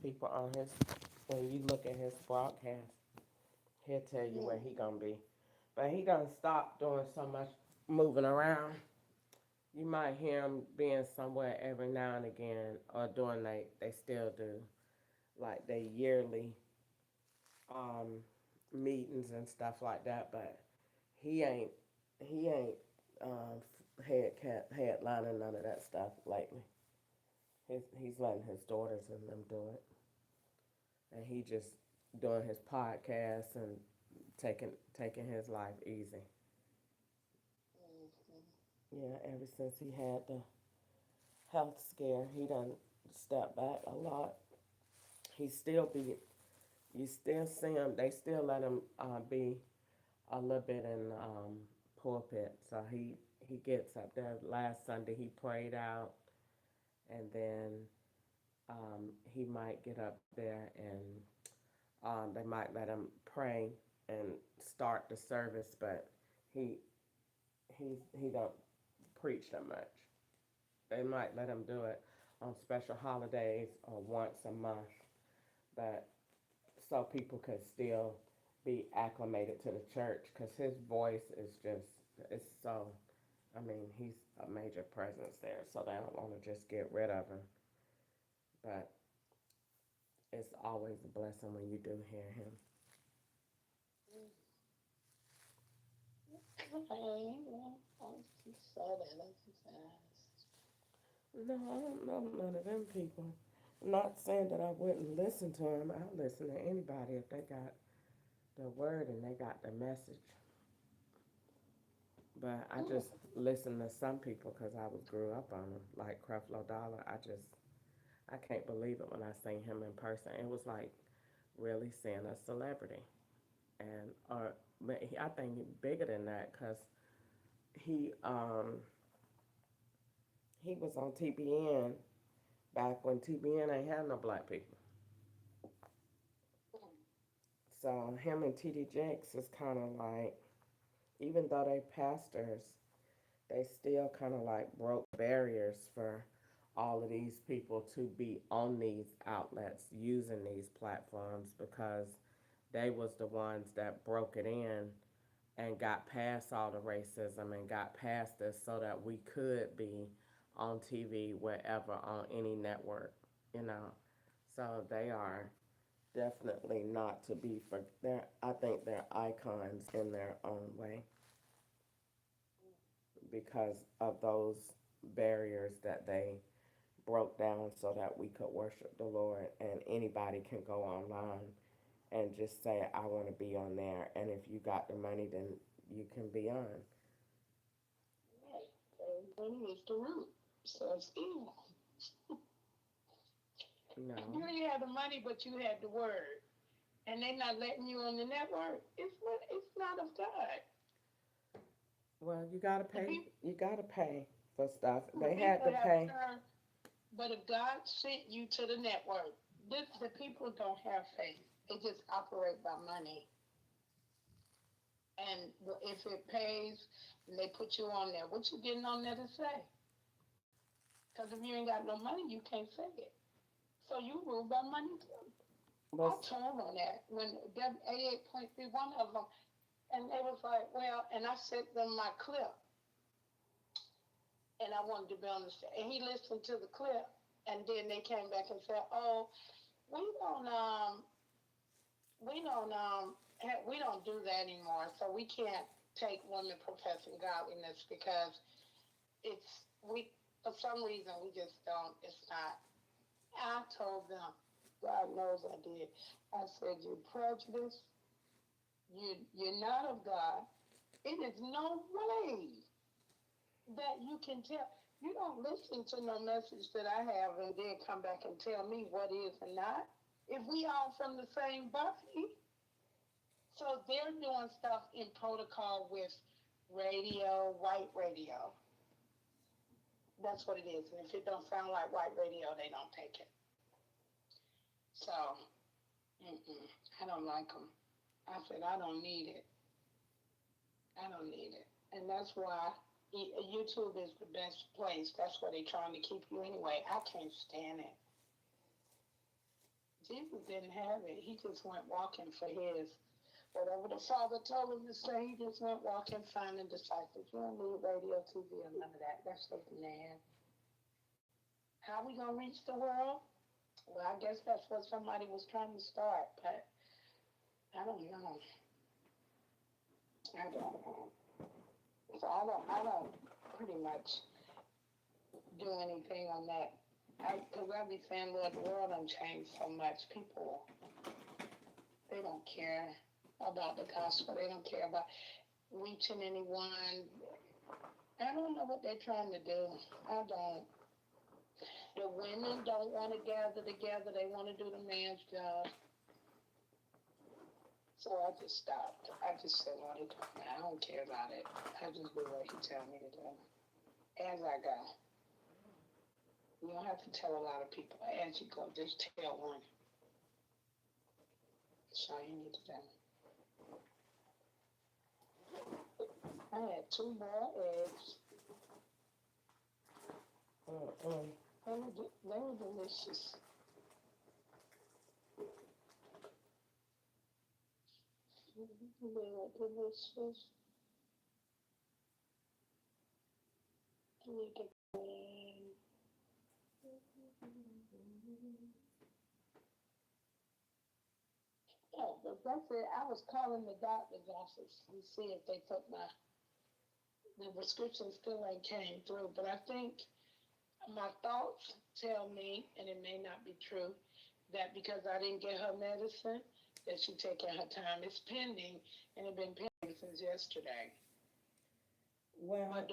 people on his, when you look at his broadcast, he'll tell you where he gonna be. But he done stopped doing so much moving around. You might hear him being somewhere every now and again, or doing they still do like they yearly um, meetings and stuff like that. But he ain't he ain't headlining none of that stuff lately. He's letting his daughters and them do it, and he just doing his podcast and taking his life easy. Yeah, ever since he had the health scare, he done stepped back a lot. He still be you still see him. They still let him be a little bit in pulpit. So he gets up there. Last Sunday he prayed out, and then he might get up there and they might let him pray and start the service, but he he don't preach that much. They might let him do it on special holidays or once a month, but so people could still be acclimated to the church because his voice is just it's so. I mean, he's a major presence there, so they don't want to just get rid of him. But it's always a blessing when you do hear him. No, I don't know none of them people. I'm not saying that I wouldn't listen to him. I'll listen to anybody if they got the word and they got the message. But I just listen to some people because I was grew up on them, like Creflo Dollar. I can't believe it when I seen him in person. It was like really seeing a celebrity, and but I think he bigger than that because he um he was on TBN back when TBN ain't had no black people. So him and TD Jakes is kind of like, even though they pastors, they still kind of like broke barriers for all of these people to be on these outlets using these platforms because they was the ones that broke it in and got past all the racism and got past this so that we could be on TV wherever on any network, you know. So they are definitely not to be for they're I think they're icons in their own way because of those barriers that they broke down so that we could worship the Lord and anybody can go online and just say I want to be on there and if you got the money then you can be on. Money is the root. So it's evil. No. You ain't had the money, but you had the word, and they not letting you on the network. It's not of God. Well, The people, you gotta pay for stuff. the They had people to have pay. turned, but if God sent you to the network, the people don't have faith. They just operate by money. And if it pays, and they put you on there, what you getting on there to say? Because if you ain't got no money, you can't say it. So you rule by money too. I But told them that when W88.3, one of them, and they was like, well, and I sent them my clip, and I wanted to be on the stage. And he listened to the clip, and then they came back and said, oh, we don't, um, we don't do that anymore. So we can't take women professing godliness because we, for some reason, we just don't, it's not. I told them, God knows I did. I said, you're prejudiced. You're not of God. It is no way that you can tell. You don't listen to no message that I have and then come back and tell me what is and not. If we all from the same body, so they're doing stuff in protocol with radio, white radio. That's what it is. And if it don't sound like white radio, they don't take it. So, I don't like them. I said I don't need it. I don't need it. And that's why YouTube is the best place. That's where they're trying to keep you anyway. I can't stand it. Jesus didn't have it. He just went walking for his. Whatever the Father told him to say, he just went walking, finding disciples. You don't need radio, TV, or none of that. That's something they had. How we gonna reach the world? Well, I guess that's what somebody was trying to start, but I don't know. I don't know. So I don't pretty much do anything on that. Because I be saying, Lord, the world done changed so much. People, they don't care about the gospel. They don't care about reaching anyone. I don't know what they're trying to do. I don't. The women don't want to gather together. They want to do the man's job. So I just stopped. I just said, Lord, I don't care about it. I just do what he tell me to do. As I go. You don't have to tell a lot of people as you go. Just tell one. That's all you need to do. I had 2 more eggs. They were delicious. They were delicious. I need to Oh, but that's it. I was calling the doctor's office to see if they put the prescription still ain't came through. But I think my thoughts tell me, and it may not be true, that because I didn't get her medicine, that she's taking her time. It's pending, and it's been pending since yesterday. Well, But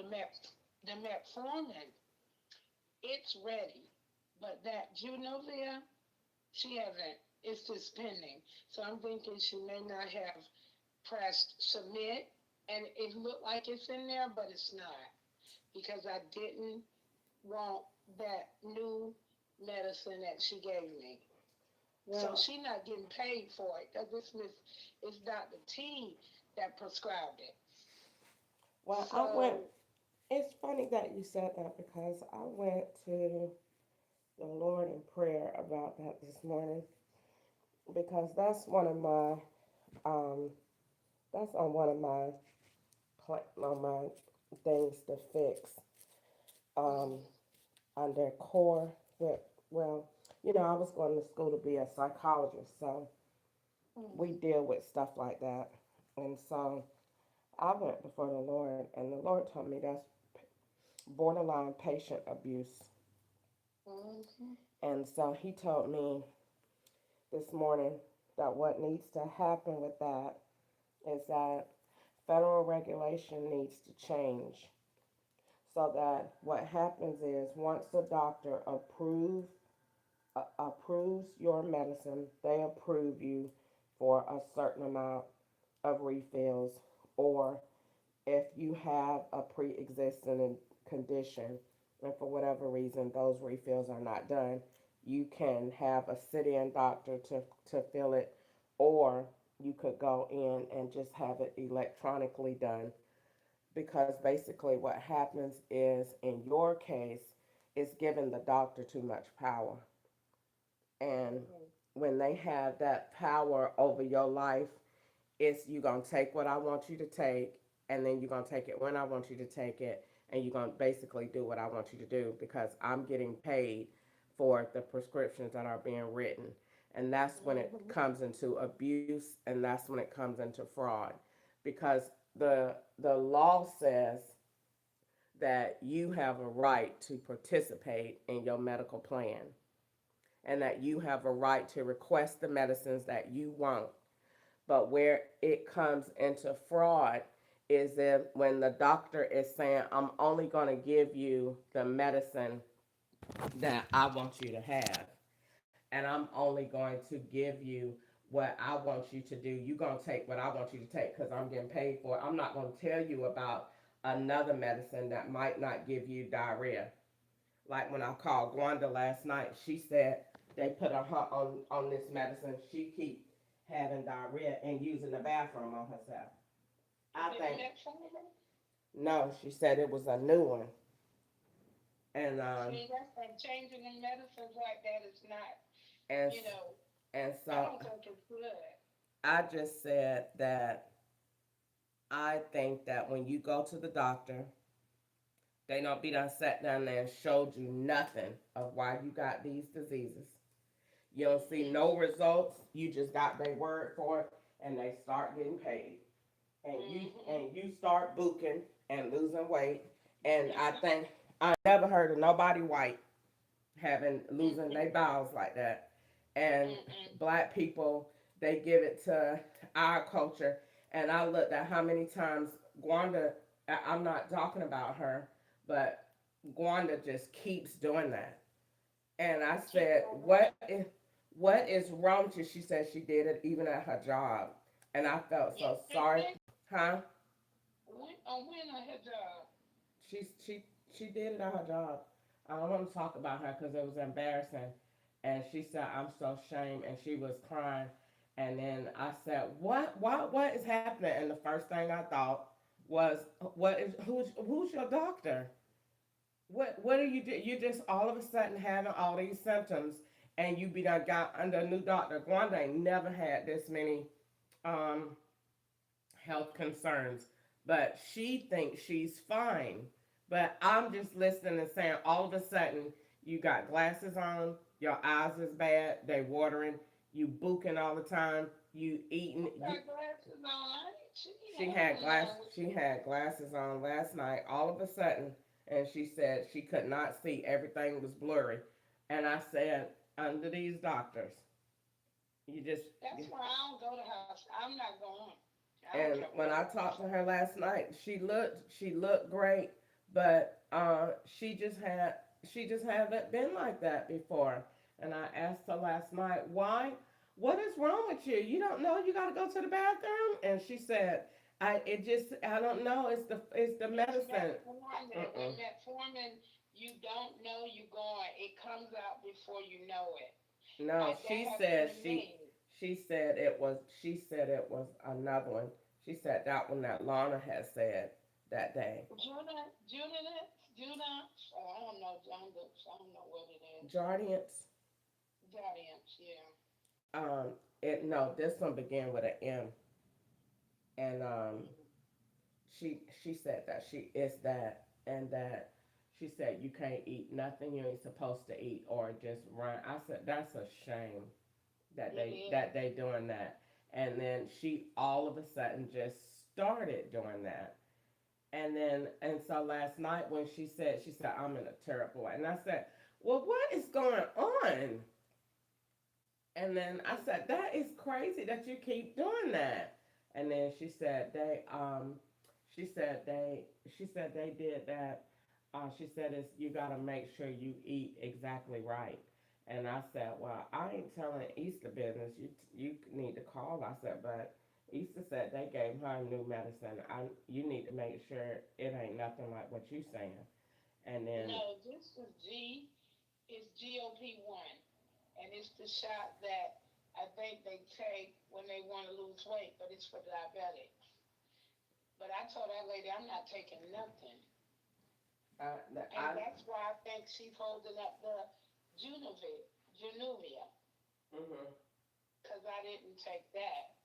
the metformin, it's ready. But that Junovia, she hasn't. It's just pending. So I'm thinking she may not have pressed submit, and it looked like it's in there, but it's not because I didn't want that new medicine that she gave me. So well, she's not getting paid for it because it's Dr. T that prescribed it. I went. So, It's funny that you said that because I went to the Lord in prayer about that this morning because that's one of my um that's on my things to fix um mm, under core with well, I was going to school to be a psychologist, so we mm, deal with stuff like that. And so I went before the Lord and the Lord told me that's borderline patient abuse. mm, And so he told me this morning that what needs to happen with that is that federal regulation needs to change so that what happens is once the doctor approves your medicine, they approve you for a certain amount of refills, or if you have a pre-existing condition and for whatever reason those refills are not done, you can have a sit-in doctor to fill it, or you could go in and just have it electronically done, because basically what happens is in your case it's giving the doctor too much power, and mm, when they have that power over your life, it's you gonna take what I want you to take, and then you're gonna take it when I want you to take it, and you're gonna basically do what I want you to do because I'm getting paid for the prescriptions that are being written. And that's when it mm, comes into abuse, and that's when it comes into fraud. Because the law says that you have a right to participate in your medical plan, and that you have a right to request the medicines that you want. But where it comes into fraud is if when the doctor is saying, I'm only going to give you the medicine that I want you to have, and I'm only going to give you what I want you to do. You're going to take what I want you to take because I'm getting paid for it. I'm not going to tell you about another medicine that might not give you diarrhea. Like when I called Gwanda last night, she said they put her on this medicine. She keep having diarrhea and using the bathroom on herself. I is it think metformin? no, she said it was a new one, and See, that's like changing in medicines like that is not, and you know. And I so don't think it's good. I just said that I think that when you go to the doctor, they don't be done sat down there and showed you nothing of why you got these diseases. You don't see Mhm. no results. You just got their word for it, and they start getting paid. Mhm. And you start booking and losing weight. And I think I never heard of nobody white having losing Mhm. their bowels like that. And Mhm. black people, they give it to our culture. And I looked at how many times Gwanda, I'm not talking about her, but Gwanda just keeps doing that. And I Keep said, doing what? what is wrong with you? She said she did it even at her job. And I felt so sorry. Yesterday, Huh? when I had She she she did it at her job. I don't want to talk about her because it was embarrassing. And she said, "I'm so ashamed," and she was crying. And then I said, what is happening?" And the first thing I thought was, who's your doctor? What do you do? You just all of a sudden having all these symptoms, and you be done got under a new doctor. Gwanda ain't never had this many um health concerns, but she thinks she's fine. But I'm just listening and saying, all of a sudden, you got glasses on, your eyes is bad, they watering, you booking all the time, you eating. got glasses on. She She had had them glass. on. She had glasses on last night. All of a sudden, and she said she could not see. Everything was blurry. And I said, under these doctors, you just That's why I don't go to house. I'm not going. I don't care And what when I nobody talked says. to her last night, she looked great, but she just haven't been like that before. And I asked her last night, why? What is wrong with you? You don't know you got to go to the bathroom? And she said, I don't know. It's the medicine. Metformin, Mm-mm. when metformin, you don't know you're going. It comes out before you know it. No, That happened to me. she said it was another one. She said that one that Lana had said that day. Juna, I don't know, I don't know what it is. Jardiance. Giants, yeah. Um, no, this one began with an M, and she said that she is that, and that she said you can't eat nothing you ain't supposed to eat or just run. I said that's a shame that It they doing that, and then she all of a sudden just started doing that. And so last night when she said I'm in a terrible way, and I said, well, what is going on? And then I said, that is crazy that you keep doing that. And then she said they did that. She said it's you got to make sure you eat exactly right. And I said, well, I ain't telling Easter business. You need to call. I said, but Easter said they gave her new medicine. You need to make sure it ain't nothing like what you saying. And then No, this is it's GOP1. And it's the shot that I think they take when they want to lose weight, but it's for diabetics. But I told that lady I'm not taking nothing. And I that's why I think she's holding up the Junuvia, mm-hmm. because I didn't take that.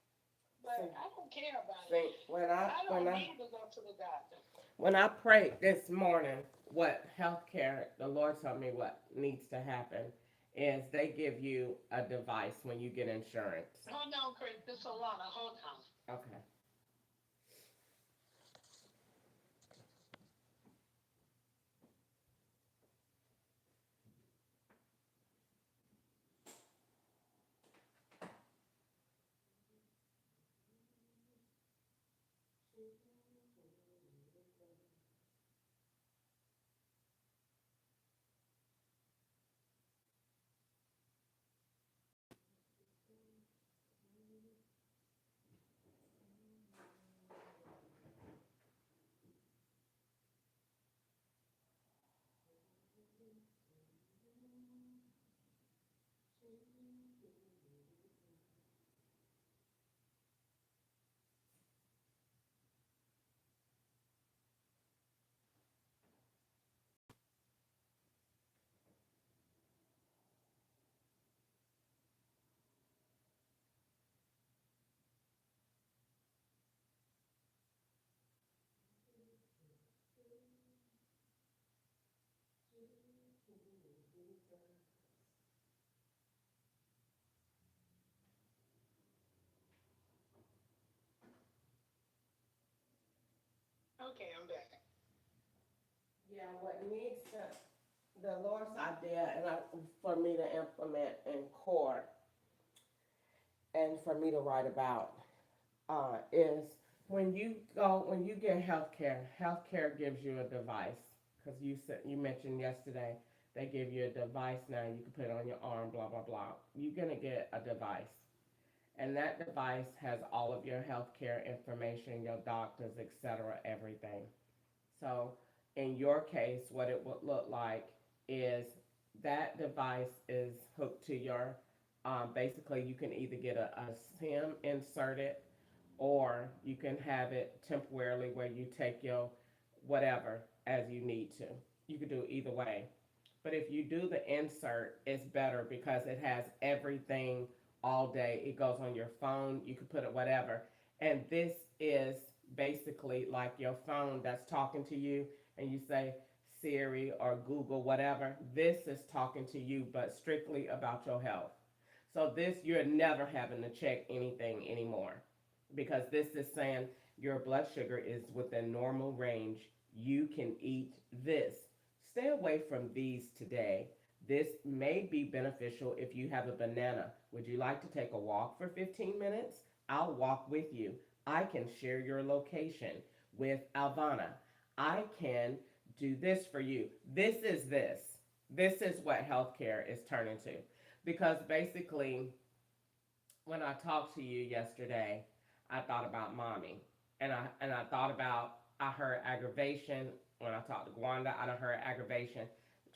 see But I don't care about it. see when I I when don't I need to go to the doctor. When I prayed this morning, what healthcare, the Lord told me what needs to happen is they give you a device when you get insurance. Hold on, Chris. This is Alana. Hold on. Okay. Okay, I'm back. Yeah, what needs to, the Lord's idea, and for me to implement in court and for me to write about, is when you get healthcare gives you a device. Because you mentioned yesterday, they give you a device now, you can put it on your arm, blah, blah, blah. You're going to get a device. And that device has all of your healthcare information, your doctors, etc., everything. So, in your case, what it would look like is that device is hooked to your, basically, you can either get a SIM inserted or you can have it temporarily where you take your whatever as you need to. You could do either way. But if you do the insert, it's better because it has everything all day. It goes on your phone, you can put it whatever. And this is basically like your phone that's talking to you, and you say Siri or Google, whatever. This is talking to you, but strictly about your health. So this, you're never having to check anything anymore because this is saying your blood sugar is within normal range. You can eat this. Stay away from these today. This may be beneficial if you have a banana. Would you like to take a walk for 15 minutes? I'll walk with you. I can share your location with Alvana. I can do this for you. This is this. This is what healthcare is turning to. Because basically, when I talked to you yesterday, I thought about mommy, and I thought about, I heard aggravation when I talked to Gwanda. I done heard aggravation,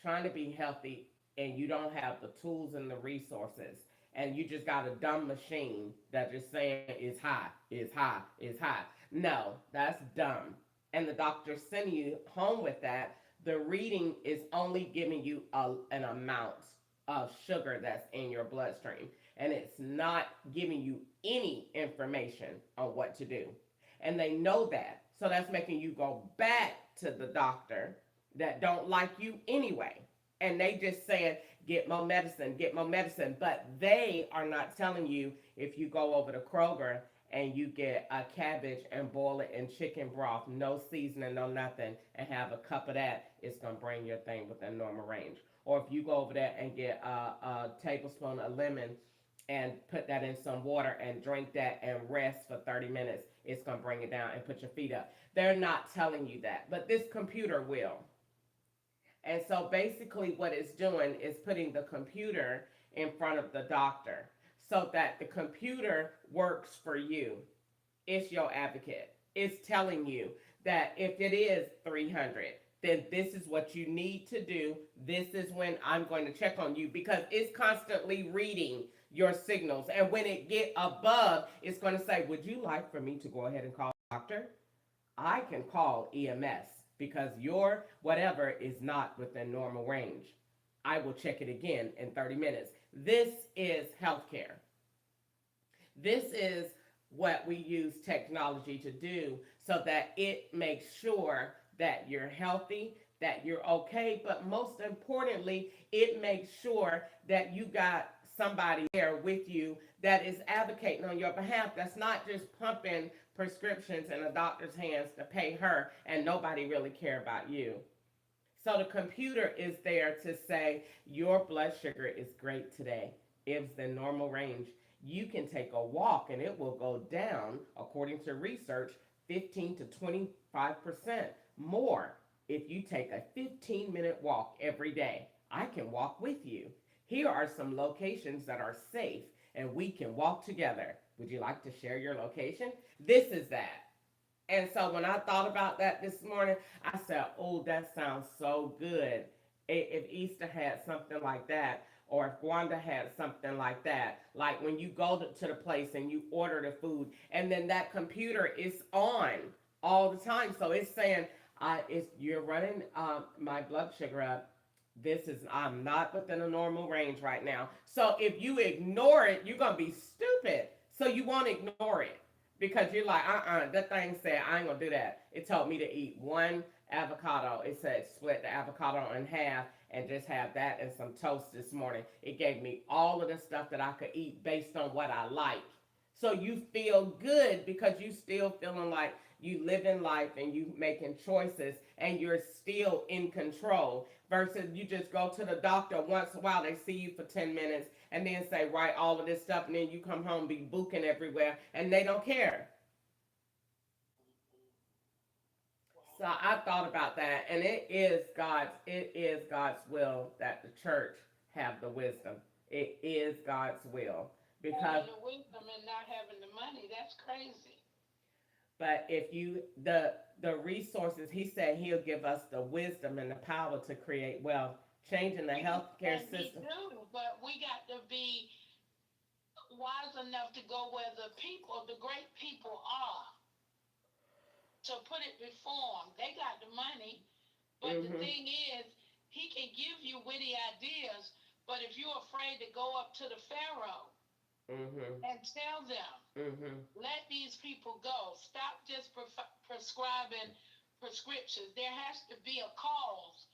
trying to be healthy, and you don't have the tools and the resources, and you just got a dumb machine that just saying is high, is high, is high. No, that's dumb. And the doctor sending you home with that. The reading is only giving you an amount of sugar that's in your bloodstream, and it's not giving you any information on what to do. And they know that. So that's making you go back to the doctor that don't like you anyway. And they just saying, get more medicine, get more medicine. But they are not telling you if you go over to Kroger and you get a cabbage and boil it in chicken broth, no seasoning, no nothing, and have a cup of that, it's going to bring your thing within normal range. Or if you go over there and get a tablespoon of lemon and put that in some water and drink that and rest for 30 minutes, it's going to bring it down and put your feet up. They're not telling you that, but this computer will. And so basically, what it's doing is putting the computer in front of the doctor so that the computer works for you. It's your advocate. It's telling you that if it is 300, then this is what you need to do. This is when I'm going to check on you because it's constantly reading your signals. And when it get above, it's going to say, would you like for me to go ahead and call the doctor? I can call EMS because your whatever is not within normal range. I will check it again in 30 minutes. This is healthcare. This is what we use technology to do so that it makes sure that you're healthy, that you're okay, but most importantly, it makes sure that you got somebody there with you that is advocating on your behalf, that's not just pumping prescriptions in a doctor's hands to pay her and nobody really care about you. So the computer is there to say your blood sugar is great today. It's the normal range. You can take a walk and it will go down, according to research, 15 to 25% more if you take a 15-minute walk every day. I can walk with you. Here are some locations that are safe and we can walk together. Would you like to share your location? This is that. And so when I thought about that this morning, I said, oh, that sounds so good. If Easter had something like that, or if Gwanda had something like that, like when you go to the place and you order the food, and then that computer is on all the time. So it's saying, you're running my blood sugar up. I'm not within a normal range right now. So if you ignore it, you're going to be stupid. So you won't ignore it because you're like, that thing said I ain't gonna do that. It told me to eat one avocado. It said split the avocado in half and just have that and some toast this morning. It gave me all of the stuff that I could eat based on what I like. So you feel good because you still feeling like you living life and you making choices and you're still in control versus you just go to the doctor once in a while, they see you for 10 minutes and then say write all of this stuff and then you come home be booking everywhere and they don't care. So Wow. I thought about that, and it is God's will that the church have the wisdom. It is God's will because, Having the wisdom and not having the money, that's crazy. but if you the resources, He said He'll give us the wisdom and the power to create wealth, changing the healthcare And he system. do, but we got to be wise enough to go where the people, the great people are, to put it before them. They got the money, but the Mhm. thing is, he can give you witty ideas, but if you're afraid to go up to the Pharaoh Mhm. and tell them, Mhm. let these people go, stop just prescribing prescriptions. There has to be a cause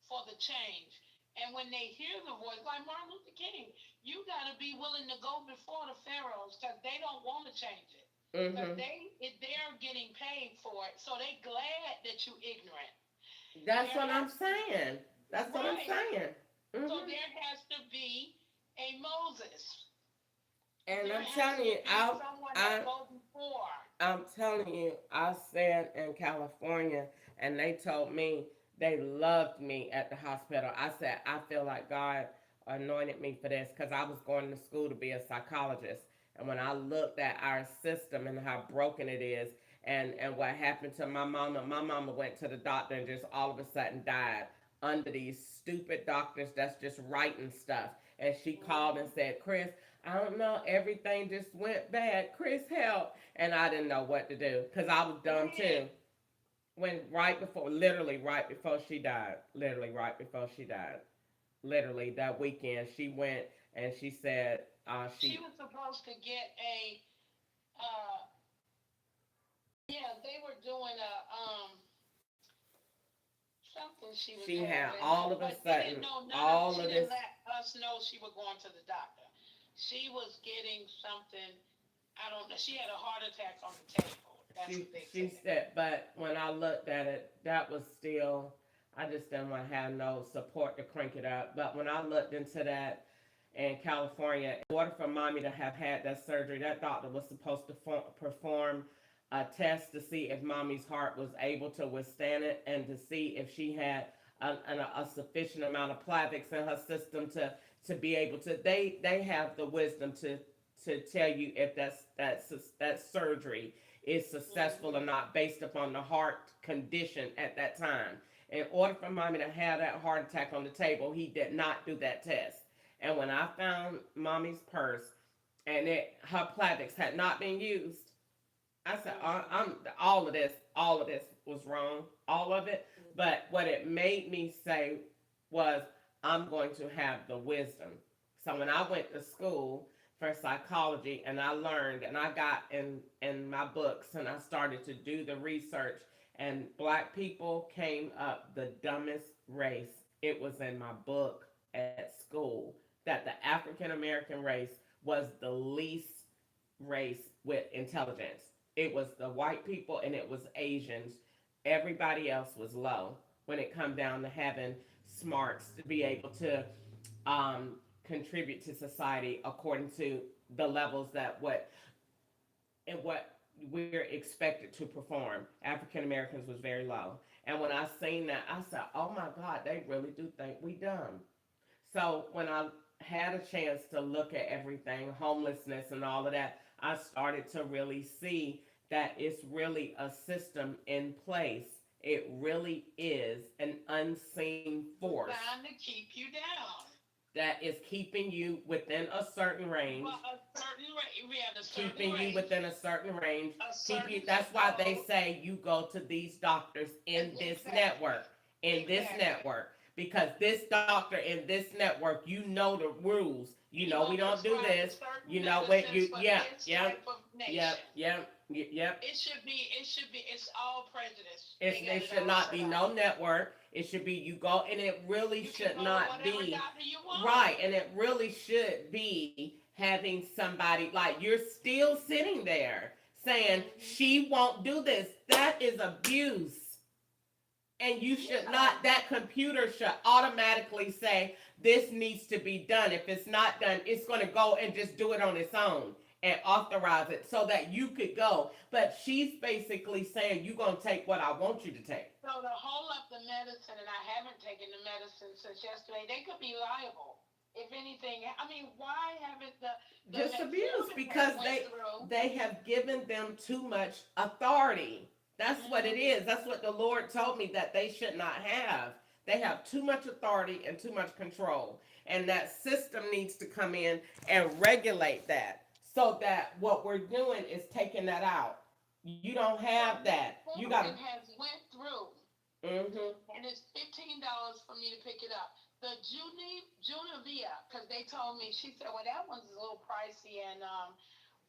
for the change. And when they hear the voice, like Martin Luther King, you got to be willing to go before the pharaohs because they don't want to change it. Because Mhm. they're getting paid for it, so they glad that you ignorant. That's There what I'm has to saying. That's what I'm right. saying. So Mhm. there has to be a Moses. And There I'm has telling to you, be someone that go before. I'm telling you, I said in California, and they told me they loved me at the hospital. I said, I feel like God anointed me for this because I was going to school to be a psychologist. And when I looked at our system and how broken it is, and what happened to my mama went to the doctor and just all of a sudden died under these stupid doctors that's just writing stuff. And she called and Mm-hmm. said, Chris, I don't know, everything just went bad. Chris, help. And I didn't know what to do because I was dumb too. When? When right before, literally right before she died, literally right before she died, literally that weekend, she went and she said, She was supposed to get a, uh, yeah, they were doing a, something she was she had having, all of a but they didn't sudden, know none of, all she of didn't this. let us know she was going to the doctor. She was getting something, I don't know, she had a heart attack on the table. That's She what they she said. said, but when I looked at it, that was still. I just didn't want to have no support to crank it up. But when I looked into that in California, in order for mommy to have had that surgery, that doctor was supposed to perform a test to see if mommy's heart was able to withstand it and to see if she had a sufficient amount of Plavix in her system to be able to. They have the wisdom to tell you if that surgery is successful or Mm-hmm. not based upon the heart condition at that time. In order for mommy to have that heart attack on the table, he did not do that test. And when I found mommy's purse and her Plavix had not been used, I said, Mm-hmm. I'm all of this was wrong, all of it. Mm-hmm. But what it made me say was, I'm going to have the wisdom. So when I went to school for psychology and I learned and I got in my books and I started to do the research and black people came up the dumbest race. It was in my book at school that the African American race was the least race with intelligence. It was the white people and it was Asians. Everybody else was low when it come down to having smarts to be able to um, contribute to society according to the levels that what we're expected to perform. African Americans was very low, and when I seen that, I said, "Oh my God, they really do think we dumb." So when I had a chance to look at everything, homelessness and all of that, I started to really see that it's really a system in place. It really is an unseen force Designed to keep you down. that is keeping you within a certain range, But a certain rate, we had a certain keeping you rate, within a certain range. a Keep you. certain That's zip why they code. say you go to these doctors in this Exactly. network, in this Exactly. network, because this doctor in this network, you know the rules. You He know we gonna don't do prescribe this. certain You know what medicines you. for Yeah, this yeah, type of yeah, nation. yeah, yeah. It should be. It should be. It's all prejudice. It's, They got it it should all not set be up. no network. It should be you go, and it really You can should go to not whatever be doctor you want. right, and it really should be having somebody like you're still sitting there saying Hmm. she won't do this. That is abuse. And you should Yeah. not, that computer should automatically say this needs to be done. If it's not done, it's going to go and just do it on its own and authorize it so that you could go. But she's basically saying you're going to take what I want you to take. So to hold up the medicine, and I haven't taken the medicine since yesterday, they could be liable. If anything, I mean, why haven't the Just abuse metformin has because went through? they have given them too much authority. That's what it Hmm. is. That's what the Lord told me that they should not have. They have too much authority and too much control. And that system needs to come in and regulate that so that what we're doing is taking that out. You don't So have that. You got metformin has went through, to. Mm-hmm. and it's $15 for me to pick it up. The Junavia, because they told me, she said, well, that one's a little pricey, and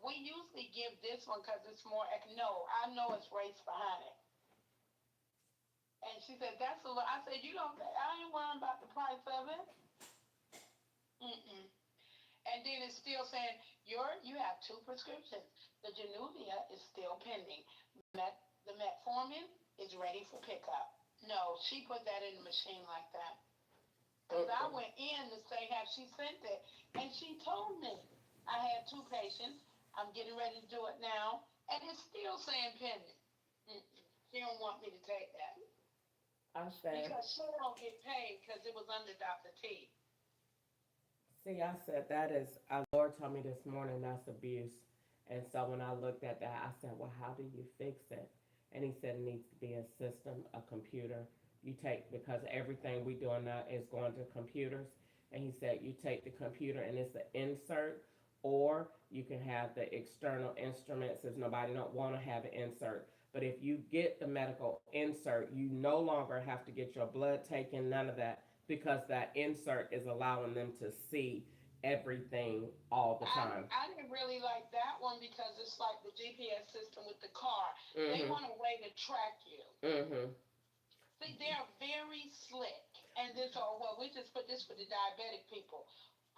we usually give this one because it's more. No, I know it's race behind it. And she said, that's a lot. I said, you don't, I ain't worrying about the price of it. Mm-mm. And then it's still saying, you have two prescriptions. The Januvia is still pending. The metformin is ready for pickup. No, she put that in the machine like that. Because I Mm-mm. went in to say, have she sent it? And she told me I had two patients. I'm getting ready to do it now. And it's still saying pending. Mm-mm. She don't want me to take that. I said, Because she don't get paid because it was under Dr. T. see, I said that is, our Lord told me this morning that's abuse. And so when I looked at that, I said, well, how do you fix it? And he said it needs to be a system, a computer. You take, because everything we doing now is going to computers. And he said, you take the computer and it's an insert, or you can have the external instruments if nobody don't want to have an insert. But if you get the medical insert, you no longer have to get your blood taken, none of that, because that insert is allowing them to see everything all the I, time. I didn't really like that one because it's like the GPS system with the car. They Mhm. want a way to track you. Mhm. See, they're very slick. And this, oh, well, we just put this for the diabetic people.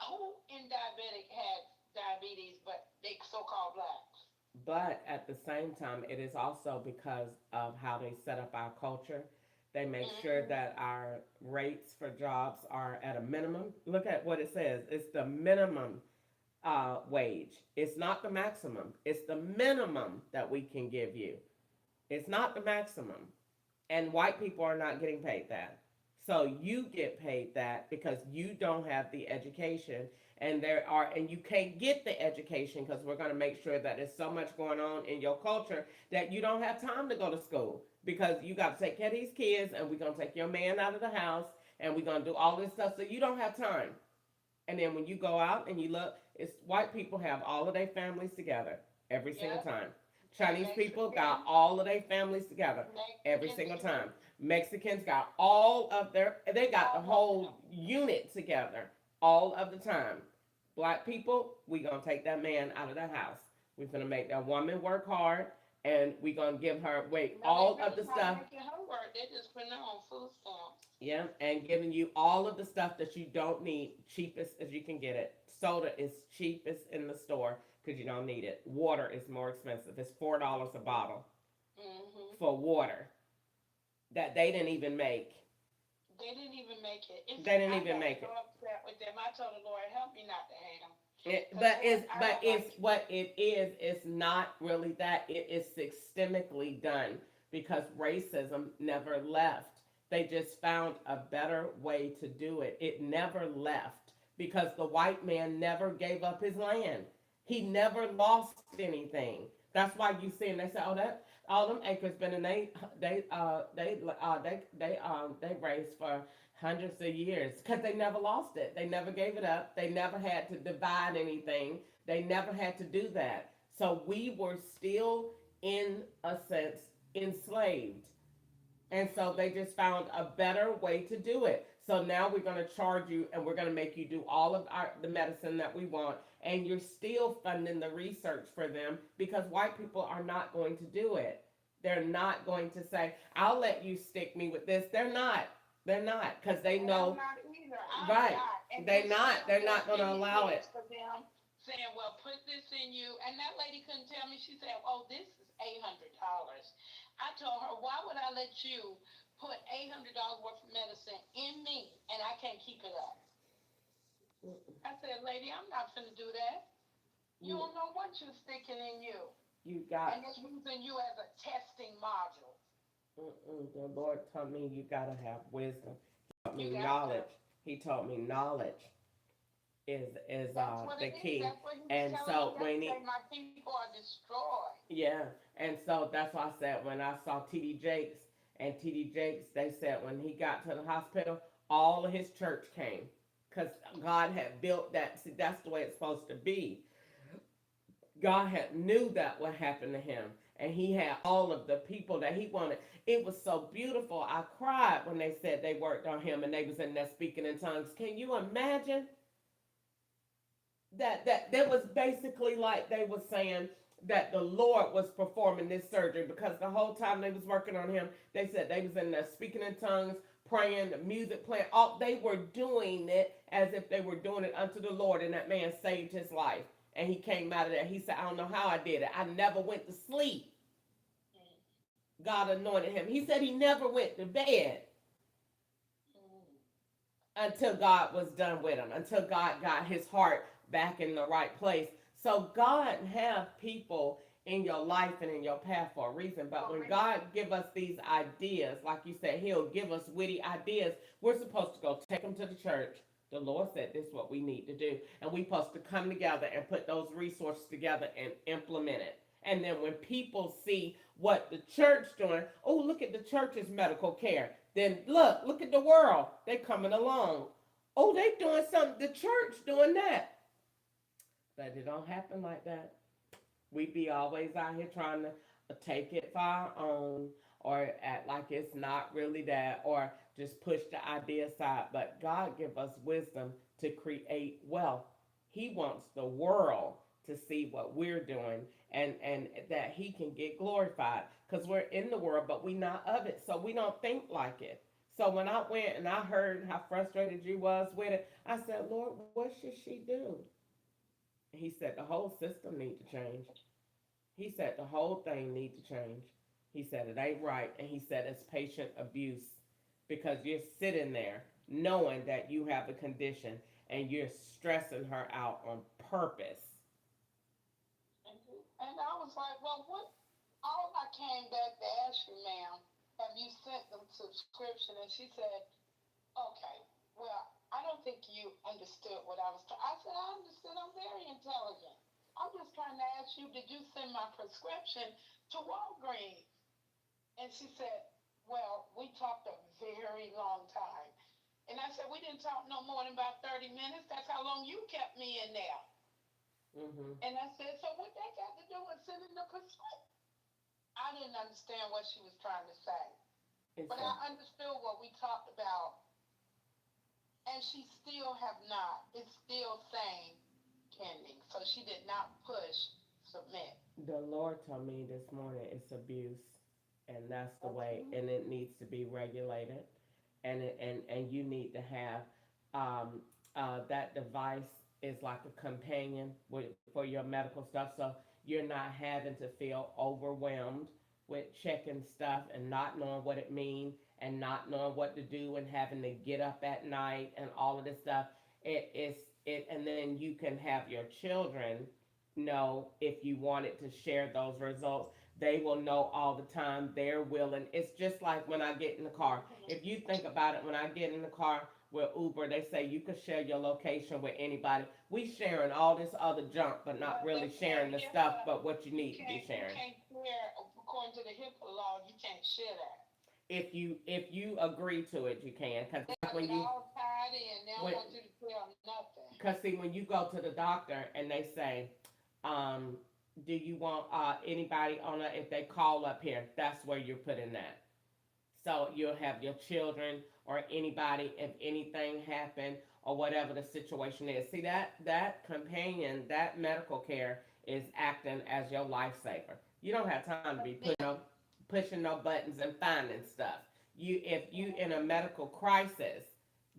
Who in diabetic had diabetes, but they so-called blacks? But at the same time, it is also because of how they set up our culture. They make sure Mm-hmm. that our rates for jobs are at a minimum. Look at what it says. It's the minimum wage. It's not the maximum. It's the minimum that we can give you. It's not the maximum. And white people are not getting paid that. So you get paid that because you don't have the education, and you can't get the education because we're going to make sure that there's so much going on in your culture that you don't have time to go to school because you got to take care of these kids, and we're going to take your man out of the house, and we're going to do all this stuff, so you don't have time. And then when you go out and you look, it's white people have all of their families together every single Yep. time. And Chinese people got Mexican, all of their families together every Mexicans single too, time. Mexicans got all of they got the all of them. whole unit together all of the time. Black people, we gonna take that man out of the house. We gonna make that woman work hard, and we gonna give her wait No, they all of really the not stuff. making her work. They're just putting her on food stamps. Yeah, and giving you all of the stuff that you don't need, cheapest as you can get it. Soda is cheapest in the store because you don't need it. Water is more expensive. It's $4 a bottle Hmm. for water that they didn't even make. They didn't even make it. It's They didn't I even got make so it. upset with them. I told the Lord, help me not to hate them, cause But Lord, I don't it's like it. what it is. It's not really that. It is systemically done because racism never left. They just found a better way to do it. It never left because the white man never gave up his land. He never lost anything. That's why you see, and they say, "Oh, that all them acres been in they raised for hundreds of years because they never lost it. They never gave it up. They never had to divide anything. They never had to do that. So we were still, in a sense, enslaved. And so they Hmm. just found a better way to do it. So now we're going to charge you and we're going to make you do all of the medicine that we want. And you're still funding the research for them because white people are not going to do it. They're not going to say, I'll let you stick me with this. They're not. They're not, because they And I'm know, not either. I'm right. not. And They they not. still They're just not going to send me allow it. text for them saying, well, put this in you. And that lady couldn't tell me. She said, oh, this is $800. I told her, why would I let you put $800 worth of medicine in me and I can't keep it up? I said, lady, I'm not finna do that. You You, don't know what you're sticking in you. you got, And they're using you as a testing module. the Lord taught me you got to have wisdom. He taught You me got to. knowledge. He taught me knowledge is That's what the it is. key. That's what he was And telling me so when yesterday. he, My people are destroyed. yeah, and so that's why I said when I saw T.D. Jakes and T.D. Jakes, they said when he got to the hospital, all of his church came because God had built that. See, that's the way it's supposed to be. God had knew that would happen to him, and he had all of the people that he wanted. It was so beautiful. I cried when they said they worked on him and they was in there speaking in tongues. Can you imagine that was basically like they were saying that the Lord was performing this surgery because the whole time they was working on him, they said they was in there speaking in tongues, praying, the music playing. All they were doing it as if they were doing it unto the Lord, and that man saved his life. And he came out of there. He said, I don't know how I did it. I never went to sleep. God anointed him. He said he never went to bed until God was done with him, until God got his heart back in the right place. So God have people in your life and in your path for a reason. But when God give us these ideas, like you said, he'll give us witty ideas. We're supposed to go take them to the church. The Lord said this is what we need to do. And we're supposed to come together and put those resources together and implement it. And then when people see what the church doing, oh, look at the church's medical care. Then look at the world. They coming along. Oh, they doing something. The church doing that. But it don't happen like that. We be always out here trying to take it for our own or act like it's not really that or just push the idea aside. But God give us wisdom to create wealth. He wants the world to see what we're doing and that he can get glorified because we're in the world but we not of it, so we don't think like it. So when I went and I heard how frustrated you was with it, I said, Lord, what should she do? He said the whole system need to change. He said the whole thing need to change. He said it ain't right, and he said it's patient abuse because you're sitting there knowing that you have a condition and you're stressing her out on purpose. And I was like, well, what? All I came back to ask you, ma'am, have you sent them subscription? And she said, okay, well, I don't think you understood what I was talking. I said, I understood. I'm very intelligent. I'm just trying to ask you, did you send my prescription to Walgreens? And she said, well, we talked a very long time. And I said, we didn't talk no more than about 30 minutes. That's how long you kept me in there. Mm-hmm. And I said, so what that got to do with sending the prescription? I didn't understand what she was trying to say. It's But I understood what we talked about. And she still have not. It's still saying pending. So she did not push submit. the Lord told me this morning it's abuse, and that's the way, Okay. and it needs to be regulated, and you need to have that device is like a companion for your medical stuff, so you're not having to feel overwhelmed with checking stuff and not knowing what it means and not knowing what to do and having to get up at night and all of this stuff. It is it, and then you can have your children know if you wanted to share those results. They will know all the time. They're willing. It's just like when I get in the car. If you think about it, when I get in the car with Uber, they say you could share your location with anybody. We sharing all this other junk, but not But really that's sharing that the stuff, HIPAA. but what you You need to be can't you sharing. can't share according to the HIPAA law. You can't share that. If you agree to it, you can. Cause They like got when it you all tied in. They don't when want you to tell nothing. cause see when you go to the doctor and they say, um, do you want anybody on a, if they call up here, that's where you're putting that. So you'll have your children or anybody if anything happened or whatever the situation is. See that companion, that medical care is acting as your lifesaver. You don't have time to be But then pushing no buttons and finding stuff. if you in a medical crisis,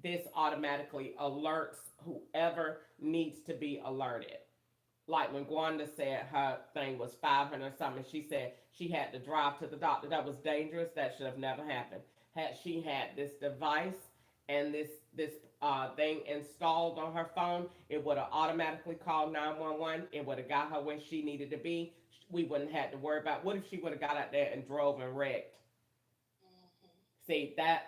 this automatically alerts whoever needs to be alerted. Like when Gwanda said her thing was 500 something, she said she had to drive to the doctor. That was dangerous. That should have never happened. Had she had this device and this thing installed on her phone, it would have automatically called 911. It would have got her where she needed to be. We wouldn't have to worry about what if she would have got out there and drove and wrecked. See, that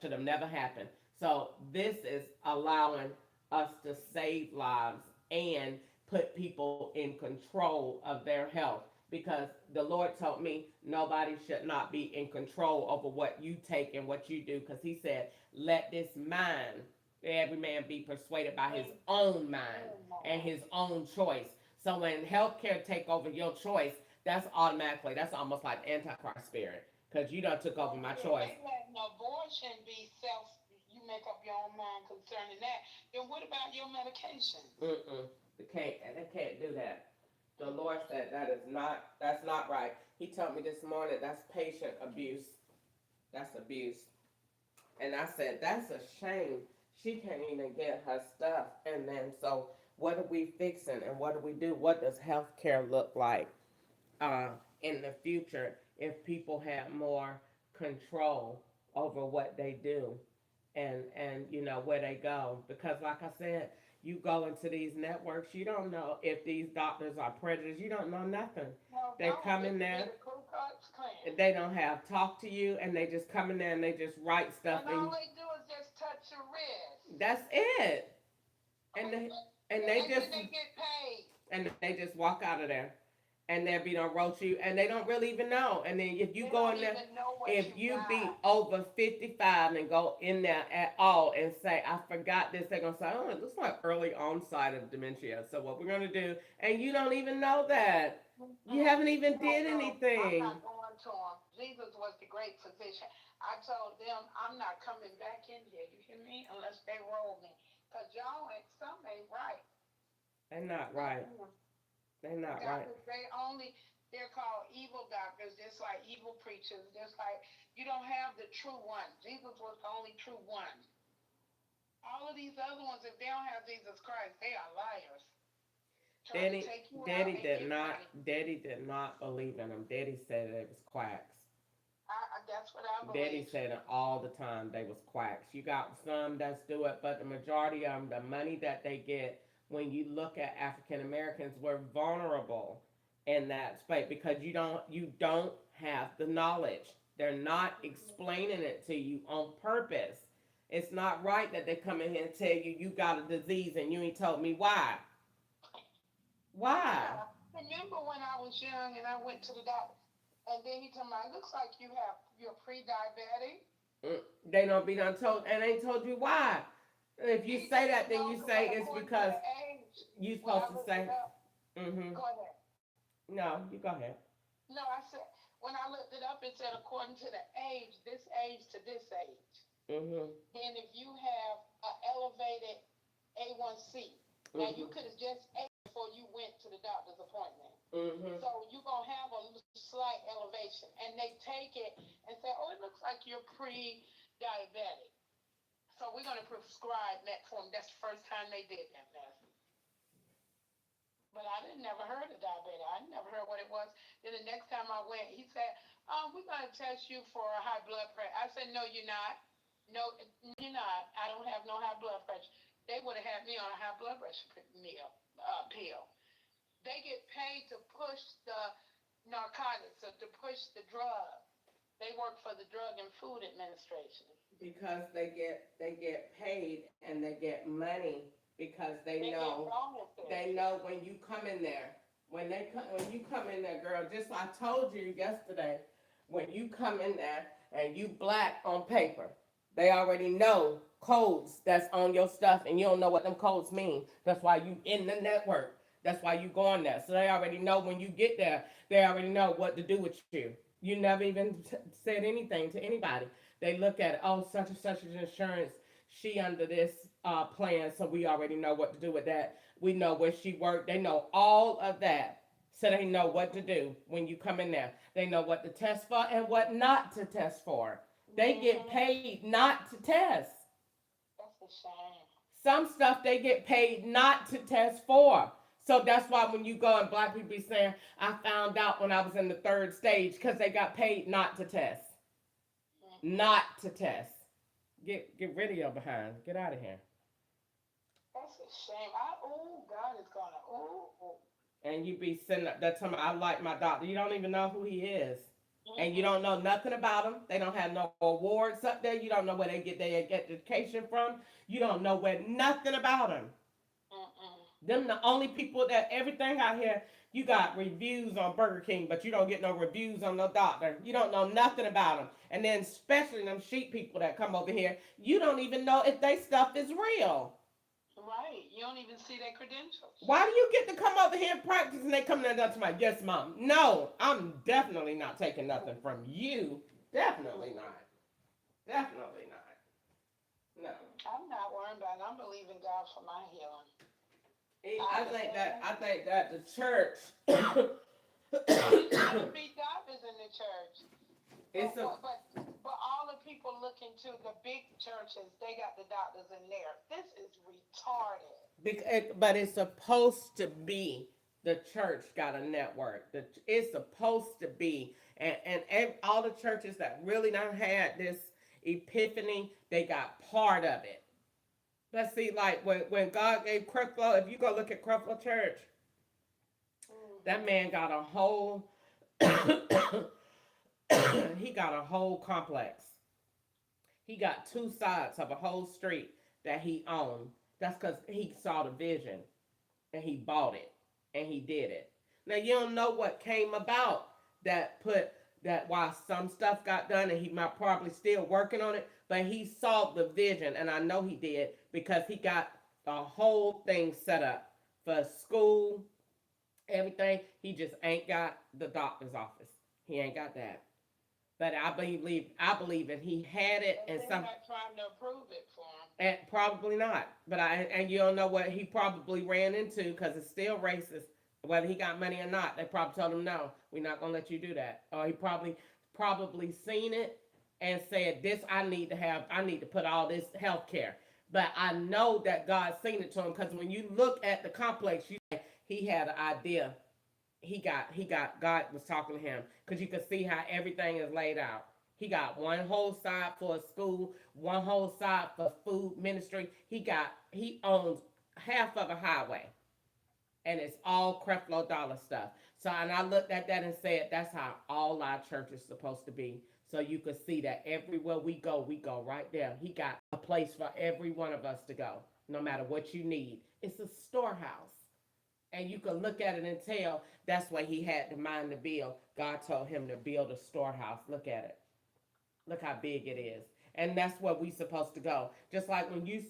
should have never happened. So this is allowing us to save lives and put people in control of their health, because the Lord told me nobody should not be in control over what you take and what you do, because he said, let this mind, every man be persuaded by his own mind and his own choice. So when healthcare take over your choice, that's almost like antichrist spirit, because you done took over So my if choice. they let an abortion be self, you make up your own mind concerning that. Then what about your medication? Mm-mm. They can't do that. The Lord said that's not right. He told me this morning that's patient abuse. That's abuse. And I said, that's a shame. She can't even get her stuff. And then so what are we fixing and what do we do? What does healthcare look like uh, in the future if people have more control over what they do and where they go? Because like I said, you go into these networks, you don't know if these doctors are predators. You don't know nothing. No, They don't. come It in could be there, the Ku Klux Klan. they don't have talk to you, and they just come in there and they just write stuff, And all and they do is just touch your wrist. that's it. And And, they and they and just then they get paid. and they just walk out of there, and they be done wrote you, and they don't really even know. And then if you They go don't in there, even know what if you you be got. over 55 and go in there at all and say, I forgot this, they're gonna say, oh, it looks like early onset of dementia. So what we're gonna do, and you don't even know that. You haven't even No, did no, I'm anything. not going to them. Jesus was the great physician. I told them I'm not coming back in here. You hear me? Unless they roll me, cause y'all ain't some ain't right. They're not right. Mm-mm. They're not right. Doctors, they're called evil doctors, just like evil preachers, just like you don't have the true one. Jesus was the only true one. All of these other ones, if they don't have Jesus Christ, they are liars. Trying to Daddy, take you out Daddy and did get not. money. Daddy did not believe in them. Daddy said it was quacks. That's what I Daddy believe. said it all the time. They was quacks. You got some that's do it, but the majority of them, the money that they get, when you look at African Americans, we're vulnerable in that space because you don't have the knowledge. They're not explaining it to you on purpose. It's not right that they come in here and tell you you got a disease and you ain't told me why. Why? Yeah. Remember when I was young and I went to the doctor, and then he told me, "It looks like you're pre-diabetic." They don't be done told, and they told you why. If you He say didn't that, then know, you but say it's according to because the age, you when I supposed to looked it say. up, Mm-hmm. go ahead. No, you go ahead. No, I said when I looked it up, it said according to the age, this age to this age. Mm-hmm. Then if you have an elevated A1C, now Mm-hmm. you could have just ate before you went to the doctor's appointment. Mm-hmm. So you're gonna have a slight elevation, and they take it and say, "Oh, it looks like you're pre-diabetic." So we're gonna prescribe metformin. That's the first time they did that mess. But I didn't never heard of diabetes. I never heard what it was. Then the next time I went, he said, we're gonna test you for a high blood pressure. I said, no, you're not. No, you're not. I don't have no high blood pressure. They would have had me on a high blood pressure pill. They get paid to push the narcotics or to push the drug. They work for the Drug and Food Administration. Because they get paid and they get money because They get bonuses. they know when you come in there. When you come in there, girl, just like I told you yesterday, when you come in there and you black on paper, they already know codes that's on your stuff and you don't know what them codes mean. That's why you in the network. That's why you go on there. So they already know when you get there, they already know what to do with you. You never even said anything to anybody. They look at it, oh, such and such is insurance. She under this plan, so we already know what to do with that. We know where she worked. They know all of that. So they know what to do when you come in there. They know what to test for and what not to test for. They get Mhm. paid not to test. That's a shame. Some stuff they get paid not to test for. So that's why when you go and black people be saying, I found out when I was in the third stage because they got paid not to test. Mm-mm. Not to test. Get rid of your behind. Get out of here. That's a shame. Oh, God is gonna. Oh. And you be sitting up that time, I like my doctor. You don't even know who he is. And you Mm-mm. don't know nothing about them. They don't have no awards up there. You don't know where they get their education from. You don't know where nothing about them. Mm-mm. Them the only people that everything out here. You got reviews on Burger King, but you don't get no reviews on no doctor. You don't know nothing about them. And then especially them sheep people that come over here, you don't even know if they stuff is real. Right. You don't even see their credentials. Why do you get to come over here and practice and they come there and to my yes, mom? No, I'm definitely not taking nothing from you. Definitely not. Definitely not. No. I'm not worried about it. I'm believing God for my healing. I I think that the church it shouldn't be doctors in the church. it's a But all the people looking to the big churches, they got the doctors in there. This is retarded. but it's supposed to be the church got a network. It's supposed to be, and all the churches that really not had this epiphany, they got part of it. Let's see, like when God gave Creflo, if you go look at Creflo Church, that Hmm. man got a whole he got a whole complex. He got two sides of a whole street that he owned. That's because he saw the vision and he bought it and he did it. Now you don't know what came about that put that why some stuff got done and he might probably still working on it, but he saw the vision and I know he did because he got a whole thing set up for school, everything. He just ain't got the doctor's office. He ain't got that. But I believe if he had it But and they're some not trying to approve it for him. and probably not. But and you don't know what he probably ran into because it's still racist. Whether he got money or not, they probably told him no, we're not gonna let you do that. Or he probably seen it and said, "This I need to have. I need to put all this health care." But I know that God seen it to him because when you look at the complex, he had an idea. He got God was talking to him because you could see how everything is laid out. He got one whole side for a school, one whole side for food ministry. He owns half of a highway, and it's all Creflo Dollar stuff. So and I looked at that and said, that's how all our church is supposed to be. So you could see that everywhere we go right there. He got a place for every one of us to go, no matter what you need. It's a storehouse and you can look at it and tell that's what he had to mind to build. God told him to build a storehouse. Look at it. Look how big it is. And that's where we supposed to go. Just like when you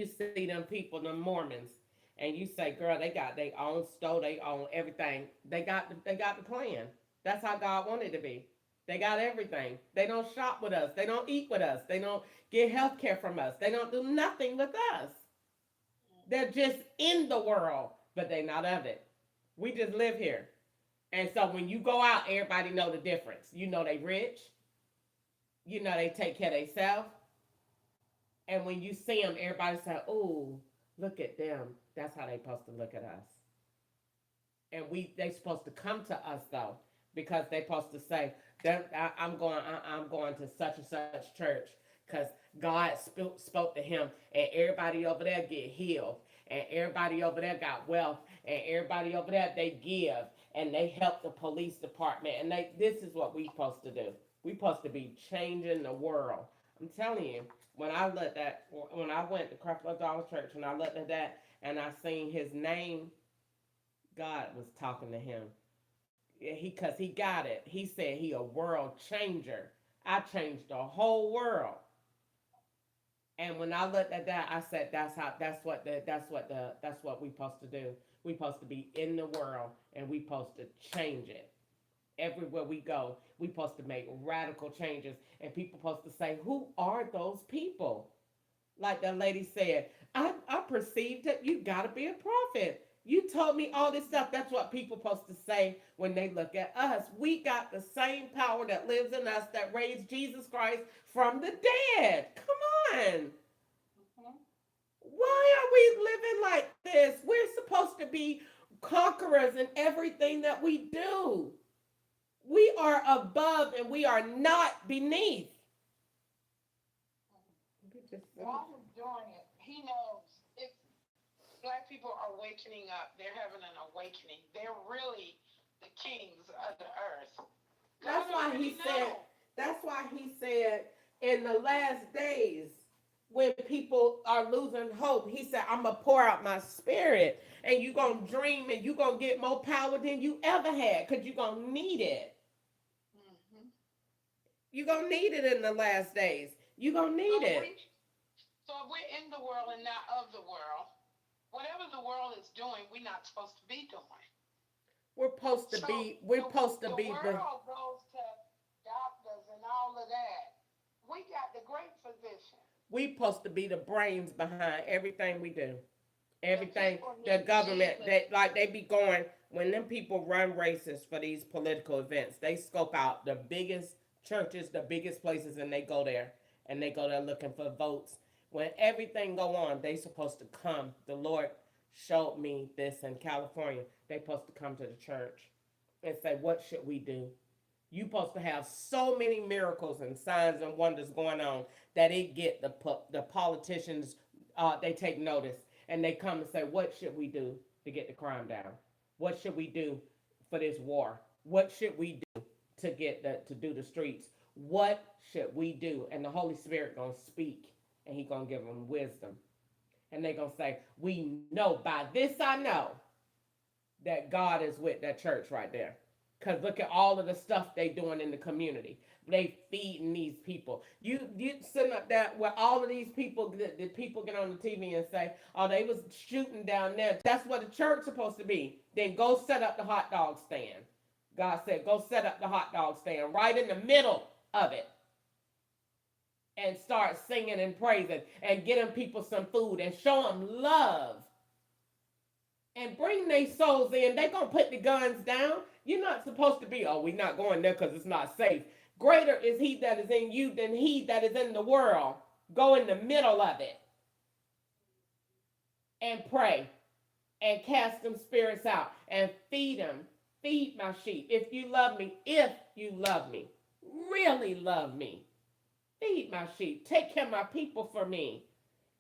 see them people, the Mormons, and you say, girl, they got their own store, they own everything. They got the plan. That's how God wanted it to be. They got everything. They don't shop with us. They don't eat with us. They don't get health care from us. They don't do nothing with us. They're just in the world, but they not of it. We just live here. And so when you go out, everybody know the difference. You know they rich. You know they take care of themselves. And when you see them, everybody say, "Oh, look at them." That's how they supposed to look at us. And they supposed to come to us though, because they supposed to say that I'm going to such and such church because God spoke to him, and everybody over there get healed, and everybody over there got wealth, and everybody over there they give, and they help the police department, and this is what we supposed to do. We supposed to be changing the world. I'm telling you, when I went to Creflo Dollar Church, and I looked at that, and I seen his name, God was talking to him. Cause he got it. He said he a world changer. I changed the whole world. And when I looked at that, I said, that's what we supposed to do. We supposed to be in the world and we supposed to change it. Everywhere we go, we supposed to make radical changes. And people supposed to say, who are those people? Like that lady said, I perceived that you gotta be a prophet. You told me all this stuff. That's what people supposed to say when they look at us. We got the same power that lives in us that raised Jesus Christ from the dead. Come on. Mm-hmm. Why are we living like this? We're supposed to be conquerors in everything that we do. We are above and we are not beneath. God is doing it. He knows. If black people are wakening up, they're having an awakening. They're really the kings of the earth. God That's why he already said, knows. that's why he said in the last days, when people are losing hope, he said, I'm gonna pour out my spirit and you're gonna dream and you're gonna get more power than you ever had because you're gonna need it. Mm-hmm. You're gonna need it in the last days. You're gonna So need we, it. so we're in the world and not of the world. Whatever the world is doing, we're not supposed to be doing. So We're the supposed to the be the world goes to doctors and all of that. We got the great physician. we supposed to be the brains behind everything we do. The Everything people the need government Jesus. they like they be going when them people run races for these political events, they scope out the biggest churches, the biggest places, and they go there and they go there looking for votes. When everything go on, they supposed to come. The Lord showed me this in California. They supposed to come to the church and say, what should we do? You supposed to have so many miracles and signs and wonders going on that it get the politicians, they take notice and they come and say, what should we do to get the crime down? What should we do for this war? What should we do to get to do the streets? What should we do? And the Holy Spirit gonna speak and he gonna give them wisdom. And they gonna say, we know, by this I know that God is with that church right there. Cause look at all of the stuff they doing in the community. They feeding these people. You sitting up there where all of these people, the people get on the TV and say, oh, they was shooting down there. That's what the church supposed to be. Then go set up the hot dog stand. God said, go set up the hot dog stand right in the middle of it and start singing and praising and getting people some food and show them love and bring their souls in. They gonna put the guns down. You're not supposed to be, oh, we not going there because it's not safe. Greater is he that is in you than he that is in the world. Go in the middle of it and pray and cast them spirits out and feed them. Feed my sheep. If you love me, really love me, feed my sheep. Take care of my people for me,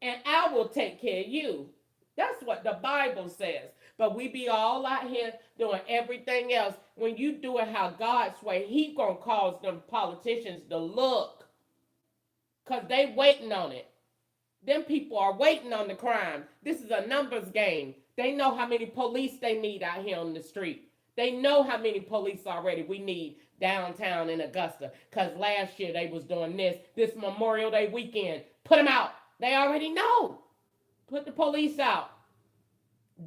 and I will take care of you. That's what the Bible says. But we be all out here doing everything else. When you do it how God's way, he gonna cause them politicians to look. Cause they waiting on it. Them people are waiting on the crime. This is a numbers game. They know how many police they need out here on the street. They know how many police already we need downtown in Augusta. Cause last year they was doing this Memorial Day weekend. Put them out. They already know. Put the police out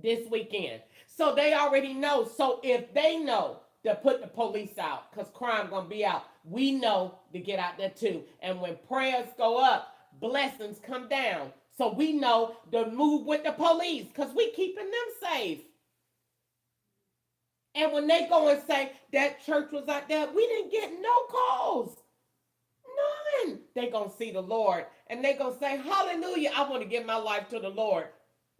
this weekend. So they already know. So if they know to put the police out, because crime gonna be out, we know to get out there too. And when prayers go up, blessings come down. So we know to move with the police because we keeping them safe. And when they go and say that church was out there, we didn't get no calls. None. They gonna see the Lord and they gonna say, hallelujah, I want to give my life to the Lord.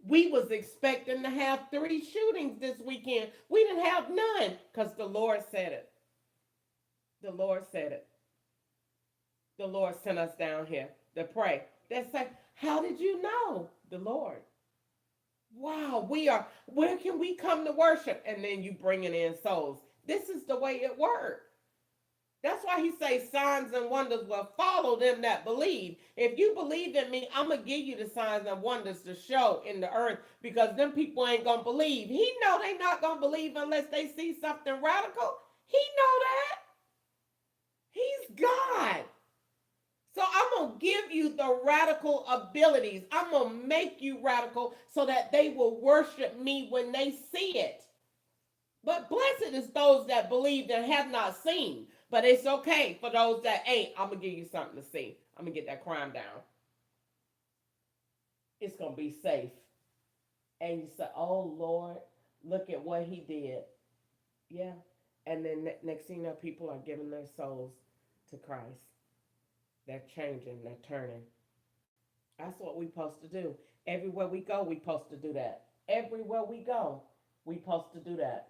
We was expecting to have 3 shootings this weekend. We didn't have none because the Lord said it. The Lord said it. The Lord sent us down here to pray. They say, how did you know? The Lord. Wow, where can we come to worship? And then you bringing in souls. This is the way it works. That's why he says signs and wonders will follow them that believe. If you believe in me, I'm going to give you the signs and wonders to show in the earth because them people ain't going to believe. He know they not going to believe unless they see something radical. He know that. He's God. So I'm going to give you the radical abilities. I'm going to make you radical so that they will worship me when they see it. But blessed is those that believe and have not seen. But it's okay for those that ain't. I'm going to give you something to see. I'm going to get that crime down. It's going to be safe. and you say, "Oh Lord, look at what He did." Yeah, and then next thing you know, people are giving their souls to Christ. They're changing. They're turning. That's what we're supposed to do. Everywhere we go, we're supposed to do that. Everywhere we go, we're supposed to do that.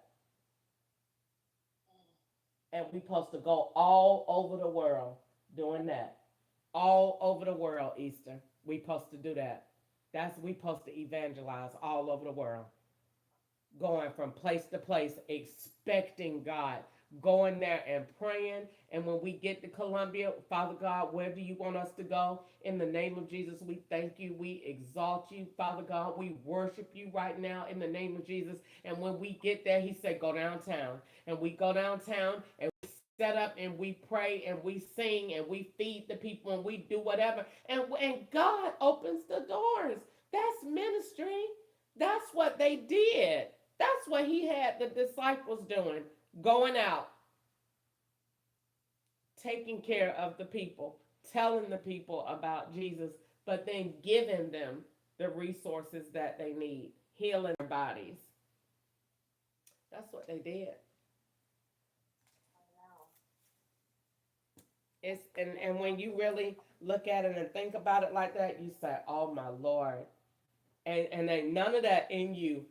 And we're supposed to go all over the world doing that. All over the world, Easter. We're supposed to do that. That's we supposed to evangelize all over the world, going from place to place, expecting God, going there and praying. And when we get to Columbia, Father God, where do you want us to go? In the name of Jesus, we thank you. We exalt you, Father God. We worship you right now in the name of Jesus. And when we get there, He said, go downtown. And we go downtown and we set up and we pray and we sing and we feed the people and we do whatever. And God opens the doors. That's ministry. That's what they did. That's what He had the disciples doing, going out, taking care of the people, telling the people about Jesus, but then giving them the resources that they need, healing their bodies. That's what they did. And when you really look at it and think about it like that, you say, "Oh my Lord," and ain't none of that in you.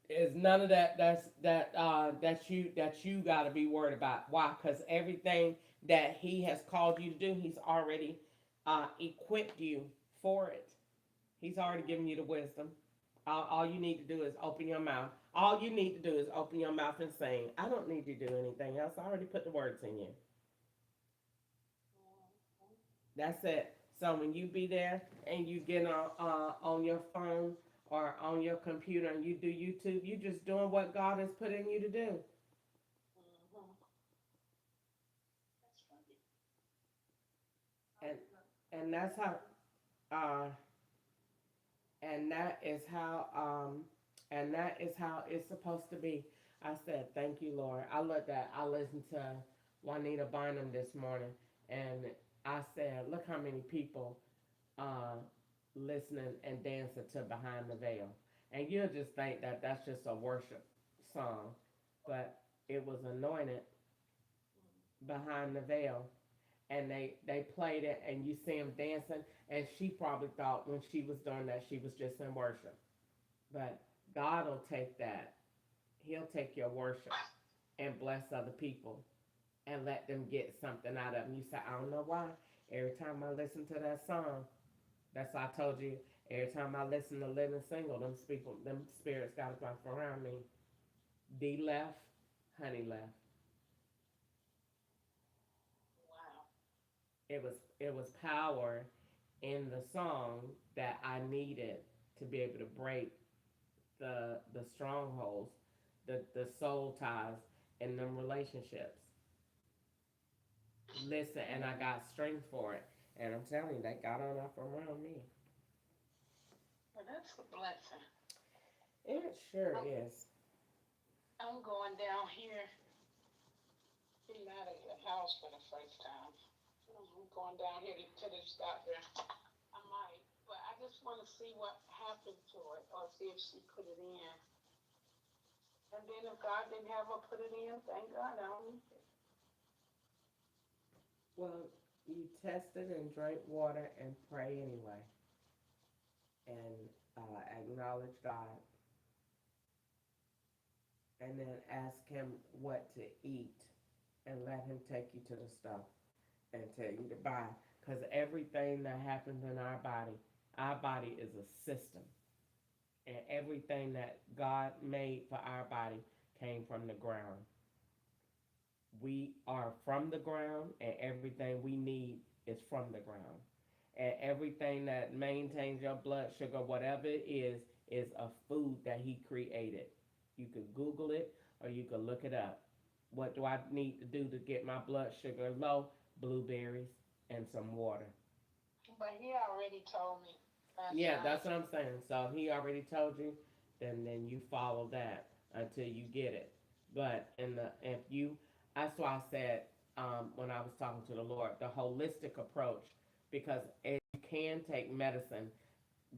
Is none of that that you got to be worried about. Why? Because everything that He has called you to do, He's already equipped you for it. He's already given you the wisdom. All you need to do is open your mouth. All you need to do is open your mouth and sing. I don't need you to do anything else. I already put the words in you. That's it. So when you be there and you get on your phone or on your computer and you do YouTube, you just doing what God has put in you to do. And and that's how uh and that is how it's supposed to be. I said, "Thank you, Lord." I looked at I listened to Juanita Bynum this morning, and I said, "Look how many people uh, listening and dancing to Behind the Veil." And you'll just think that that's just a worship song, but it was anointed Behind the Veil. And they played it, and you see them dancing, and she probably thought when she was doing that she was just in worship. But God will take that. He'll take your worship and bless other people and let them get something out of them. You say, "I don't know why." Every time I listen to that song, that's why I told you. Every time I listen to Living Single, them spirits got to come around me. D left, honey left. It was power in the song that I needed to be able to break the strongholds, the soul ties in them relationships. Listen, and I got strength for it. And I'm telling you, that got on up around me. Well, that's a blessing. It sure I'm, is. I'm going down here, getting out of the house for the first time. I'm going down here to the doctor. I might, but I just want to see what happened to it, or see if she put it in. And then if God didn't have her put it in, thank God I don't need it. Well, you test it and drink water and pray anyway, and acknowledge God, and then ask Him what to eat, and let Him take you to the stuff and tell you to buy. Because everything that happens in our body is a system, and everything that God made for our body came from the ground. We are from the ground, and everything we need is from the ground. And everything that maintains your blood sugar, whatever it is a food that He created. You could Google it or you could look it up. What do I need to do to get my blood sugar low? Blueberries and some water. But he already told me last Yeah, night. that's what I'm saying. So He already told you, then you follow that until you get it. But in the if you that's why I said when I was talking to the Lord, the holistic approach, because you can take medicine,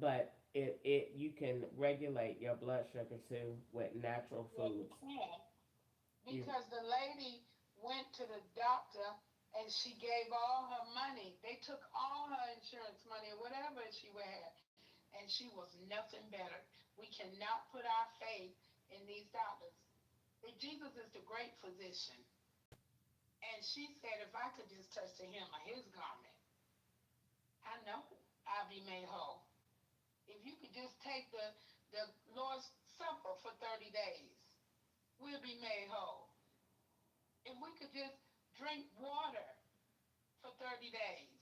but it you can regulate your blood sugar too with natural Yeah, you foods. can. You Because the lady went to the doctor and she gave all her money. They took all her insurance money or whatever she had, and she was nothing better. We cannot put our faith in these doctors. If Jesus is the great physician, and she said, if I could just touch the hem of his garment, I know I'll be made whole. If you could just take the Lord's Supper for 30 days, we'll be made whole. If we could just drink water for 30 days,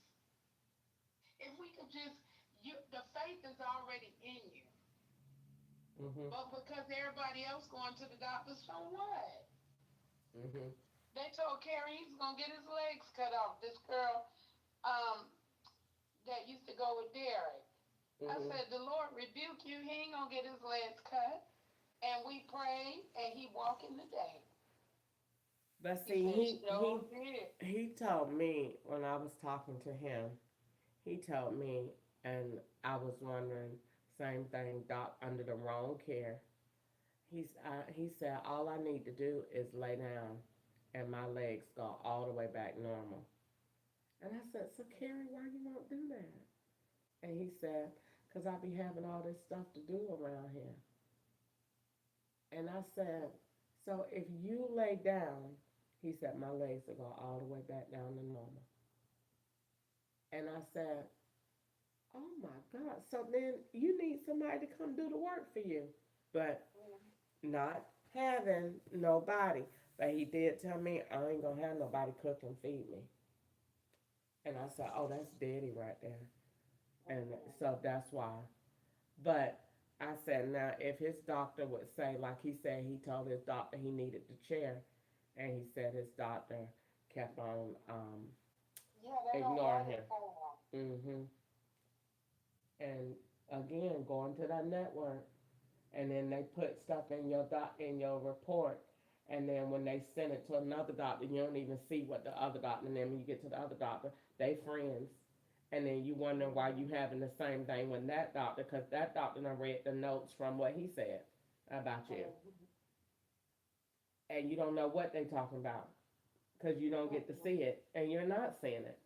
if we could just, the faith is already in you. mhm But because everybody else going to the doctor, so what? mhm They told Carrie he's gonna get his legs cut off. This girl um, that used to go with Derek. I mhm. said, the Lord rebuke you. He ain't gonna get his legs cut. And we prayed, and he walking today. But He see, said, he sure he did. he told me when I was talking to him. He told me, and I was wondering, same thing, doc, under the wrong care. He said all I need to do is lay down, and my legs go all the way back normal. And I said, so Carrie, why you won't do that? And he said, cause I be having all this stuff to do around here. And I said, so if you lay down, he said my legs will go all the way back down to normal. And I said, oh my God. So then you need somebody to come do the work for you. But not having nobody. But he did tell me I ain't gonna have nobody cook and feed me. And I said, oh, that's daddy right there. And so that's why. But I said, now if his doctor would say, like he said, he told his doctor he needed the chair, and he said his doctor kept on Yeah, they don't ignoring want it him. for him. Hmm. And again, going to that network, and then they put stuff in your in your report, and then when they send it to another doctor, you don't even see what the other doctor. And then when you get to the other doctor, they friends, and then you wonder why you having the same thing with that doctor, because that doctor done read the notes from what he said about you, and you don't know what they talking about because you don't get to see it, and you're not seeing it.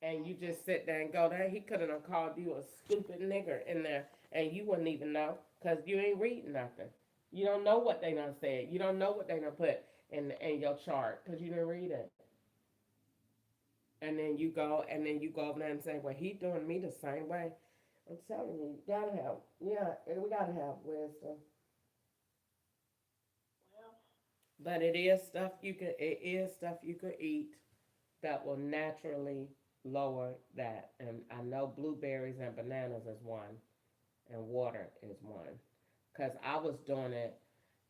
And you just sit there and go there. He could have called you a stupid nigger in there, and you wouldn't even know because you ain't reading nothing. You don't know what they done said. You don't know what they done put in your chart because you didn't read it. And then you go over there and say, "Well, he doing me the same way." I'm telling you, you gotta have, yeah, and we gotta have wisdom. Well, But it is stuff you could eat that will naturally lower that. And I know blueberries and bananas is one, and water is one. Because I was doing it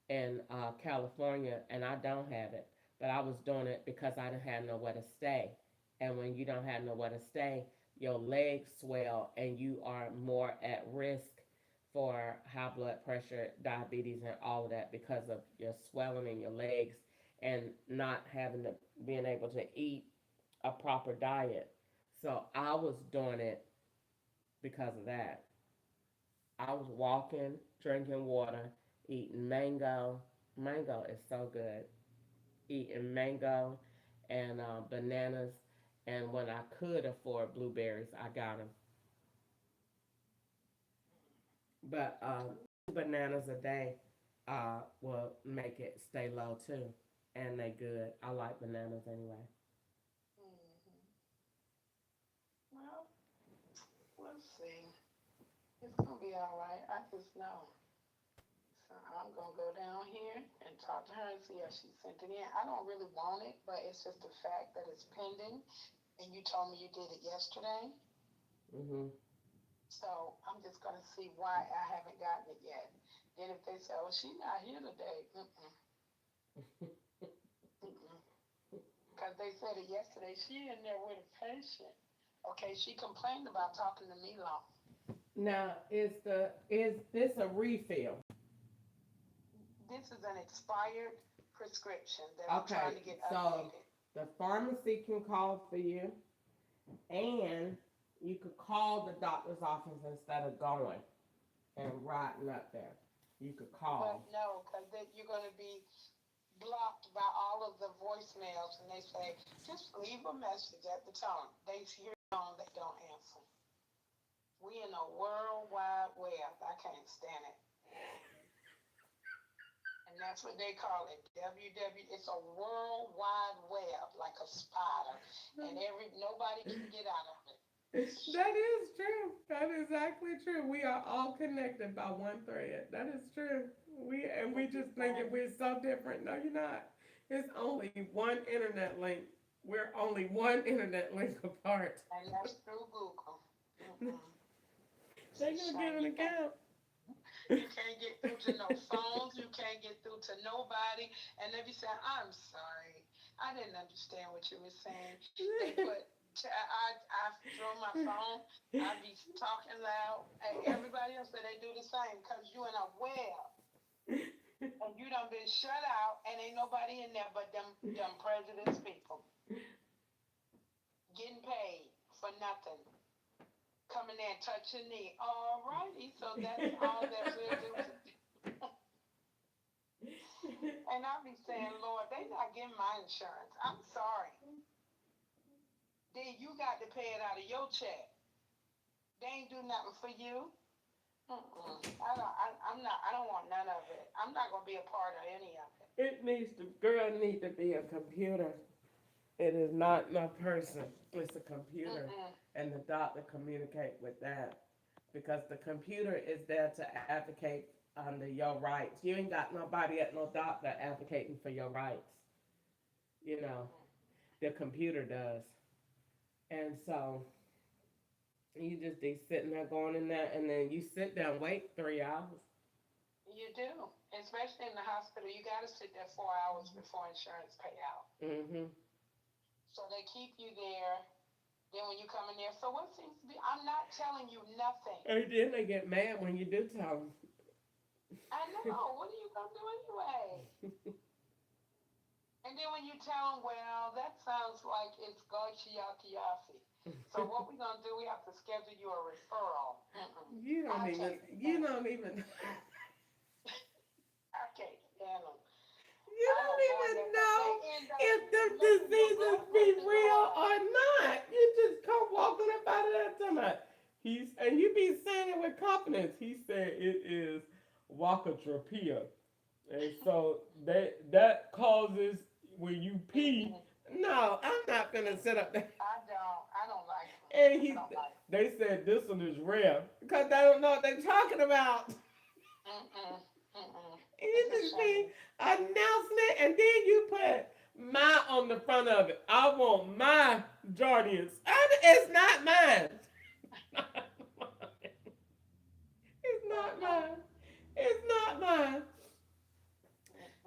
in California, and I don't have it, but I was doing it because I didn't have nowhere to stay. And when you don't have nowhere to stay, your legs swell, and you are more at risk for high blood pressure, diabetes, and all of that because of your swelling in your legs and not having to being able to eat a proper diet. So I was doing it because of that. I was walking, drinking water, eating mango. Mango is so good. Eating mango and bananas. And when I could afford blueberries, I got them. But bananas a day will make it stay low too. And they good. I like bananas anyway. well, we'll see. It's gonna be all right. I just know. So I'm gonna go down here and talk to her and see if she sent it in. I don't really want it, but it's just the fact that it's pending, and you told me you did it yesterday. Mhm. So I'm just gonna see why I haven't gotten it yet. Then if they say, "Oh, she's not here today," mm-mm. Because they said it yesterday. She in there with a patient. Okay, she complained about talking to me long. Now, is this a refill? This is an expired prescription that I'm Okay, trying to get so updated. the pharmacy can call for you, and You could call the doctor's office instead of going and riding up there. You could But call. no, because then you're going to be blocked by all of the voicemails, and they say just leave a message at the tone. They hear the tone, they don't answer. We in a world wide web. I can't stand it. And that's what they call it. WW. It's a world wide web, like a spider, and nobody can get out of it. That is true. That is exactly true. We are all connected by one thread. That is true. We just thinking we're so different. No, you're not. It's only one internet link. We're only one internet link apart. And that's through Google. Mm-mm. It's They a gonna give shame. an account. You can't get through to no phones. You can't get through to nobody. And they be saying, I'm sorry. I didn't understand what you were saying. They put, I throw my phone. I be talking loud. And everybody else said they do the same because you in a web. And you done been shut out and ain't nobody in there but them prejudiced people. Getting paid for nothing. Coming there and touching knee. All righty. So that's all that we'll do today. And I be saying, Lord, they not getting my insurance. I'm sorry. Then you got to pay it out of your check. They ain't do nothing for you. Mm-mm. I'm not. I don't want none of it. I'm not gonna be a part of any of it. It needs to girl need to be a computer. It is not my person. It's a computer, Mm-mm. and the doctor communicate with that because the computer is there to advocate under your rights. You ain't got nobody at no doctor advocating for your rights. You know, the computer does, and so you just be sitting there going in there, and then you sit there and wait 3 hours. You do, especially in the hospital. You got to sit there 4 hours before insurance pay out. Mm-hmm. So they keep you there. Then when you come in there, so what seems to be? I'm not telling you nothing. And then they get mad when you do tell I know. What are you gonna do anyway? And then when you tell them, well, that sounds like it's Gochiakiasi. them. So what we gonna do? We have to schedule you a referral. Mm-mm. You don't I even. can't You stand them. don't even. I can't stand them. You I don't don't go in even there because know they end up if the making your diseases blood be pressure go real up. or not. You just come walking up out of that time. He's and you be saying it with confidence. He said it is Wakatropia, and so that causes when you pee. Mm-mm. No, I'm not gonna sit up there. I don't. I don't like them. And I he, don't like they said this one is rare because they don't know what they're talking about. them. Mm-mm. Mm-mm. It's You a just be shame. announcing it, and then you put my on the front of it. I want my Jordans. It's not mine. It's not Mm-mm. mine. It's not mine. Mm-mm.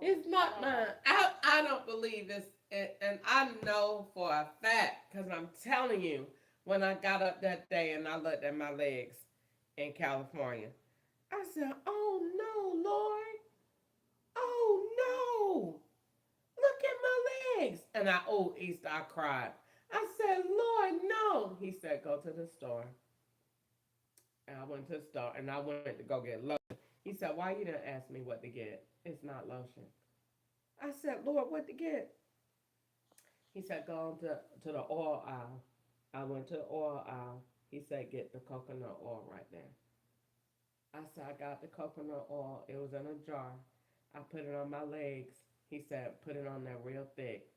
It's I not don't mine. like them. I don't believe this, and I know for a fact because I'm telling you, when I got up that day and I looked at my legs in California, I said, "Oh no, Lord! Oh no! Look at my legs!" And Easter, I cried. I said, "Lord, no!" He said, "Go to the store." And I went to the store and I went to go get lotion. He said, "Why you didn't ask me what to get? It's not lotion." I said, "Lord, what to get?" He said, "Go on to the oil aisle." I went to the oil aisle. He said, "Get the coconut oil right there." I said, "I got the coconut oil. It was in a jar. I put it on my legs." He said, "Put it on there real thick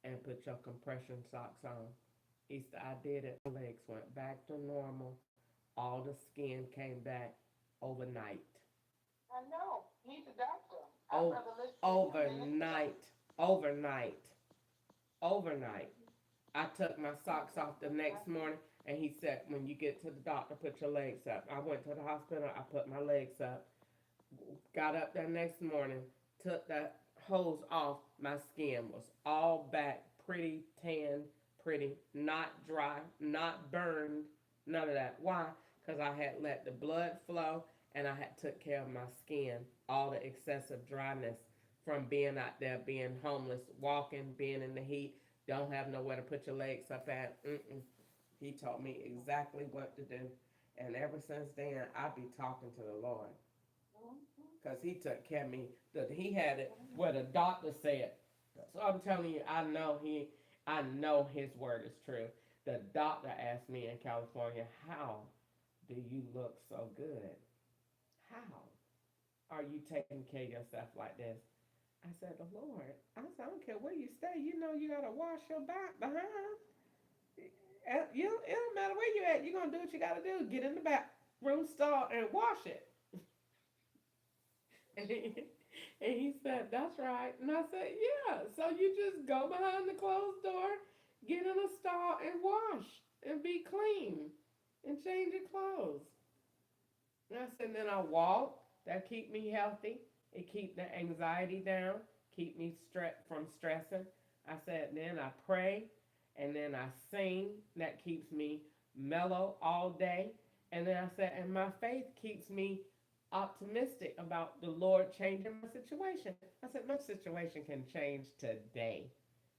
and put your compression socks on." He said, "I did it. My legs went back to normal. All the skin came back overnight. I know. He's a doctor. I'd Oh, rather listen to him than listen to overnight. Overnight. Overnight. I took my socks off the next morning, and he said, "When you get to the doctor, put your legs up." I went to the hospital. I put my legs up. Got up there next morning, took the hose off. My skin was all back, pretty tan, pretty, not dry, not burned, none of that. Why? Because I had let the blood flow and I had took care of my skin, all the excessive dryness from being out there, being homeless, walking, being in the heat, don't have nowhere to put your legs up at. Mm-mm. He told me exactly what to do. And ever since then, I be talking to the Lord. Because he took care of me. He had it where the doctor said. So I'm telling you, I know his word is true. The doctor asked me in California, how do you look so good? How are you taking care of yourself like this? I said, the Lord. I said, I don't care where you stay. You know you gotta wash your back behind. It don't matter where you at. You're gonna do what you gotta do. Get in the bathroom stall and wash it. And he said, that's right. And I said, yeah. So you just go behind the closed door, get in a stall and wash and be clean and change your clothes. And I said, then I walk. That keep me healthy. It keep the anxiety down. Keep me from stressing. I said, then I pray and then I sing. That keeps me mellow all day. And then I said, and my faith keeps me optimistic about the Lord changing my situation. I said, my situation can change today.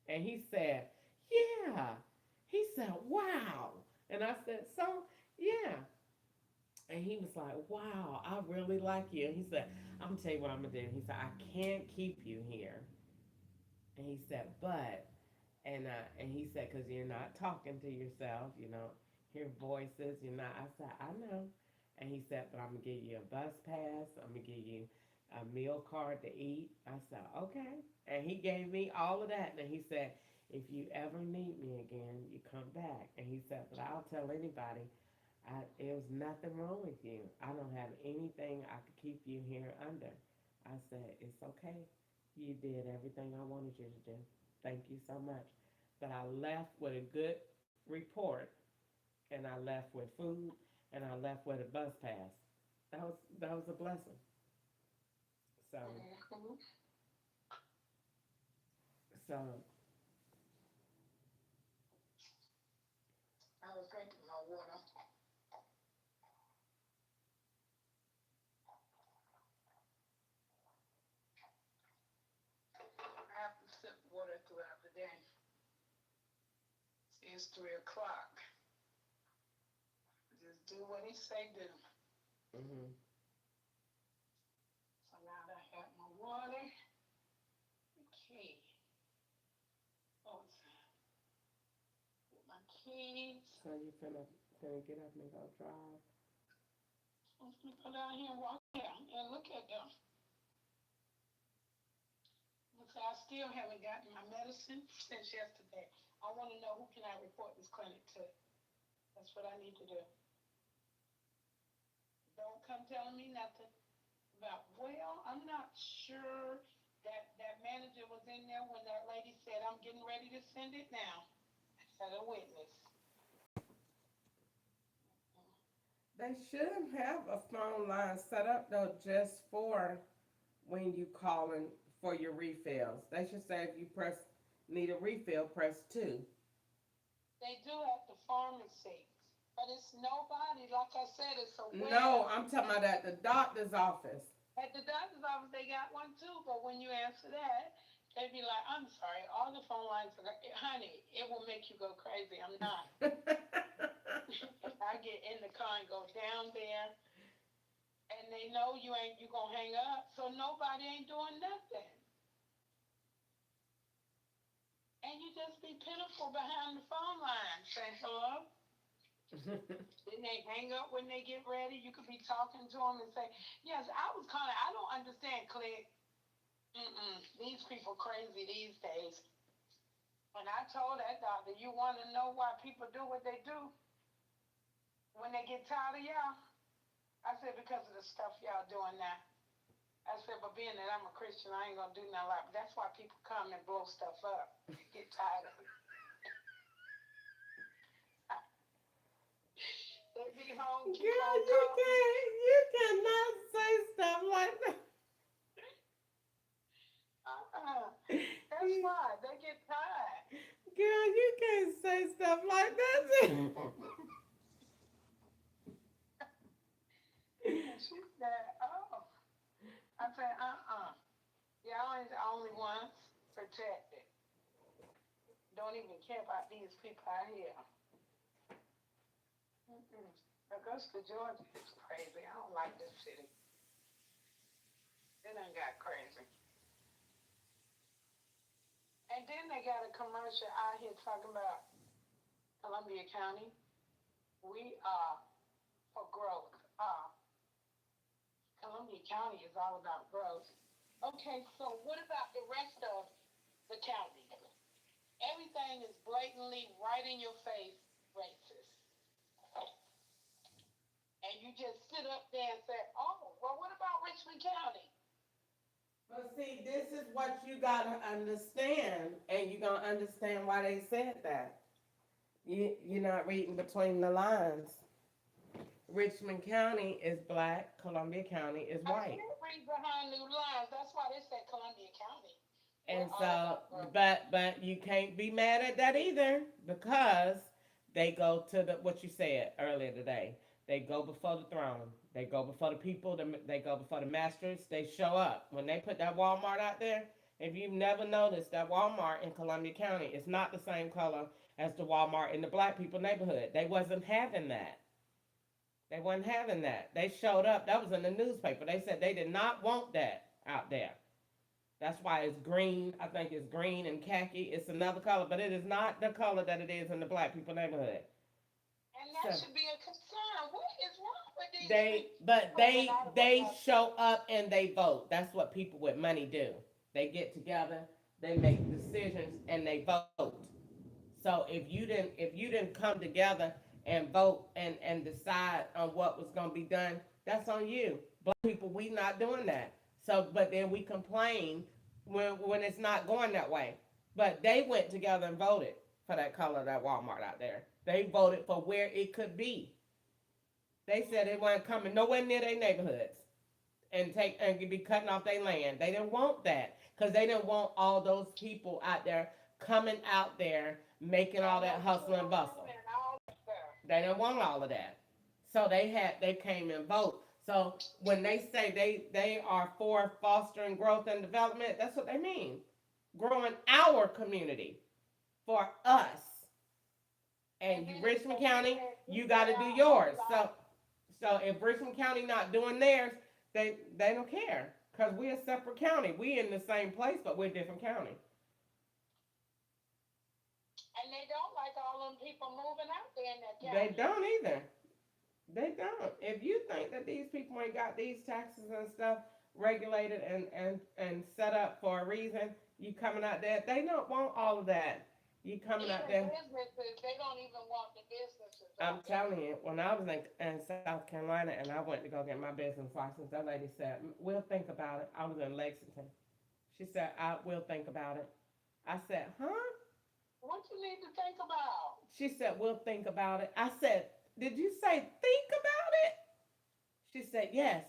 And he said, yeah. He said, wow. And I said, so, yeah. And he was like, wow, I really like you. And he said, I'm going to tell you what I'm going to do. He said, I can't keep you here. And he said, but, and he said, because you're not talking to yourself, you know, hear voices, you're not. I said, I know. And he said, but I'm going to give you a bus pass. I'm going to give you a meal card to eat. I said, okay. And he gave me all of that. And he said, if you ever need me again, you come back. And he said, but I'll tell anybody, it was nothing wrong with you. I don't have anything I could keep you here under. I said, it's okay. You did everything I wanted you to do. Thank you so much. But I left with a good report, and I left with food, and I left with a bus pass. That was a blessing. So so I was drinking my water. I have to sip water throughout the day. It's 3 o'clock. Just do what he say do. mhm. So now that I have my water. Okay. Oh, with my keys. So you finna get up and go drive. I'm just gonna go down here and walk here and look at them. So I still haven't gotten my medicine since yesterday. I want to know who can I report this clinic to. That's what I need to do. Don't come telling me nothing about, well, I'm not sure that manager was in there when that lady said, I'm getting ready to send it now. As a witness. They should have a phone line set up though just for when you calling for your refills. They should say if you need a refill, press 2. They do at the pharmacy, but it's nobody. Like I said, it's a No, web. I'm talking about at the doctor's office. At the doctor's office, they got one too, but when you answer that, they be like, I'm sorry, all the phone lines are, honey, it will make you go crazy. I'm not. I get in the car and go down there, and they know you gonna hang up, so nobody ain't doing nothing. And you just be pitiful behind the phone line saying hello. Then they hang up when they get ready. You could be talking to them and say, yes, I was calling. I don't understand, click. These people crazy these days. And I told that doctor, you want to know why people do what they do when they get tired of y'all? I said, because of the stuff y'all doing now. I said, but being that I'm a Christian, I ain't going to do nothing like that. That's why people come and blow stuff up. Get tired of it. They be home, keep Girl, on talking. you cannot say stuff like that. That's why. They get tired. Girl, you can't say stuff like that. And she said, oh. I said, Y'all ain't the only ones protected. Don't even care about these people out here. Mm-mm. Augusta, Georgia is crazy. I don't like this city. They done got crazy. And then they got a commercial out here talking about Columbia County. We are for growth. Columbia County is all about growth. Okay, so what about the rest of the county? Everything is blatantly right in your face racist. And you just sit up there and say, oh, well, what about Richmond County? But see, this is what you gotta understand, and you're gonna understand why they said that. You're not reading between the lines. Richmond County is black, Columbia County is I white. did read behind new lines. That's why they said Columbia County. We're And all so, about growth. but you can't be mad at that either because they go to the what you said earlier today. They go before the throne. They go before the people. They go before the masters. They show up when they put that Walmart out there. If you've never noticed, that Walmart in Columbia County is not the same color as the Walmart in the black people neighborhood. They wasn't having that. They wasn't having that. They showed up. That was in the newspaper. They said they did not want that out there. That's why it's green. I think it's green and khaki. It's another color, but it is not the color that it is in the black people neighborhood. And that So should be a concern. What is wrong with these they, people? but Well, then I would they love to. show up and they vote. That's what people with money do. They get together, they make decisions, and they vote. So if you didn't come together and vote and decide on what was going to be done, that's on you. Black people, we not doing that. So, but then we complain when it's not going that way. But they went together and voted for that color, that Walmart out there. They voted for where it could be. They said they weren't coming nowhere near their neighborhoods and be cutting off their land. They didn't want that because they didn't want all those people out there coming out there making all And that no hustle and children bustle. and all that stuff. They didn't want all of that. So they came and vote. So when they say they are for fostering growth and development, that's what they mean. Growing our community for us. And And you then it Richmond said, he County, said, we you got gotta do our own yours. life. So if Richmond County not doing theirs, they don't care. Cause we're a separate county. We in the same place, but we're a different county. And they don't like all them people moving out there in that They county. don't either. They don't. If you think that these people ain't got these taxes and stuff regulated and set up for a reason, you coming out there, they don't want all of that. You coming out Even there. businesses, they don't even want the businesses I'm out there. telling you, when I was in South Carolina and I went to go get my business license, that lady said, "We'll think about it." I was in Lexington. She said, "I will think about it." I said, "Huh?" What you need to think about? She said, "We'll think about it." I said, "Did you say think about it?" She said, "Yes."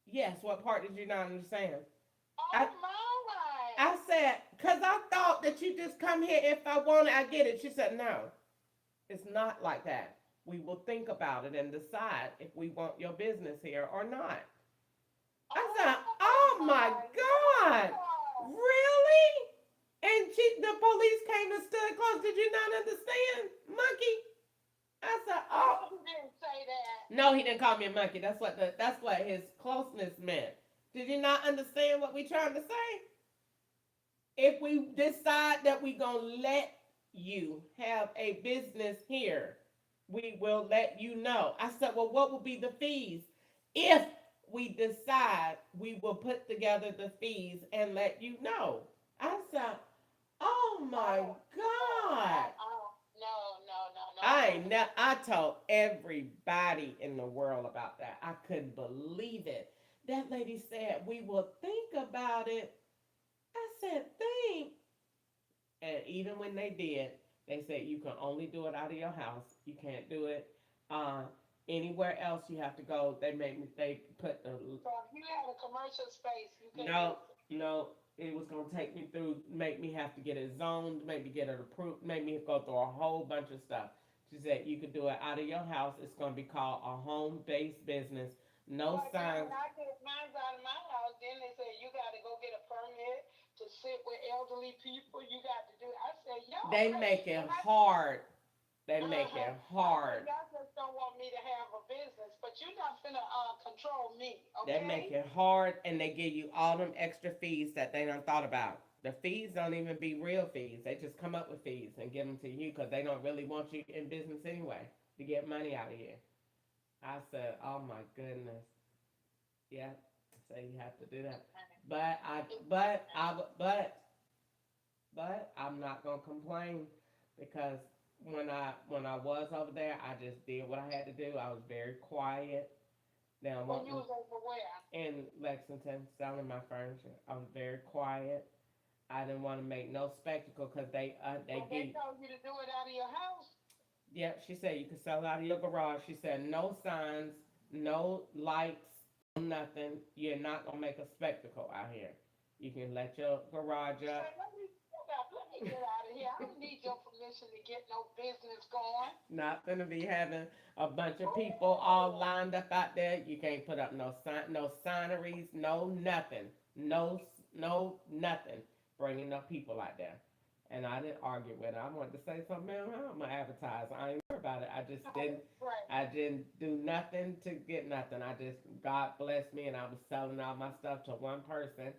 Yes, what part did you not understand? I Oh my! I said, "Cause I thought that you just come here if I want it, I get it." She said, "No, it's not like that. We will think about it and decide if we want your business here or not." I said, Oh "Oh my my God, God! really?" And the police came and stood close. Did you not understand, monkey? I said, "Oh." No, he didn't say that. No, he didn't call me a monkey. That's what his closeness meant. Did you not understand what we trying to say? If we decide that we gonna let you have a business here, we will let you know. I said, well, what will be the fees? If we decide, we will put together the fees and let you know. I said, oh my Oh, oh, God. no, no, no, no, I no. ain't ne- I told everybody in the world about that. I couldn't believe it. That lady said, we will think about it. I said, think. And even when they did, they said you can only do it out of your house. You can't do it uh, anywhere else. You have to go. They put the So if you had a commercial space, you can no, use it. no. It was gonna take me through, make me have to get it zoned, maybe get it approved, make me go through a whole bunch of stuff. She said you could do it out of your house. It's gonna be called a home-based business. No But then signs. when I did mine out of my house, then they said you got to go get a permit to sit with elderly people. You got to do. I said, y'all They crazy. make it And I, hard. They make uh-huh. it I said, hard. y'all just don't finna control me, They make okay? it hard and they give you all them extra fees that they done thought about. The fees don't even be real fees. They just come up with fees and give them to you because they don't really want you in business anyway to get money out of here. I said, oh my goodness. Yeah. So you have to do that. But I, but I, but I'm not gonna complain because when I was over there, I just did what I had to do. I was very quiet. Now When you wanting was over where? in Lexington selling my furniture, I was very quiet. I didn't want to make no spectacle because they But they give. told you to do it out of your house. Yeah, she said you can sell it out of your garage. She said no signs, no lights, no nothing. You're not gonna make a spectacle out here. You can let your garage You up. say, let me get out of here. I don't need your permission to get no business going. Not gonna be having a bunch of people all Oh, lined up out there. You can't put up no sign, no signeries, no nothing, no nothing. Bringing no people out there. And I didn't argue with her. I wanted to say something, man. I'm gonna advertise. I ain't worried about it. I just didn't. right. I didn't do nothing to get nothing. I just God blessed me, and I was selling all my stuff to one person,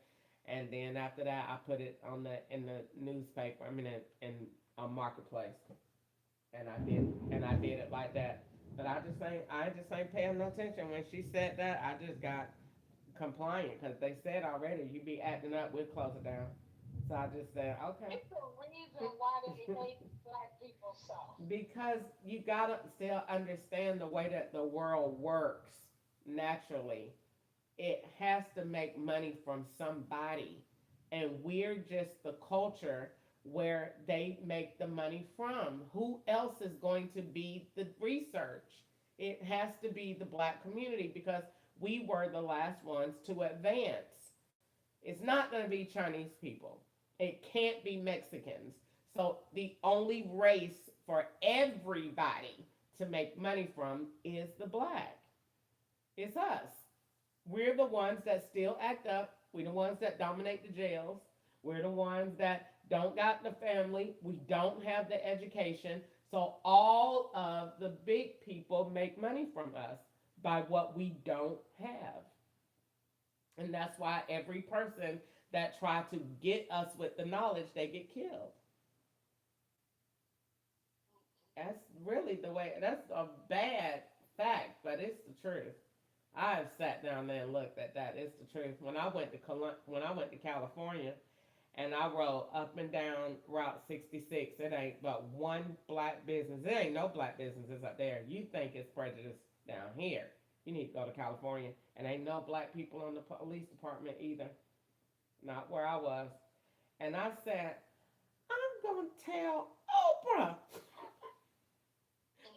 and then after that, I put it on the in the newspaper. I mean, in a marketplace, and I did it like that. But I just ain't paying no attention when she said that. I just got compliant because they said already you be acting up, we'll close it down. So I just said okay. It's the reason why they hate black people so. Because you gotta still understand the way that the world works naturally. It has to make money from somebody. And we're just the culture where they make the money from. Who else is going to be the research? It has to be the black community because we were the last ones to advance. It's not going to be Chinese people. It can't be Mexicans. So the only race for everybody to make money from is the black. It's us. We're the ones that still act up. We're the ones that dominate the jails. We're the ones that don't got the family. We don't have the education. So all of the big people make money from us by what we don't have. And that's why every person that try to get us with the knowledge, they get killed. That's really the way. That's a bad fact, but it's the truth. I've sat down there and looked at that. It's the truth. When I went to California and I rode up and down Route 66, it ain't but one black business. There ain't no black businesses up there. You think it's prejudice down here? You need to go to California, and ain't no black people on the police department either. Not where I was. And I said, I'm gonna tell Oprah.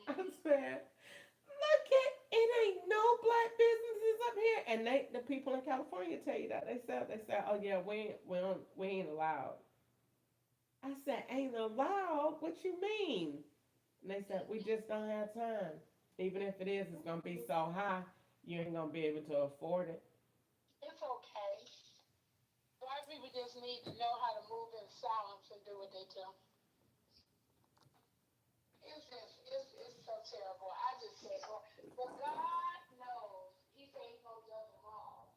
I said, look at it ain't no black businesses up here, and the people in California tell you that they said, oh yeah, we ain't allowed. I said, ain't allowed? What you mean? And they said, we just don't have time. Even if it is, it's gonna be so high, you ain't gonna be able to afford it. It's okay. Black people just need to know how to move in silence and do what they do. It's so terrible. I just said, well, but God knows. He said he's gonna judge them all.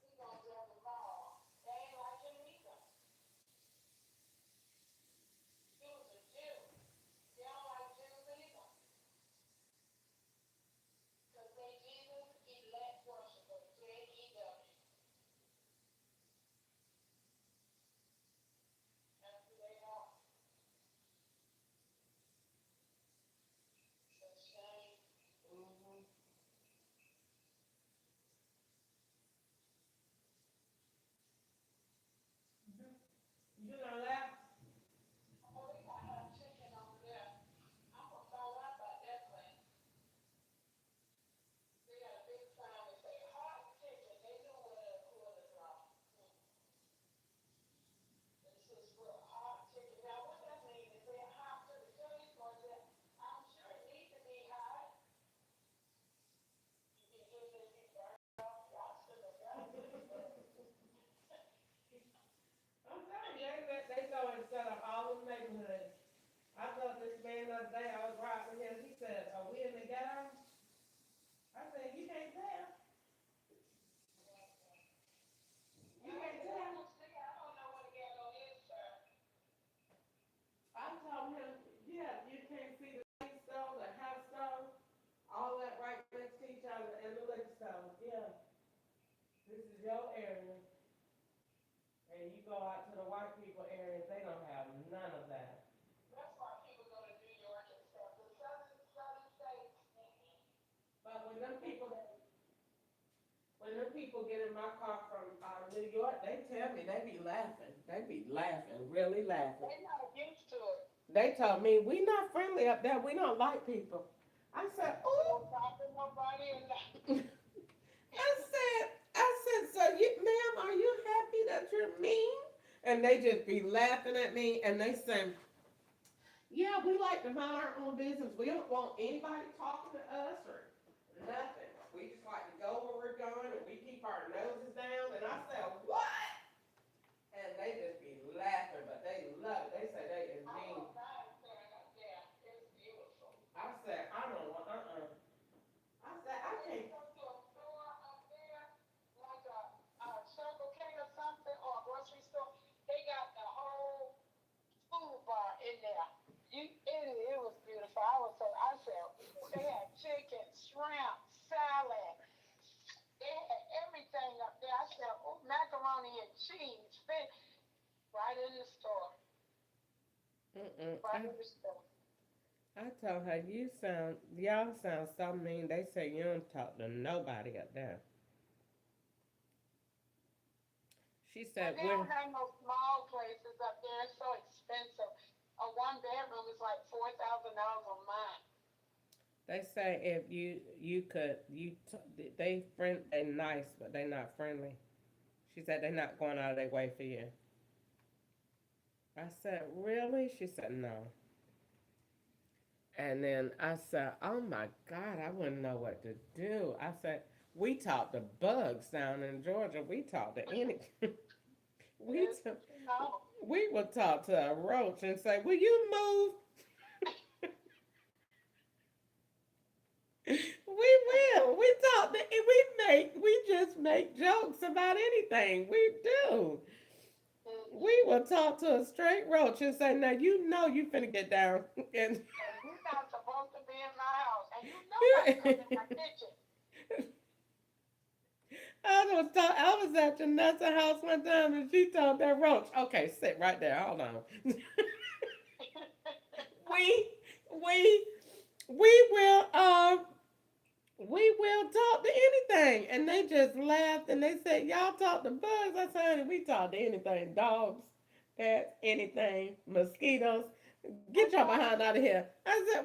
He's gonna judge them all. They ain't like him either. He was a Jew. They don't like Jews either. Because they Jesus elect worshipers. J-E-W. That's who they are. It's a shame. Mm-hmm. And you go out to the white people areas, they don't have none of that. That's why people go to New York and stuff. The southern states. But when them people get in my car from New York, they tell me they be laughing. They be laughing, really laughing. They're not used to it. They told me we not friendly up there. We don't like people. I said, They oh. don't talk to nobody and I said, so you, ma'am, are you happy that you're mean? And they just be laughing at me, and they say, yeah, we like to mind our own business. We don't want anybody talking to us or nothing. We just like to go where we're going, and we keep our noses down. And I said, what? And they just be laughing, but they love it. They say they is I mean. don't mind saying that. Yeah, it's beautiful. I said, I don't want, I said, I If you can't. go to a store up there, like a Circle K or something, or a grocery store, they got the whole food bar in there. It was beautiful. I said, ooh, they had chicken, shrimp, salad. They had everything up there. I said, oh, macaroni and cheese, fish, right in the store. Mm-mm. Right in the store. I told her, y'all sound so mean. They say you don't talk to nobody up there. She And said, they don't have no small places up there. It's so expensive. A one bedroom is like $4,000 a month. they say if you could, they nice, but they not friendly. She said they're not going out of their way for you. I said, really? She said, no. And then I said, oh my God, I wouldn't know what to do. I said, we talked to bugs down in Georgia. We talked to any, we, It's, t- you know, we would talk to a roach and say, will you move? We will. We just make jokes about anything. We do. We will talk to a straight roach and say, now you know you finna get down. And and you're not supposed to be in my house. And you know not to come in my kitchen. I was at Janessa house one time and she told that roach, okay, sit right there, hold on. we we we will we will talk to anything. And they just laughed and they said, y'all talk to bugs. I said, honey, we talk to anything. Dogs, cats, anything, mosquitoes. Get your behind out of here. I said,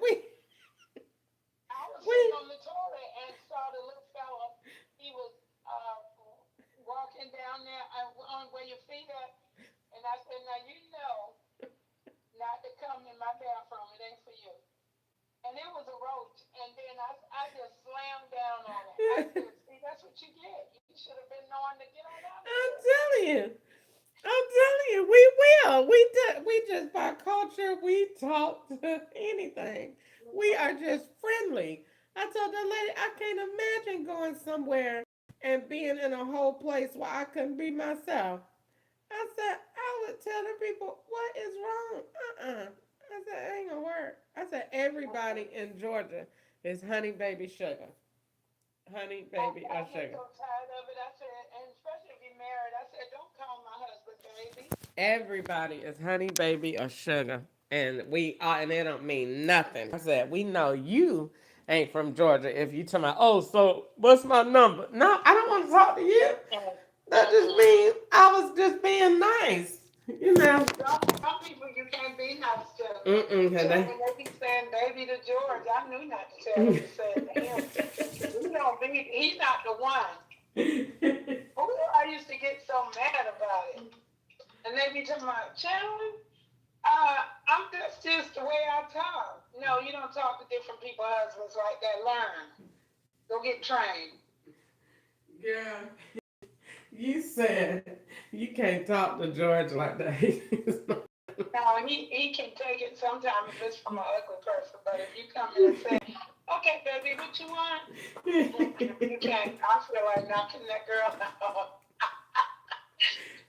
I was we, sitting on the toilet and saw the little fella. He was uh, walking down there on where your feet at. And I said, now you know not to come in my bathroom. It ain't for you. And it was a roach. And then I just slammed down on it. I said, see, that's what you get. You should have been knowing to get on out of I'm here. telling you. I'm telling you, we will. We just by culture, we talk to anything. We are just friendly. I told that lady, I can't imagine going somewhere and being in a whole place where I couldn't be myself. I said, I would tell the people, what is wrong? I said, it ain't gonna work. I said, everybody in Georgia is honey baby sugar. Honey baby or I get sugar. so tired of it. I said, and especially if you're married, I said, don't call my husband baby. Everybody is honey baby or sugar. And we are, and it don't mean nothing. I said, we know you ain't from Georgia if you tell me, oh, so what's my number? No, I don't want to talk to you. That just Mm-mm. means I was just being nice. You know. Some people you can't be nice to. Mm-mm, So they, when they be saying baby to George, I knew not to tell them to say it to him. He don't be, he's not the one. Ooh, I used to get so mad about it. And they be talking about, Chandler, that's just the way I talk. No, you don't talk to different people's husbands like that. Learn. Go get trained. Girl, you said you can't talk to George like that. No, he can take it sometimes if it's from an ugly person. But if you come in and say, okay, baby, what you want? You can't. I feel like knocking that girl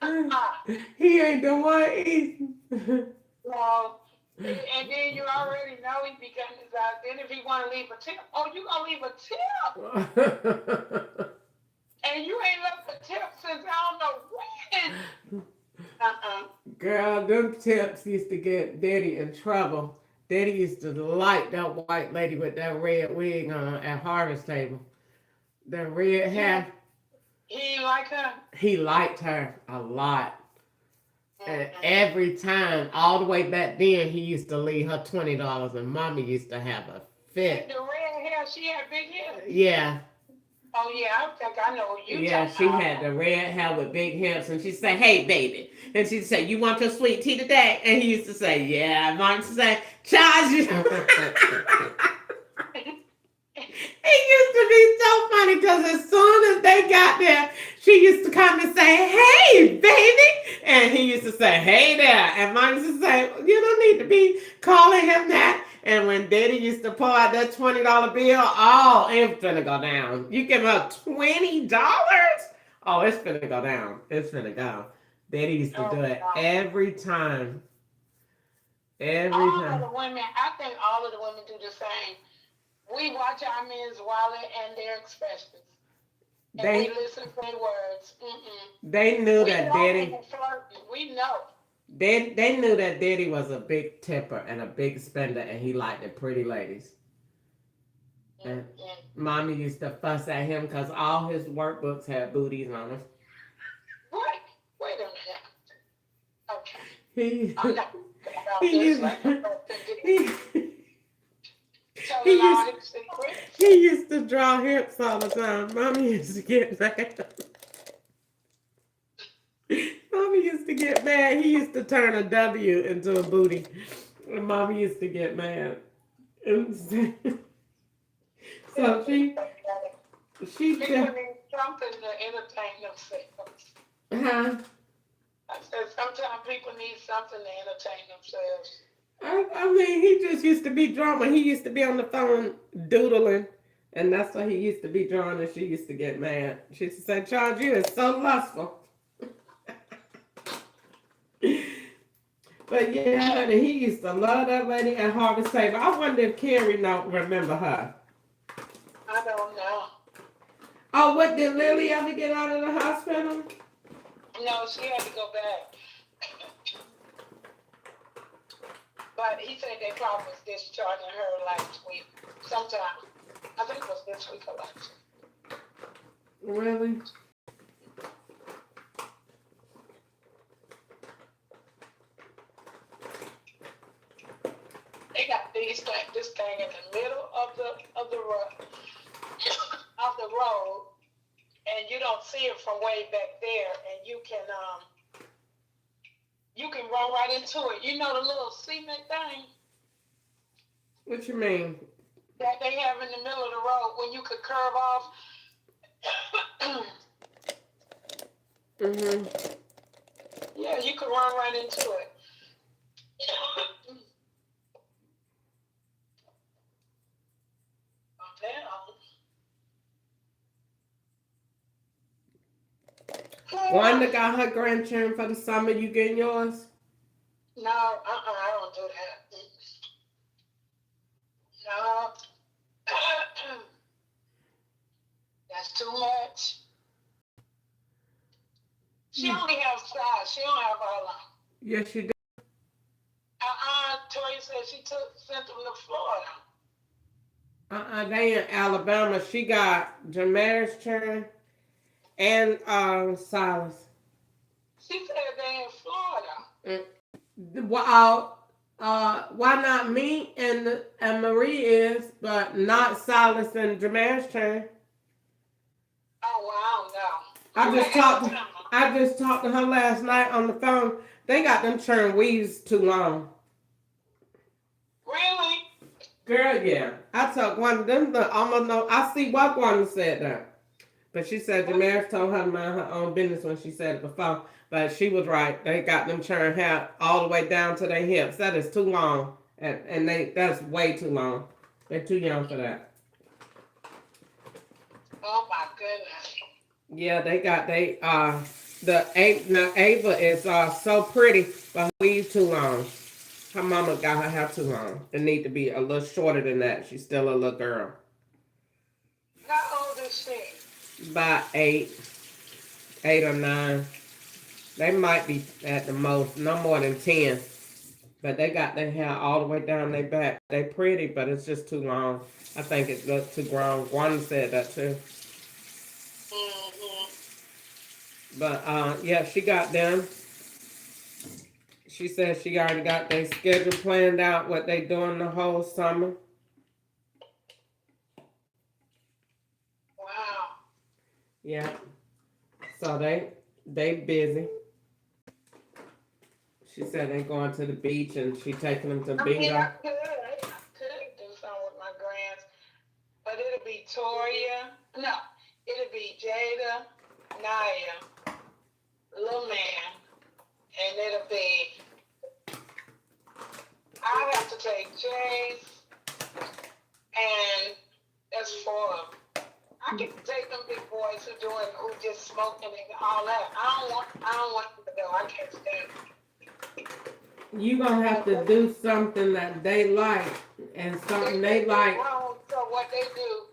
out. He ain't the one either. Well, and then you already know he began his eyes. Then if he want to leave a tip, oh, you gonna leave a tip, and you ain't left a tip since I don't know when. Girl, them tips used to get Daddy in trouble. Daddy used to like that white lady with that red wig on at harvest table. The red Yeah. hair. He ain't like her. He liked her a lot. And Mm-mm. every time, all the way back then, he used to leave her $20, and Mommy used to have a And fit. the red hair, she had big hair. Yeah, Oh yeah, I think I know who you yeah, talking she about. had the red hair with big hips, and she'd say, "Hey, baby," and she'd say, "You want your sweet tea today?" And he used to say, "Yeah." And Mom used to say, "Charge you." It used to be so funny because as soon as they got there, she used to come and say, "Hey, baby," and he used to say, "Hey there," and Mom used to say, "You don't need to be calling him that." And when Daddy used to pull out that $20 bill, oh, it's finna go down. You give him $20? Oh, it's finna go down. It's finna go. Daddy used to do Oh it no. every time. Every All of time. the women, I think all of the women do the same. We watch our men's wallet and their expressions, and we They listen to their words. they knew We that know when Daddy they're flirting. We know. they knew that Daddy was a big tipper and a big spender, and he liked the pretty ladies. And Mm-mm. Mommy used to fuss at him because all his workbooks had booties on them. What? Wait a minute. Okay. He I'm not thinking about he this used like a person did. he, Telling he used all his secrets. he used to draw hips all the time. Mommy used to get mad. Mommy used to get mad. He used to turn a W into a booty. And Mommy used to get mad. And so she People just, need something to entertain themselves. huh? I said sometimes people need something to entertain themselves. I mean, he just used to be drawing. He used to be on the phone doodling, and that's what he used to be drawing. And she used to get mad. She used to say, "Charles, you is so lustful." But yeah, honey, he used to love that lady at Harvest Table. I wonder if Carrie don't remember her. I don't know. Oh, what did Lily ever get out of the hospital? No, she had to go back. But he said they probably was discharging her last week. Sometime. I think it was this week or last week. Really? They got this thing in the middle of the road of the road, and you don't see it from way back there, and you can run right into it. You know the little cement thing What you mean? that they have in the middle of the road when you could curve off. Mm-hmm. Yeah, you could run right into it. Wanda got her grandchildren for the summer. You getting yours? No, I don't do that. No, that's too much. She only has size. She don't have all of them. Yes, you do. Tori said she sent them to Florida. They in Alabama. She got Jamar's children and Silas. She said they in Florida. Well, why not me and Marie is, but not Silas and Jamar's turn. Oh, well, I don't know. I just talked. I just talked to her last night on the phone. They got them churn weaves too long. Really? Girl, yeah. I took one of them. Almost no. I see what one said that, but she said Jamar's told her to mind her own business when she said it before. But she was right. They got them churn hair all the way down to their hips. That is too long, and that's way too long. They're too young for that. Oh my goodness. Yeah, the Ava is so pretty, but her weave too long. Her mama got her hair too long. It need to be a little shorter than that. She's still a little girl. How old is she? About 8 or 9. They might be at the most, no more than 10. But they got their hair all the way down their back. They pretty, but it's just too long. I think it looks too grown. One said that too. Mm-hmm. But yeah, she got them. She said she already got their schedule planned out, what they doing the whole summer. Wow. Yeah. So they busy. She said they going to the beach and she taking them to I mean, bingo. I could do something with my grands, but it'll be Toria. No, it'll be Jada, Naya, Lil Man, and it'll be. I have to take Jace, and that's 4 of them. I can take them big boys who just smoking and all that. I don't want them to go. I can't stand it. You gonna have to do something that they like and something they like. So what they do,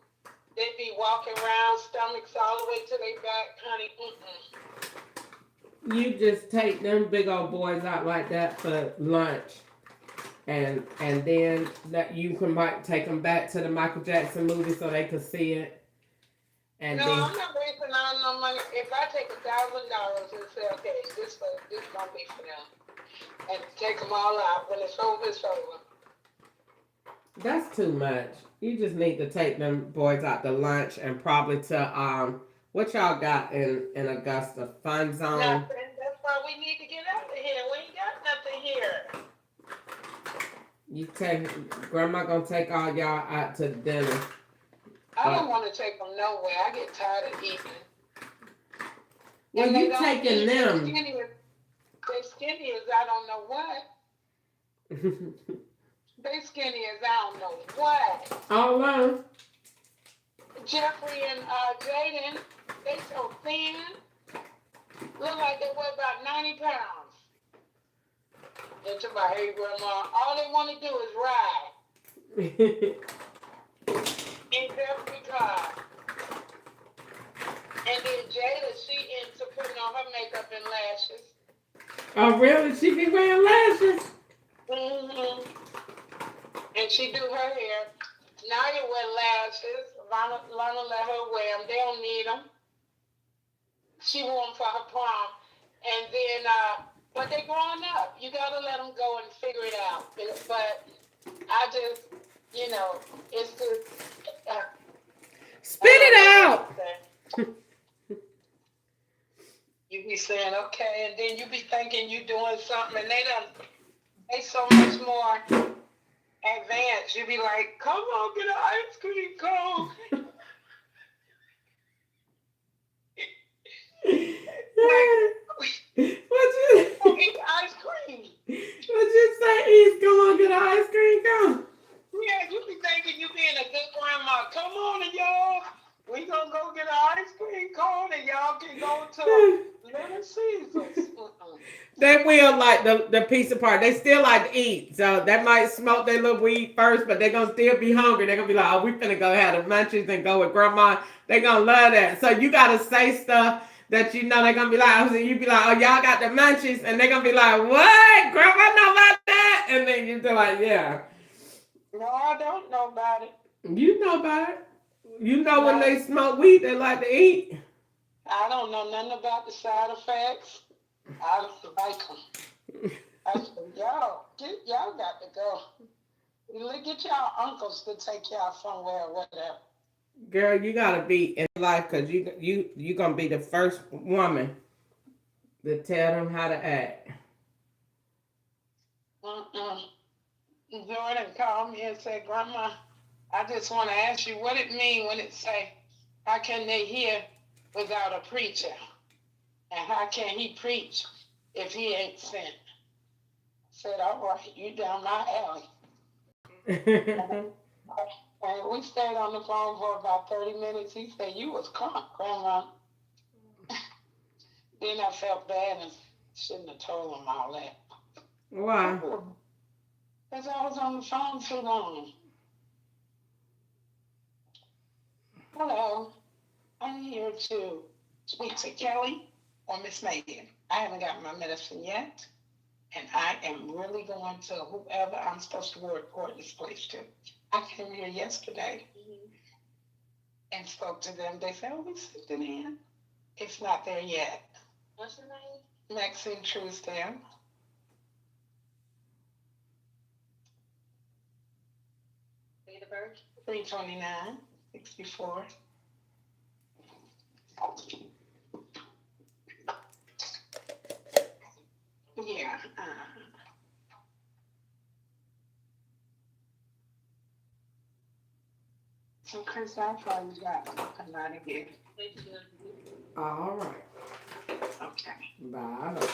they be walking around, stomachs all the way to their back, honey. You just take them big old boys out like that for lunch, and then that you can might take them back to the Michael Jackson movie so they could see it. And no, then, I'm not wasting all no money. If I take $1,000 and say, okay, this gonna be for them, and take them all out, when it's over, it's over. that's too much. You just need to take them boys out to lunch and probably to what y'all got in Augusta? Fun Zone. Nothing. That's why we need to get out of here. We ain't got nothing here. You take Grandma gonna take all y'all out to dinner. I don't want to take them nowhere. I get tired of eating. Well, you taking them. They skinny as I don't know what. They skinny as I don't know what. All alone. Jeffrey and Jaden, they so thin. Look like they weigh about 90 pounds. They're talking about, hey, Grandma, all they want to do is ride. In Jeffrey car. And then Jada, she into putting on her makeup and lashes. Oh, really? She be wearing lashes? Mm-hmm. And she do her hair. Naya wear lashes. Lana let her wear them. They don't need them. She wore them for her prom. And then, but they growing up. You got to let them go and figure it out. But I just, it's just... Spit it out! You be saying, okay, and then you be thinking you doing something, and they so much more advanced. You be like, come on, get an ice cream cone. What you Eat ice cream. What you say is come on get an ice cream cone? Yeah, you be thinking you being a good grandma. Come on, and y'all, we gonna go get an ice cream cone, and y'all can go to Little Caesars. They will like the pizza part. They still like to eat. So they might smoke their little weed first, but they're going to still be hungry. They're going to be like, oh, we finna go have the munchies and go with Grandma. They're going to love that. So you got to say stuff that you know they're going to be like, you be like, oh, y'all got the munchies. And they're going to be like, what? Grandma know about that? And then you be like, yeah. No, I don't know about it. You know about it. You know when they smoke weed, they like to eat. I don't know nothing about the side effects. I don't like them. I said, y'all got to go. Get y'all uncles to take y'all somewhere or whatever. Girl, you gotta be in life because you gonna be the first woman to tell them how to act. Jordan called me and said, Grandma, I just want to ask you what it mean when it say, how can they hear without a preacher? And how can he preach if he ain't sent? I said, all right, you down my alley. And we stayed on the phone for about 30 minutes. He said, you was crunk, Grandma. Then I felt bad and shouldn't have told him all that. Why? Because I was on the phone too long. Hello, I'm here to speak to Kelly or Miss Megan. I haven't got my medicine yet, and I am really going to whoever I'm supposed to report this place to. I came here yesterday and spoke to them. They said, "Oh, we sent it in. It's not there yet." What's your name? Maxine Truesdale. Date of birth? 3/29/64. Yeah. So, Chris, I thought you got a lot of gift. All right. Okay. Bye bye.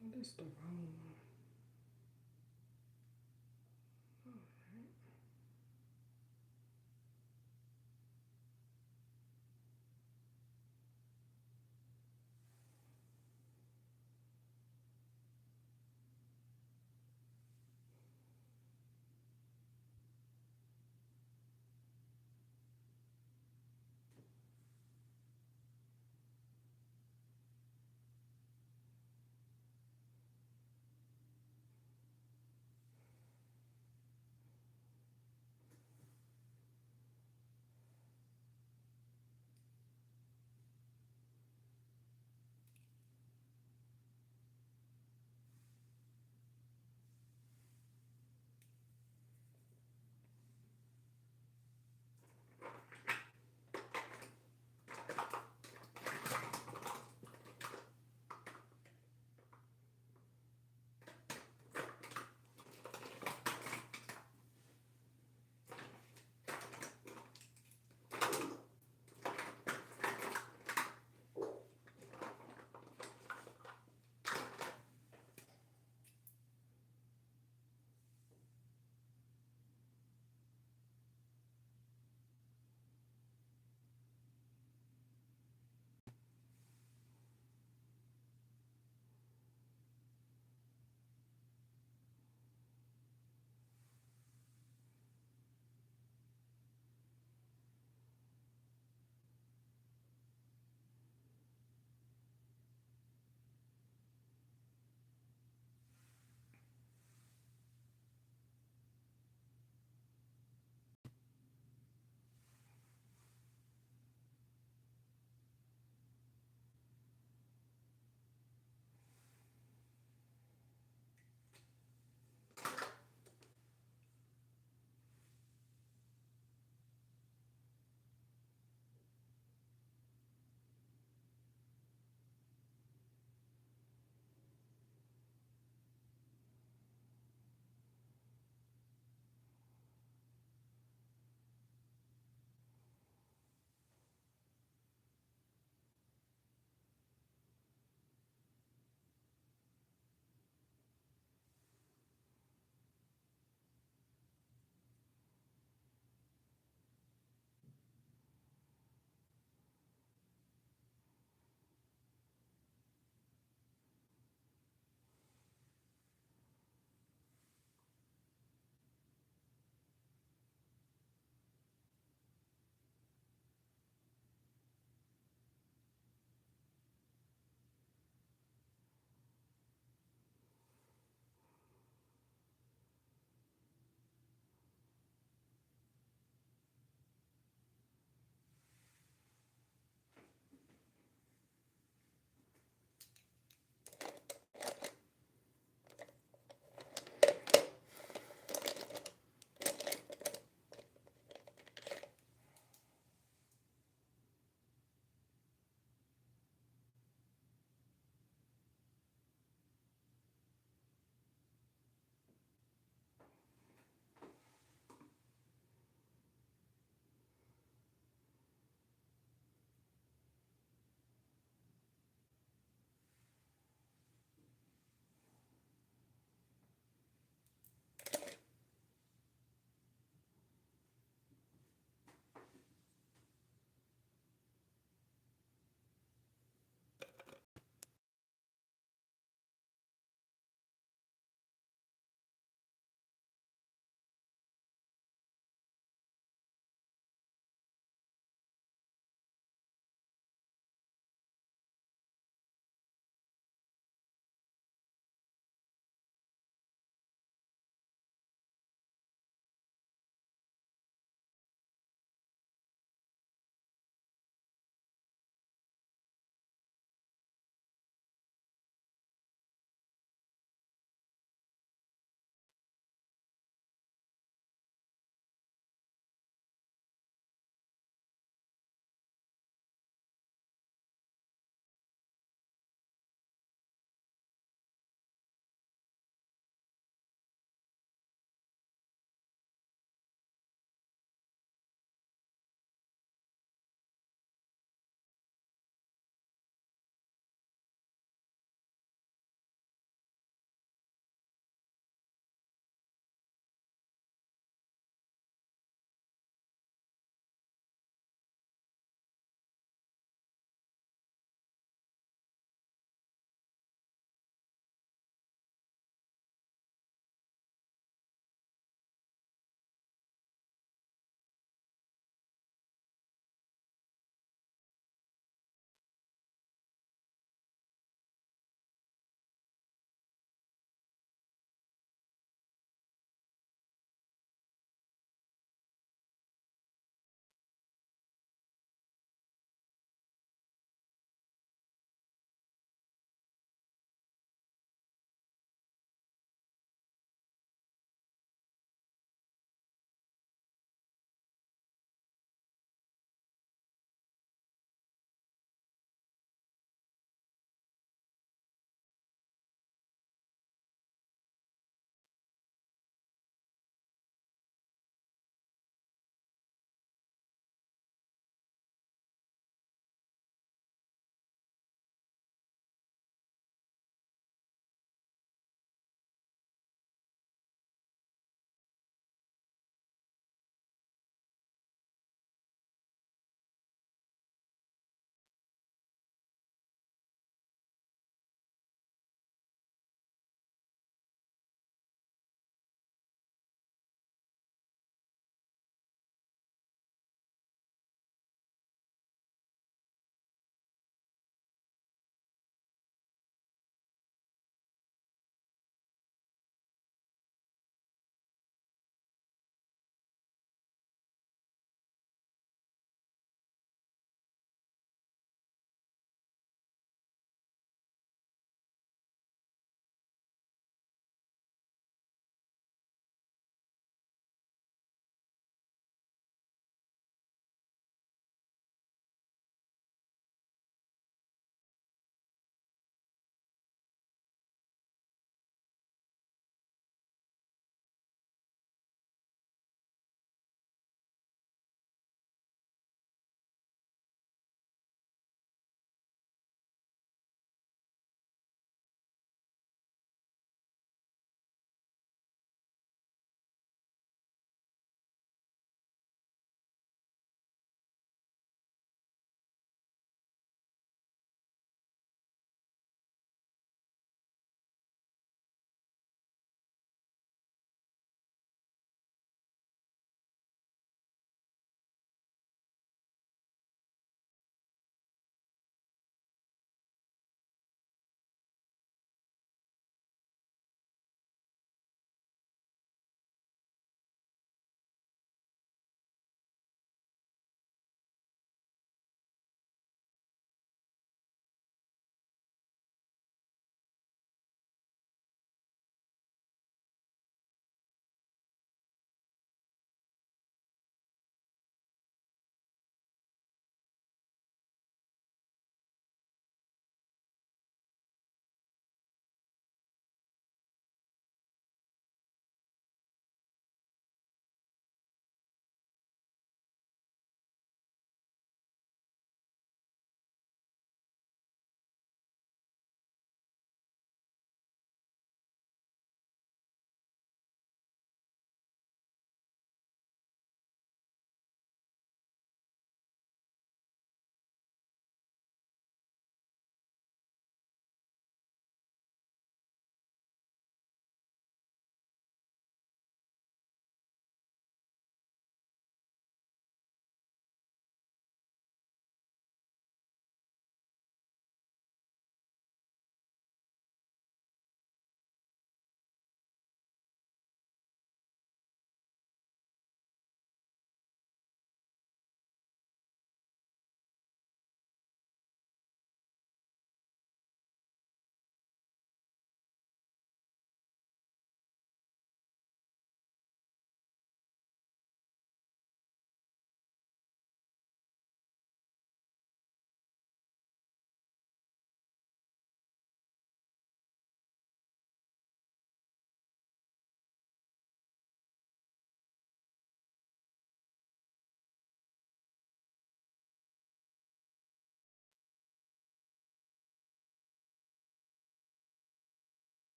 What is the wrong one?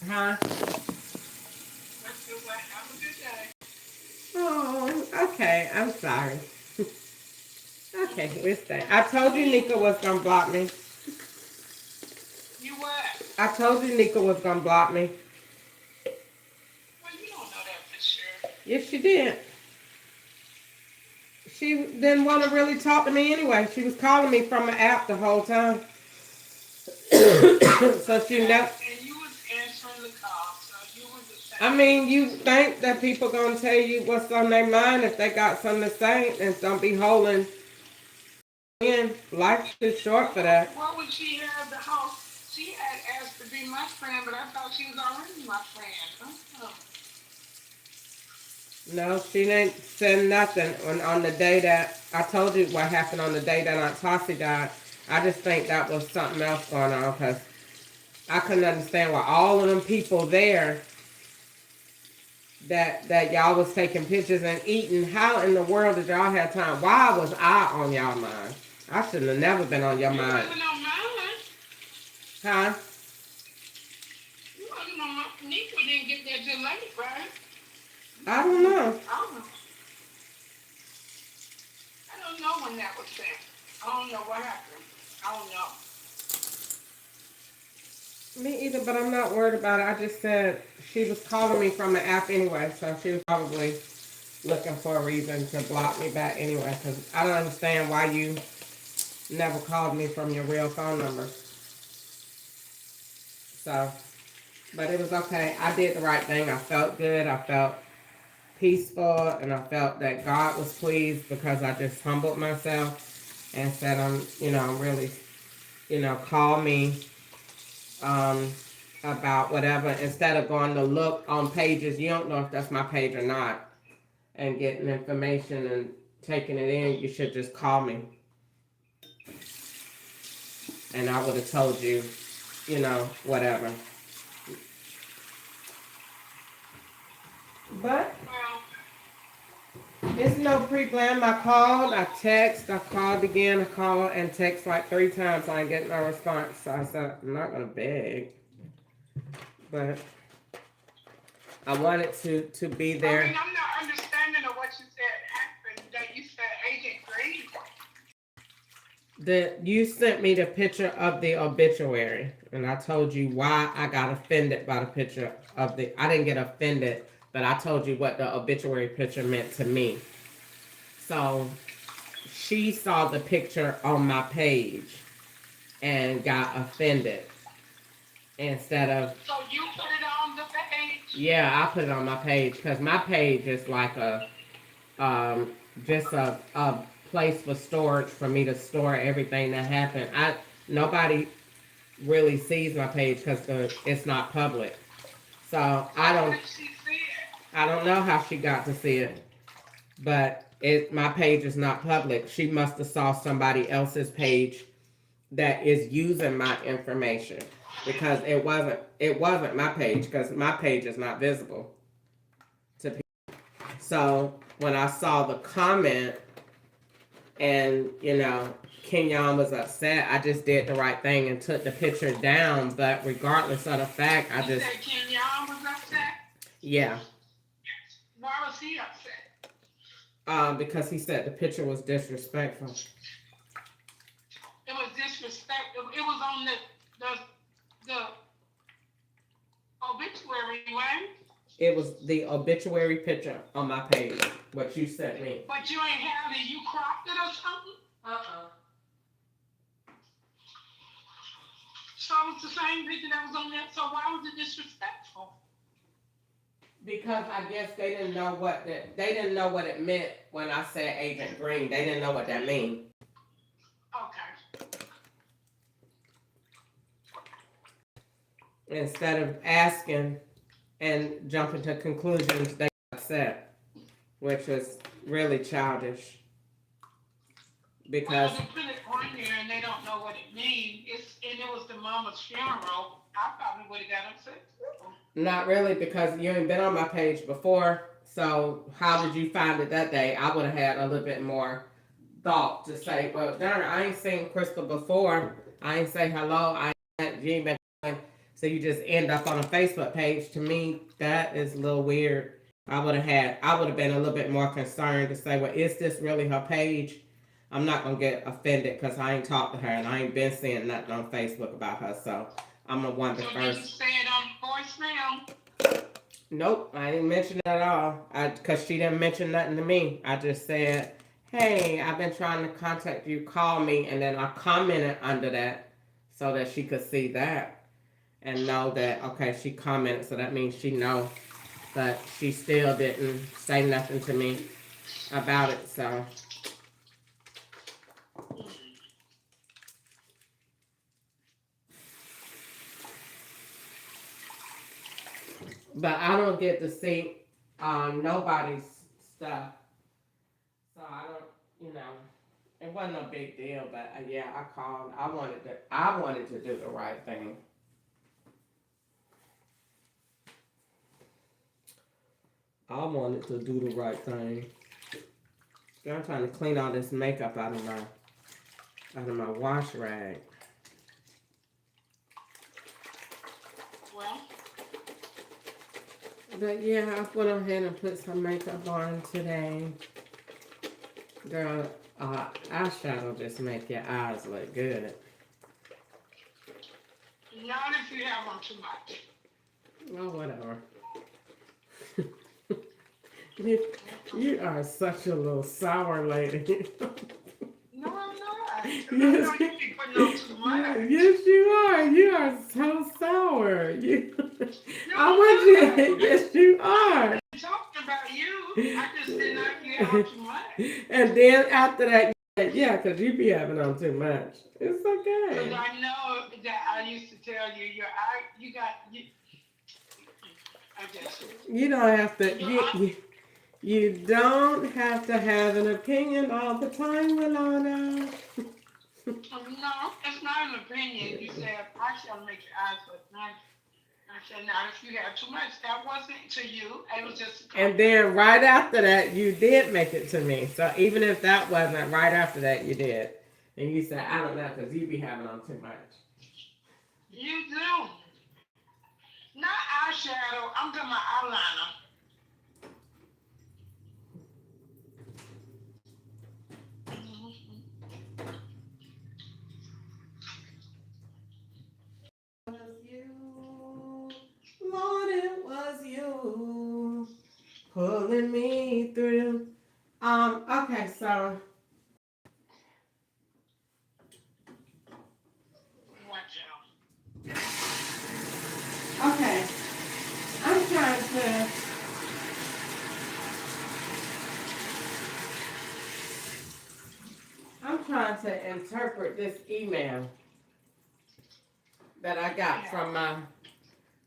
Huh? That's good. Have a good day. Oh, okay. I'm sorry. Okay, we'll stay. I told you Nika was gonna block me. You what? I told you Nika was gonna block me. Well, you don't know that for sure. Yes, she did. She didn't want to really talk to me anyway. She was calling me from the app the whole time. So she Okay. never. And you was answering the call, so you was the I same. mean, you think that people gonna tell you what's on their mind if they got something to say, and don't be holding in. Life is short for that. What would she have the house? She had asked to be my friend, but I thought she was already my friend. Oh. No, she didn't send nothing on the day that I told you what happened on the day that Aunt Tossie died. I just think that was something else going on because I couldn't understand why all of them people there that y'all was taking pictures and eating. How in the world did y'all have time? Why was I on y'all mind? I shouldn't have never been on your You mind. wasn't on mine. Huh? You wasn't on my. Nico didn't get that till late, right? I don't know. I don't know. I don't know when that was sent. I don't know what happened. I don't know. Me either, but I'm not worried about it. I just said she was calling me from the app anyway, so she was probably looking for a reason to block me back anyway, because I don't understand why you never called me from your real phone number. So, but it was okay. I did the right thing. I felt good. I felt peaceful, and I felt that God was pleased because I just humbled myself and said, I'm really, call me um, about whatever. Instead of going to look on pages, you don't know if that's my page or not, and getting information and taking it in, you should just call me. And I would have told you, whatever. But Well, it's no pre-plan. I called, I called again, I called and text like 3 times. I ain't getting no response. So I said, I'm not going to beg. But I wanted to be there. I mean, I'm not understanding of what you said happened. That you said Agent Green. You sent me the picture of the obituary, and I told you why I got offended by the picture of the. I didn't get offended, but I told you what the obituary picture meant to me. So she saw the picture on my page and got offended instead of. So you put it on the page. Yeah, I put it on my page because my page is like um, just a place for storage for me to store everything that happened. Nobody really sees my page because it's not public. So How did she see it? I don't know how she got to see it, but my page is not public. She must have saw somebody else's page that is using my information because it wasn't my page because my page is not visible to people. So when I saw the comment and Kenyon was upset, I just did the right thing and took the picture down. But regardless of the fact, I You just said Kenyon was upset. yeah, Why was he upset? because he said the picture was disrespectful. It was disrespect. It was on the obituary, right? It was the obituary picture on my page, what you sent me. But you ain't have it. You cropped it or something. So it was the same picture that was on there. So why was it disrespectful? Because I guess they didn't know what it meant when I said Agent Green. They didn't know what that meant. Okay. Instead of asking and jumping to conclusions, they got upset, which was really childish. Because well, they put it on there and they don't know what it means. And it was the mama's funeral. I probably would have got upset too. Not really, because you ain't been on my page before. So how did you find it that day? I would have had a little bit more thought to say, well, darn, I ain't seen Crystal before. I ain't say hello. You ain't been So you just end up on a Facebook page. To me, that is a little weird. I would have been a little bit more concerned to say, well, is this really her page? I'm not gonna get offended because I ain't talked to her and I ain't been seeing nothing on Facebook about her. So I'm gonna wonder So did you first. say it on voicemail? Nope, I didn't mention it at all. Cause she didn't mention nothing to me. I just said, "Hey, I've been trying to contact you. Call me," and then I commented under that so that she could see that and know that okay, she commented, so that means she know. But she still didn't say nothing to me about it. So, but I don't get to see nobody's stuff, so I don't, you know. It wasn't a big deal, but yeah, I called. I wanted to do the right thing. I wanted to do the right thing. I'm trying to clean all this makeup out of my wash rag. Well, But yeah, I went ahead and put some makeup on today. Girl, eyeshadow just make your eyes look good. not if you have on too much. Well, whatever. you, you are such a little sour lady. No, I'm not. I Yes, know you be putting on too much. yes, you are. You are so sour. You, No, I I'm want you. not. Yes, you I are. wasn't talking about you. I just didn't like you have on too much. And then after that, yeah, because you be having on too much. It's Because okay. I know that I used to tell you, I just, You don't have to. your eye, You don't have to have an opinion all the time, Milana. no, it's not an opinion. You said, I shall make your eyes look nice. I said, not if you have too much. That wasn't to you. It was just a And compliment. then right after that, you did make it to me. So even if that wasn't right after that, you did. And you said, I don't know, because you be having on too much. You do. Not eyeshadow. I'm talking about eyeliner. Mhm. Was you, Lord, it was you pulling me through. Okay, so, Watch out. okay, I'm trying to, I'm trying to interpret this email that I got Yeah. from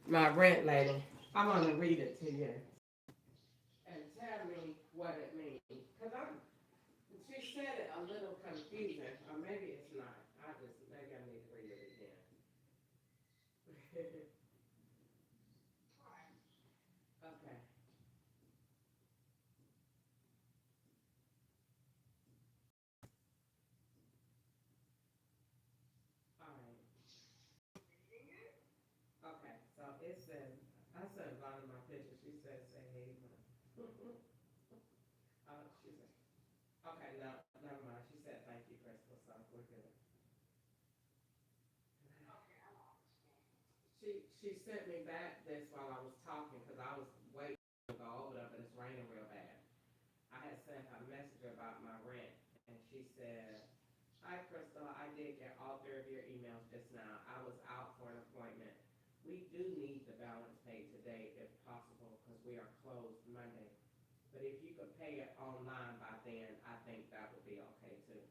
my rent lady. I'm gonna read it to you and tell me what it means. She said it a little confusing, or maybe it's not. Maybe I need to read it again. Okay, all right. Okay, so it says, I said a lot of my pictures. She said, say hey, she said, okay, no, never mind. She said, thank you, Crystal, so we're good. She sent me back this while I was talking because I was waiting to go over there, but it's raining real bad. I had sent her a message about my rent, and she said, "Hi, Crystal. I did get all three of your emails just now. I was out for an appointment. We do need the balance paid today if possible because we are closed Monday. But if you could pay it online by then, I think that would be okay too."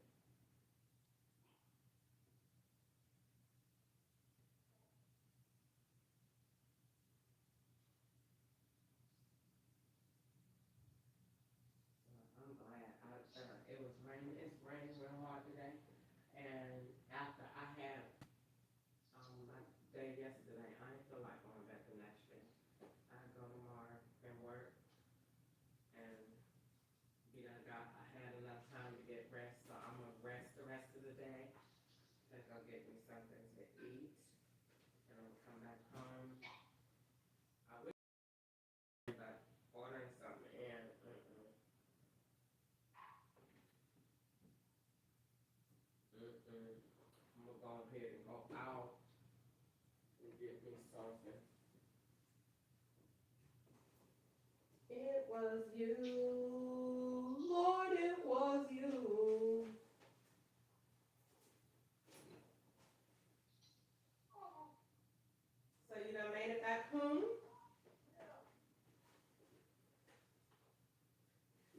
I'm glad. It was raining. It's raining real hard today. And after I had my day yesterday, I didn't feel like going back to Nashville. I go tomorrow and work, and I had enough time to get rest, so I'm gonna rest the rest of the day. Then go get me something to eat, and I'm gonna come back ahead and go out and get me something. It was you, Lord, it was you. So you done made it back home?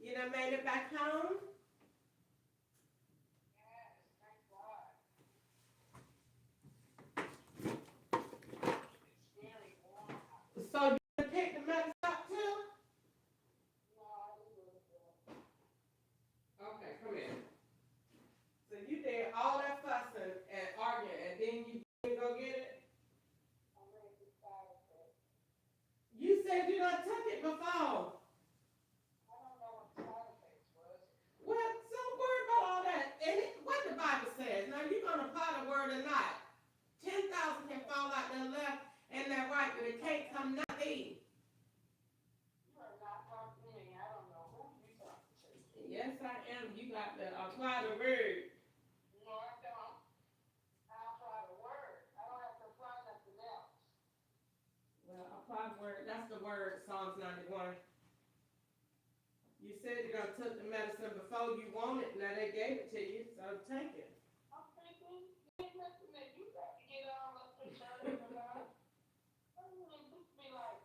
You done made it back home? So you picked the mess up too? Okay, come here. So you did all that fussing and arguing, and then you didn't go get it? You said you done took it before. Well, don't worry about all that. And what the Bible says. Now you're gonna apply the word or not. 10,000 can fall out their left and their right, but it can't come nigh thee. Yes, I am. You got to apply the word. Well, apply the word. That's the word, Psalms 91. You said you're gonna took the medicine before you wanted. Now they gave it to you, so take it.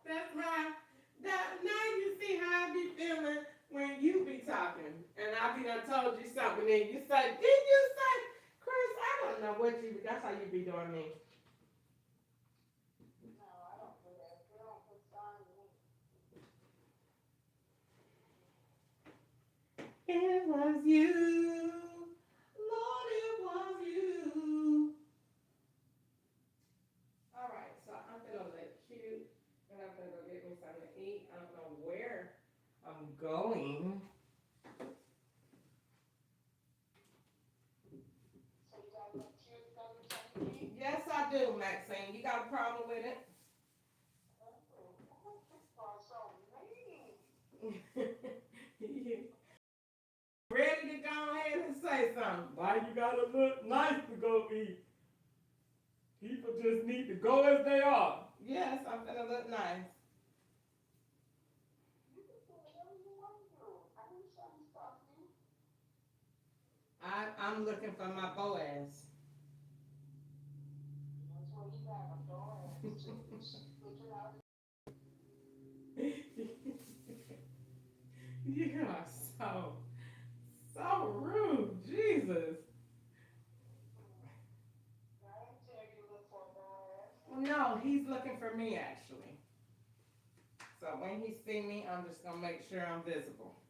That's how. Now you see how I be feeling when you be talking, and I be done told you something, and you say, "Did you say, Chris? I don't know what you. That's how you be doing me." It was you, Lord, it was you. All right, so I'm gonna let you, and I'm gonna go get me something to eat. I don't know where I'm going. Yes, I do, Maxine. You got a problem with it? Yeah. Ready to go ahead and say something. Why you gotta look nice to go eat? People just need to go as they are. Yes, I'm gonna look nice. I'm looking for my Boaz. You are so rude, Jesus. No, he's looking for me actually. So when he see me, I'm just gonna make sure I'm visible.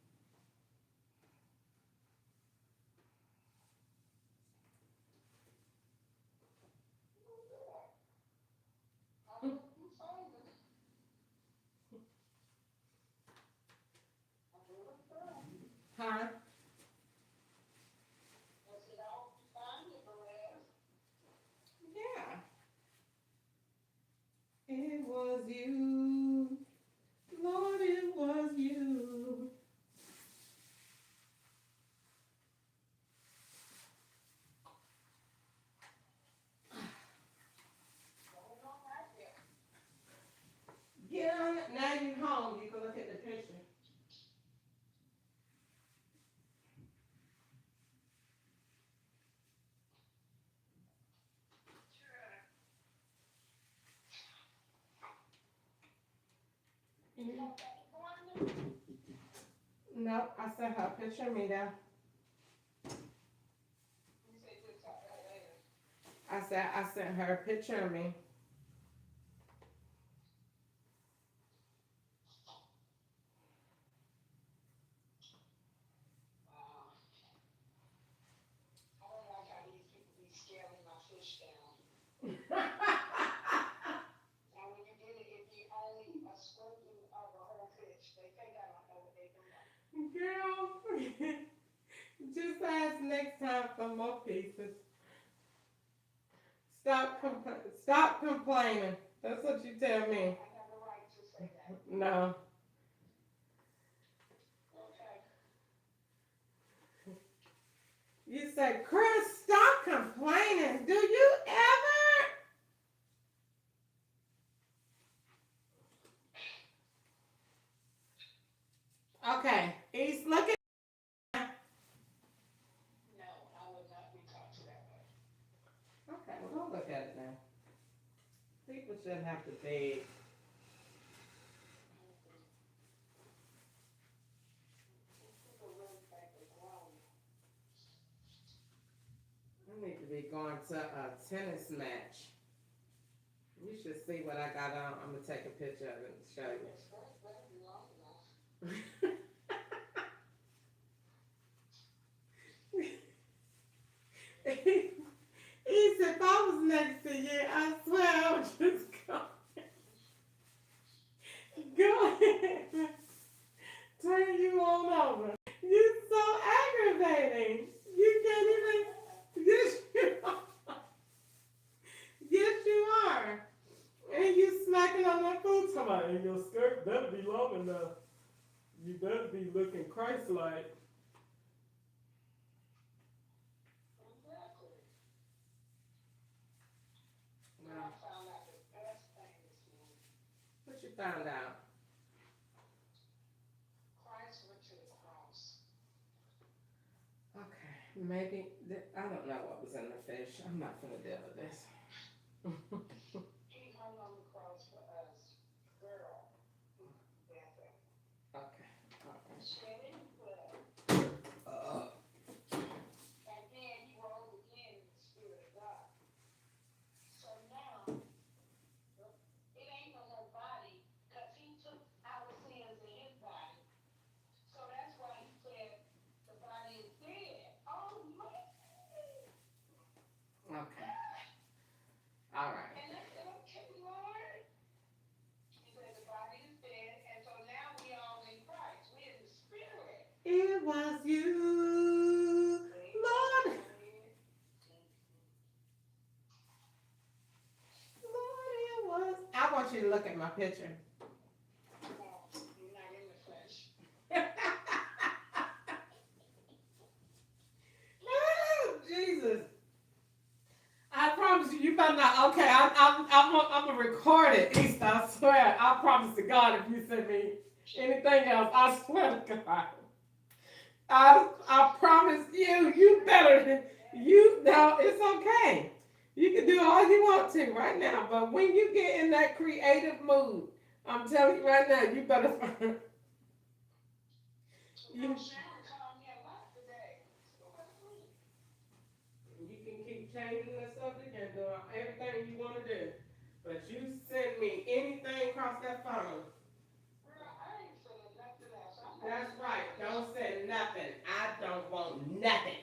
Huh? Yeah. It was you, Lord, it was you. Get on it. Now you're home. You can look at the picture. No, I sent her a picture of me there. I sent her a picture of me. Girl, just ask next time for more pieces. Stop complaining. That's what you tell me. No. You say, Chris, stop complaining. Do you People shouldn't have to beg. I need to be going to a tennis match. You should see what I got on. I'm gonna take a picture of it and show you. He said, if I was next to you, I swear I would just go ahead, turn you on over. You're so aggravating. You can't even. Yes, you are. Yes, you are. And you smacking on that food. Somebody, and your skirt better be long enough. You better be looking Christ-like. Well, what you found out? Okay, maybe I don't know what was in the fish. I'm not gonna deal with this. Okay, uh, okay, all right. It was you, Lord. Lord, it was. I want you to look at my picture. Oh, Jesus. I promise you, you better not. Okay, I'm gonna record it, Easter. I swear. I promise to God, if you send me anything else, I swear to God. I promise you, you better. You know it's okay. You can do all you want to right now, but when you get in that creative mood, I'm telling you right now, you better. You, you can keep changing the subject and doing everything you want to do. But you send me anything across that phone. That's right. Don't say nothing. I don't want nothing.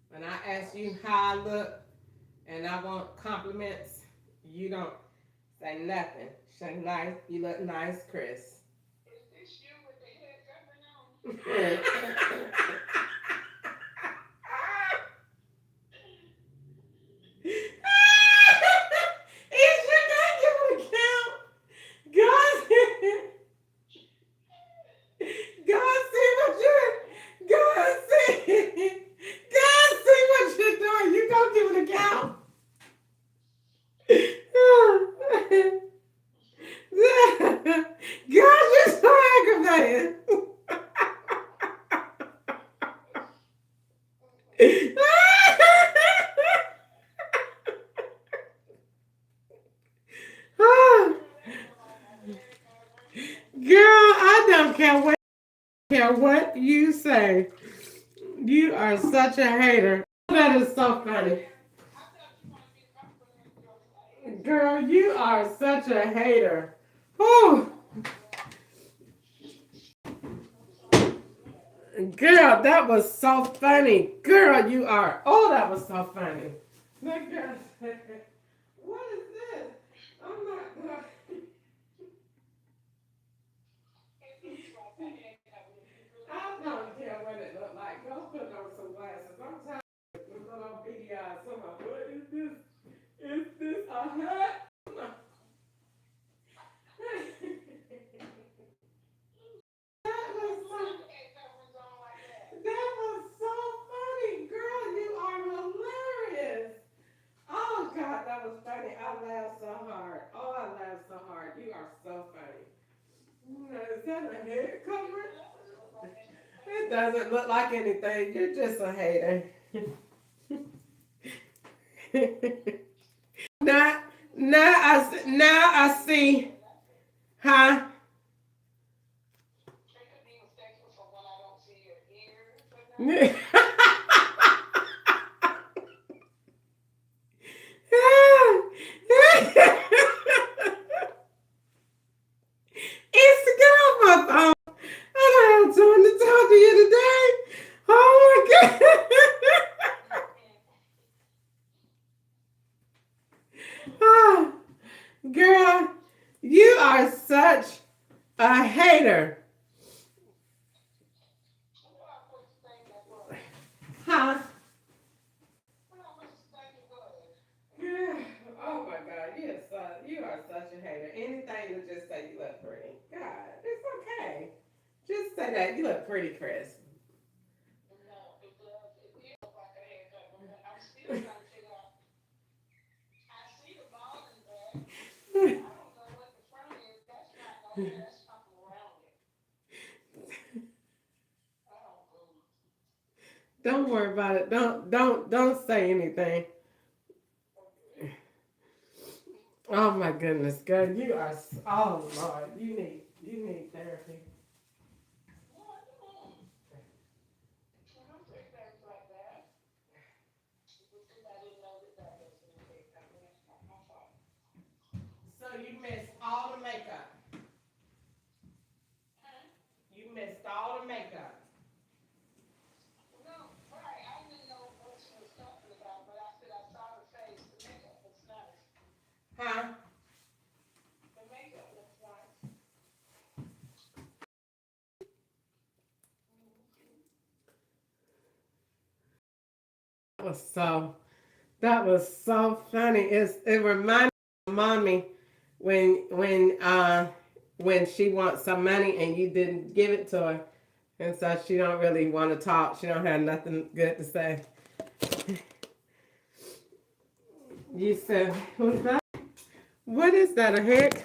When I ask you how I look and I want compliments, you don't say nothing. Say nice. You look nice, Chris. Is you gonna give an account? God, God see what you're. God see. God see what you're doing. You gonna give an account? God, you're so aggravated. Girl, I don't care what you say. You are such a hater. That is so funny. Girl, you are such a hater. Whew. Girl, that was so funny. Girl, you are. Oh, that was so funny. Look, girl, what is this? I'm not going. I don't care what it look like. Go put on some glasses. I'm tired of little beady eyes. Somehow, what is this? Is this a hat? That was so, that was so funny, girl. You are hilarious. Oh God, that was funny. I laughed so hard. Oh, I laughed so hard. You are so funny. Is that a hair cover? It doesn't look like anything. You're just a hater. Now, now I see, huh? They could be mistaken for when I don't see your ears or It's nothing. to get off my phone. I don't have time to talk to you today. Oh my God. Ah, girl, you are such a hater. What I was think it was. Huh? What I was think it was. Yeah. Oh my God, you are such a hater. Anything to just say you look pretty. God, it's okay. Just say that you look pretty, Chris. No, it does. It feels like a haircut, but I'm still trying to figure out. I see the ball in the back, but I don't know what the front is. That's not no hair. That's something around it. I don't know. Don't worry about it. Don't say anything. Okay. Oh my goodness, girl, you are. Oh Lord, you need therapy. No, I don't. I don't say things like that. Because I didn't know that that was an haircut. That's not my fault. So you missed all the makeup. Huh? You missed all the makeup. No, right. I didn't know what she was talking about, but I said I saw the face. The makeup looks nice. Huh? The makeup looks nice. Mm-hmm. That was so. That was so funny. It reminded me of mommy when she wants some money and you didn't give it to her, and so she don't really want to talk. She don't have nothing good to say. You said, what's that? What is that? A heck?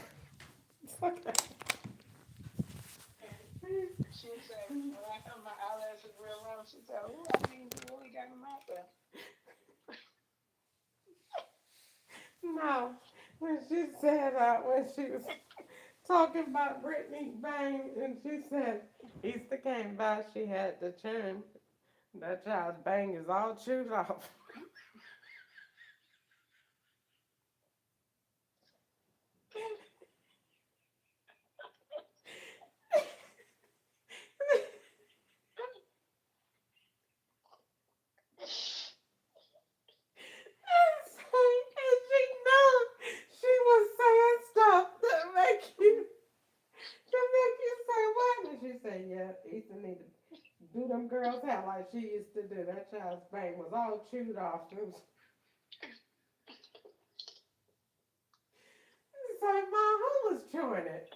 Okay. She said, when I have my eyelashes real long, she said, oh, I mean, you really got them out there. No, when she said when she was talking about Brittany Bang, and she said Easter came by, she had to turn that child's bang is all chewed off. And she knew she was saying stuff to make you say what? And she said, yeah, Easter need to do them girls' hair like she used to do. That child's bang was all chewed off. It's like, Mom, who was chewing it?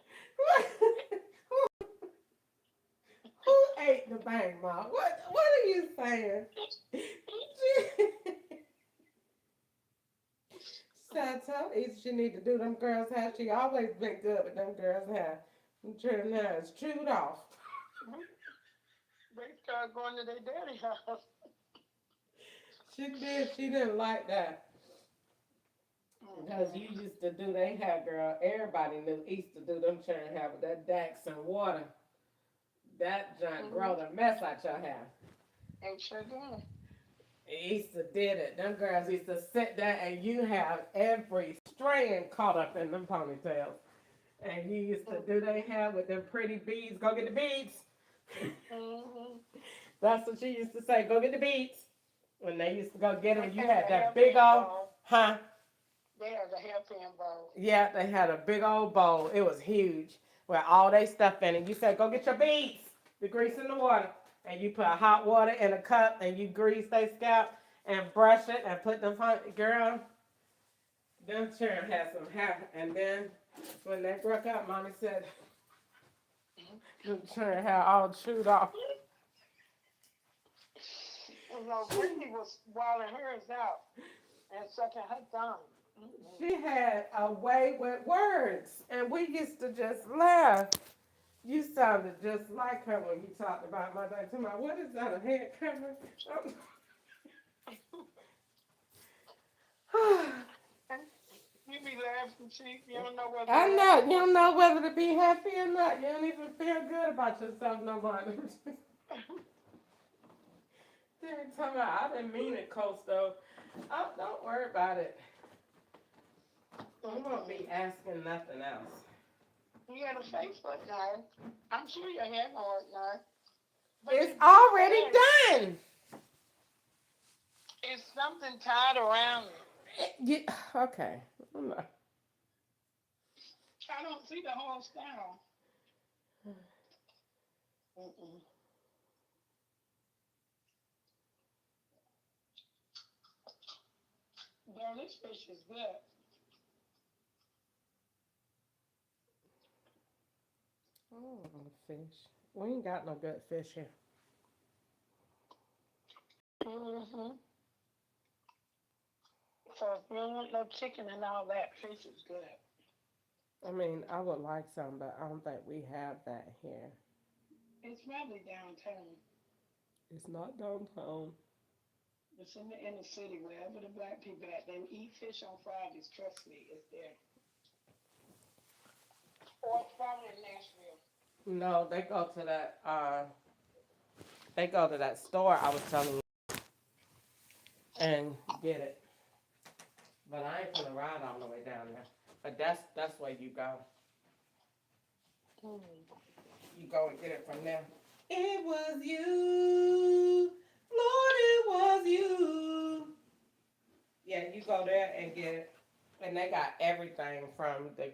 Who ate the bang, Mom? What are you saying? I told Easter she need to do them girls' hair. She always been good with them girls' hair. Them children hair is chewed off. They started going to their daddy house. She did. She didn't like that. Because Mm-mm. you used to do they hair, girl. Everybody knew Easter do them children hair with that Dax and water. That junk Mm-hmm. grow the mess out your hair. They sure did. Easter did it. Them girls used to sit there and you have every strand caught up in them ponytails. And you used to do their hair with them pretty beads. Go get the beads. Mm-hmm. That's what she used to say. Go get the beads. When they used to go get They them, you had had a that big hairpin old, bowl. huh? They had a hairpin bowl. Yeah, they had a big old bowl. It was huge with all they stuff in it. You said, go get your beads. The grease in the water. And you put hot water in a cup and you grease their scalp and brush it and put them, girl, them children had some hair. And then when they broke out, mommy said, them children had all chewed off. You know, Brittany was wilding hers out and sucking her thumb. Mm-mm. She had a way with words, and we used to just laugh. You sounded just like her when you talked about my dad. Tell me, what is that, a head cover? You be laughing, Chief. You don't know whether I to know. laugh You or don't know whether to be happy or not. You don't even feel good about yourself no more. Every time I didn't mean it, Costo. Oh, don't worry about it. We won't be asking nothing else. You got a face look nice. I'm sure your hair gonna look nice. But It's you already done. it's something tied around it. Okay. I'm not. I don't see the whole style. Mm-mm. Girl, this fish is good. Oh, fish. We ain't got no good fish here. Mm-hmm. So if you don't want no chicken and all that, fish is good. I mean, I would like some, but I don't think we have that here. It's probably downtown. It's not downtown. It's in the inner city, wherever the black people at. They eat fish on Fridays. Trust me, it's there. Or it's probably in Nashville. No, they go to that. They go to that store I was telling you and get it. But I ain't gonna ride all the way down there. But that's where you go. You go and get it from there. It was you, Lord, it was you. Yeah, you go there and get it. And they got everything from the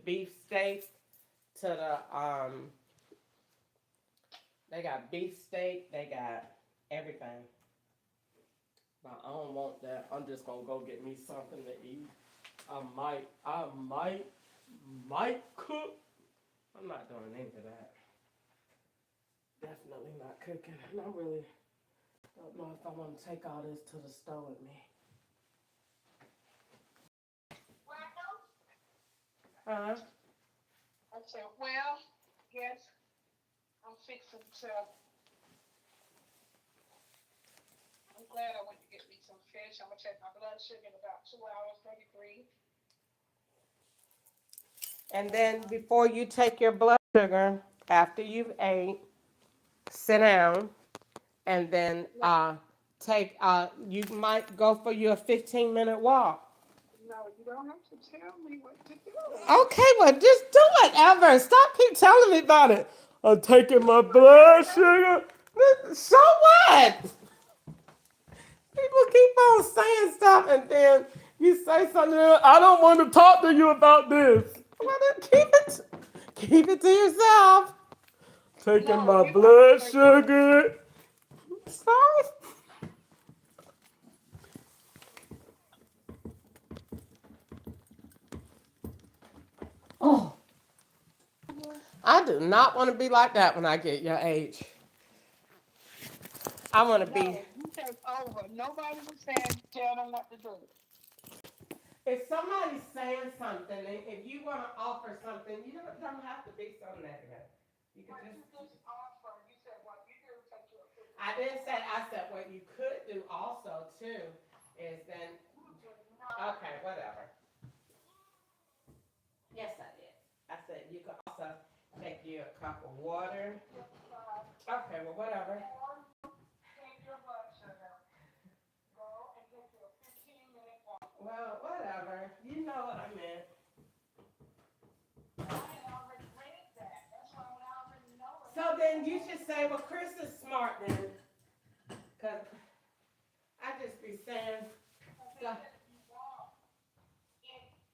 beef steak to they got beef steak, they got everything. But I don't want that. I'm just gonna go get me something to eat. I might cook. I'm not doing any of that. Definitely not cooking. And I really don't know if I want to take all this to the store with me. Huh? I said, well, yes, I'm fixing to. I'm glad I went to get me some fish. I'm gonna check my blood sugar in about 2 hours, maybe three. And then before you take your blood sugar, after you've ate, sit down, and then you might go for your 15-minute walk. No, you don't have to tell me what to do. Okay, well, just do whatever. Stop keep telling me about it. I'm taking my blood sugar. So what? People keep on saying stuff, and then you say something else. I don't want to talk to you about this. Well, then keep it to yourself. Taking No, my you have to blood say something. sugar. So, oh, I do not want to be like that when I get your age. I want to be. No, you take over. Nobody was saying tell them what to do. If somebody's saying something, and if you want to offer something, you don't have to be so negative. You can What you just. just offer, you said what you do take you a 15 I didn't minute say. walk. I said what you could do also too is then. Okay, whatever. Yes, I did. I said you could also take you a cup of water. Okay, well, whatever. Take your blood sugar. Go and take you a 15-minute walk. Well, whatever. You know what I meant. I had already read that. That's why I already know it. So then you should say, well, Chris is smart then. Because I just be saying, They said if you walk,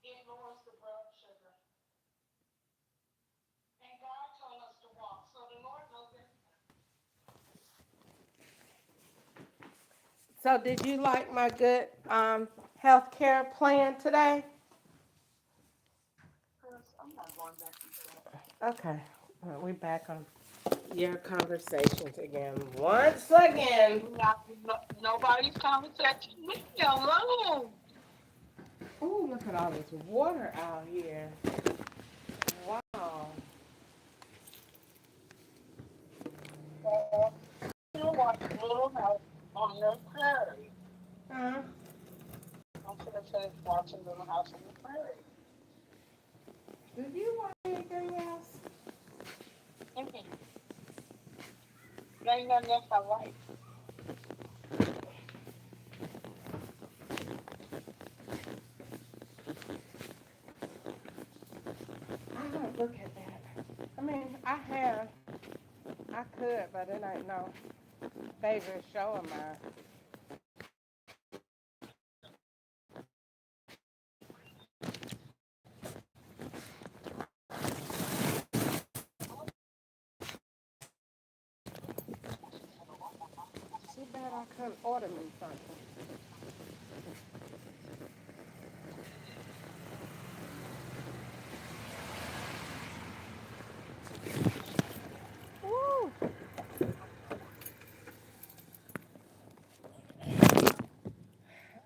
it lowers the blood sugar. And God told us to walk, so the Lord knows everything. so did you like my good health care plan today? Chris, I'm not going back into that. Okay. Well, we back on your conversations again. Once again. Nobody's conversation. Leave me alone. Oh, look at all this water out here. Wow. You watch Little House on the prairie. Huh? I'm gonna finish watching Little House on the unless I like. I don't look at that. I mean, I could, but it ain't no favorite show of mine. Too bad I couldn't order me something. Woo!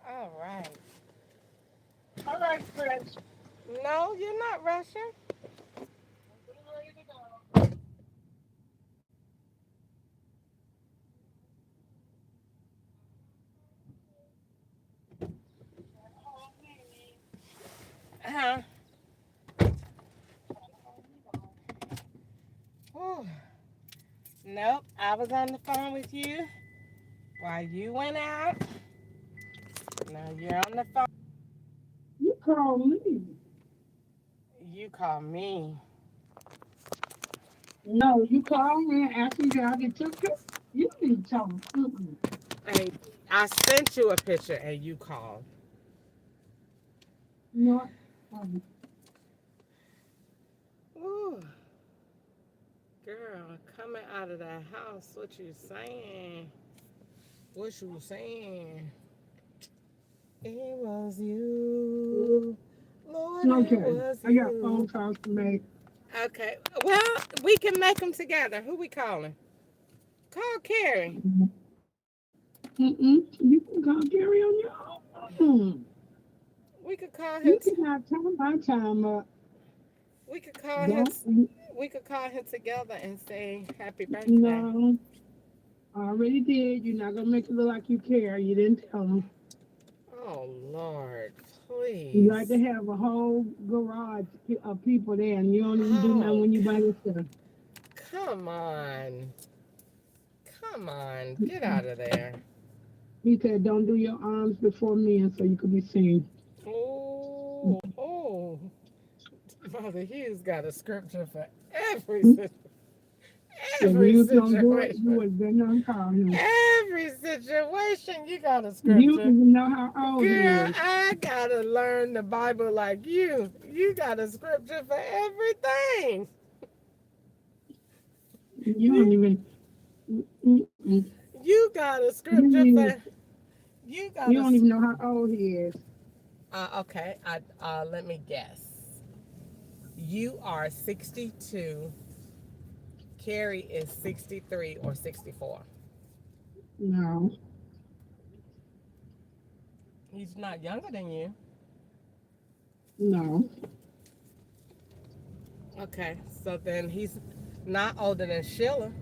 All right. All right, Chris. No, you're not rushing. We're ready to go. Oh, man. Huh? Whew. Nope, I was on the phone with you while you went out. Now you're on the phone. You call me. You call me. No, you call me and ask me did I get your picture. You need to tell me. Mm-mm. Hey, I sent you a picture and you called. You know what? Ooh, girl, coming out of that house, what you saying? What you saying? It was you. Lord, it Okay. was I got phone you. calls to make. Okay, well, we can make them together. Who we calling? Call Carrie. You can call Gary on your own. We could call him. You cannot time my time up. We could call him. Don't. We could call him together and say happy birthday. No, I already did. You're not gonna make it look like you care. You didn't tell them. Oh Lord, You like to please. have a whole garage of people there, and you don't even do nothing Oh, when you by yourself. come on. Come on. Get out of there. He said, "Don't do your arms before men, so you could be seen." Oh, oh. Mother Hughes got a scripture for every si- If every you don't do it, you situation. would have been on call him. Every situation you got a You don't scripture. even know how old he Girl, is. I gotta learn the Bible like you. You got a scripture for everything. You don't You, even. Mm-mm. you got a You don't scripture even. for you got You a don't even know how old he is. okay. I let me guess. You are 62. Carrie is 63 or 64. No, He's not younger than you. no. Okay, so then he's not older than Sheila.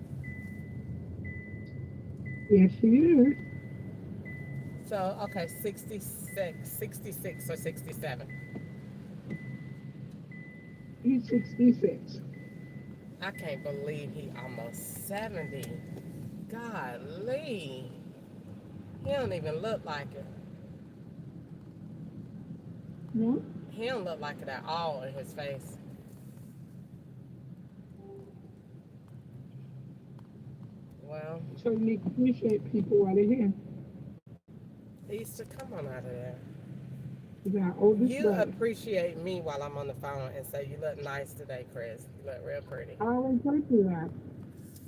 Yes, he is. So, okay, 66 or 67. He's 66. I can't believe he almost 70. Golly. He don't even look like it. No, He don't look like it at all in his face. Well, so you need to appreciate people while they're here. Easter, come on out of there. He's our oldest You brother. appreciate me while I'm on the phone and say, you look nice today, Chris. You look real pretty. I always told you that.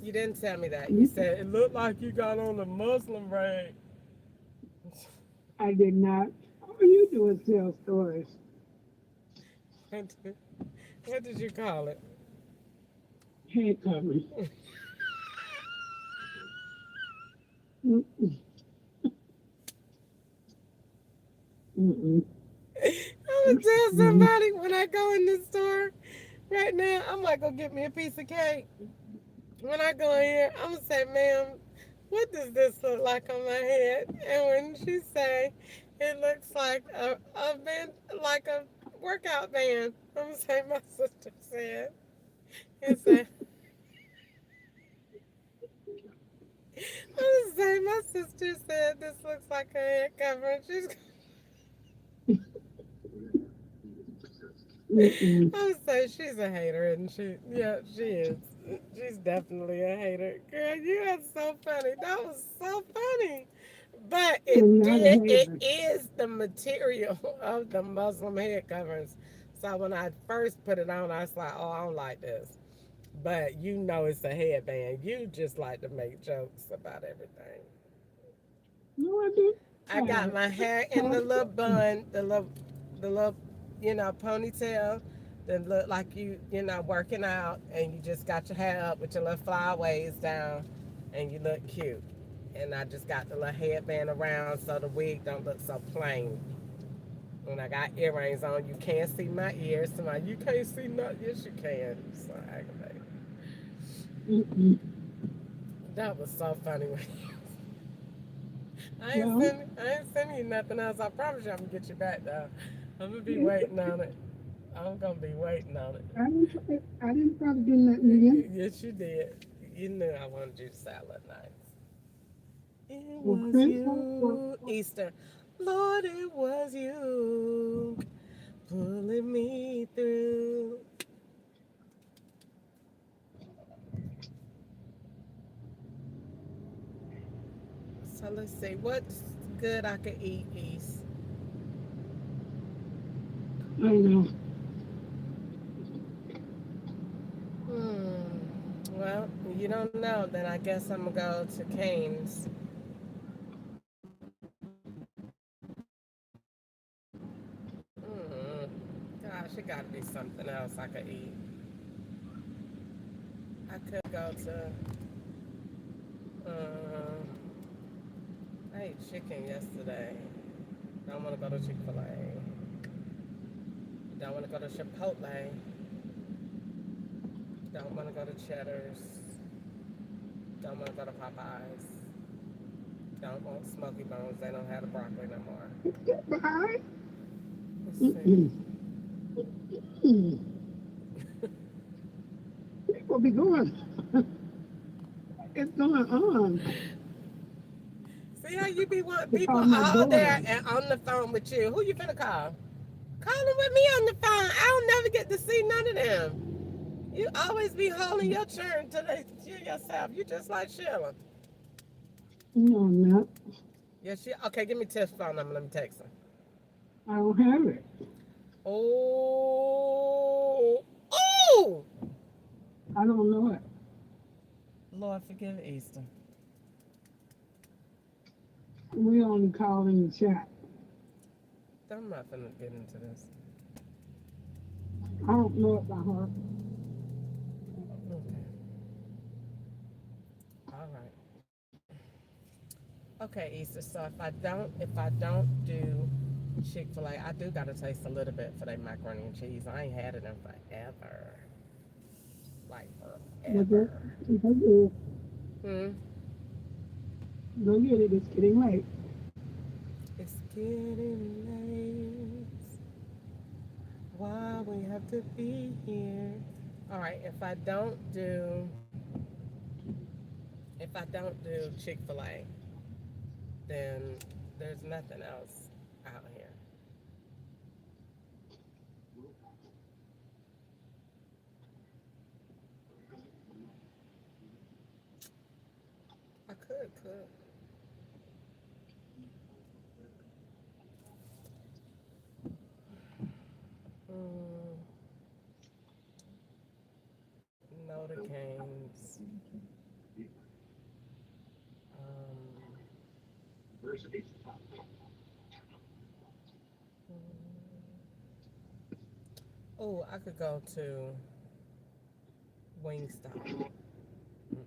You didn't tell me that. You You, said, it looked like you got on a Muslim rag. I did not. All you do is tell stories. What did you call it? Head covering. Mm-mm, mm-mm, I'm gonna tell mm-mm. somebody when I go in the store right now. I'm like, go get me a piece of cake. When I go in here, I'm gonna say, ma'am, what does this look like on my head? And when she say, it looks like a band, like a workout band. I'm gonna say, my sister said. He said, See, my sister said this looks like a head cover. And she's Mm-mm. I would say she's a hater, isn't she? Yeah, she is. She's definitely a hater. Girl, you are so funny. That was so funny. But I'm it not a did, it hater. is the material of the Muslim head coverings. So when I first put it on, I was like, oh, I don't like this. But you know it's a headband. You just like to make jokes about everything. No, I didn't I have got it. my hair in the Have little it. bun, the little, ponytail that look like working out, and you just got your hair up with your little flyaways down, and you look cute. And I just got the little headband around so the wig don't look so plain. And I got earrings on. You can't see my ears. Somebody, you can't see nothing. Yes, you can. So aggravating. Mm-mm. That was so funny. Well, I ain't sending you nothing else. I promise you I'm gonna get you back though. I'm gonna be waiting on it. I'm gonna be waiting on it. I didn't try to do nothing again. Yes, you did. You knew I wanted you to Salad nights. It Well, was Prince has work. you, Easter. Lord, it was you pulling me through. So let's see, what's good I could eat, East? I know. Well, you don't know, then I guess I'm gonna go to Cane's. Gosh, it gotta be something else I could eat. I could go to. Uh, I ate chicken yesterday. Don't want to go to Chick Fil A. Don't want to go to Chipotle. Don't want to go to Cheddar's. Don't want to go to Popeyes. Don't want Smoky Bones. They don't have the broccoli no more. Get behind. Let's see. Mm-mm. Mm. People be going. It's going on. See how you be wanting They people call my all there daughter. and on the phone with you. Who you finna call? Call them with me on the phone. I don't never get to see none of them. You always be holding your turn to yourself. You just like Sheila. No, I'm not. Yes, she. Okay, give me Tiff's phone number. Let me text her. I don't have it. Oh, oh! I don't know it. Lord, forgive Easter. We only call in the chat. I'm not gonna get into this. I don't know it by heart. Okay. All right. Okay, Easter. So if I don't do Chick-fil-A, I do gotta taste a little bit for that macaroni and cheese. I ain't had it in forever. Like But go, forever. go get it. Hmm. Go get it. It's getting late. It's getting late. Why we have to be here? All right. If I don't do Chick-fil-A, then there's nothing else out here. I could cook. Mm, Noticanes. Um, oh, I could go to Wingstop. Mm-mm.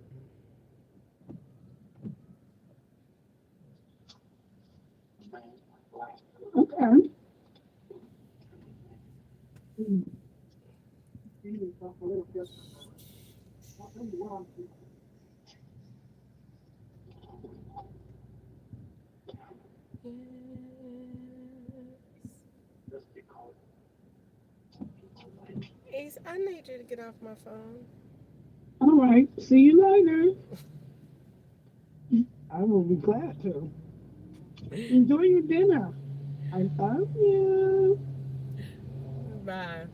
Okay. Yes. Ace, I need you to get off my phone. All right. See you later. I will be glad to. Enjoy your dinner. I love you. Bye.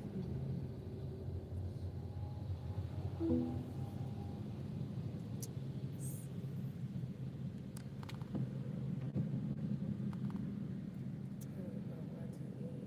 I don't know what to eat.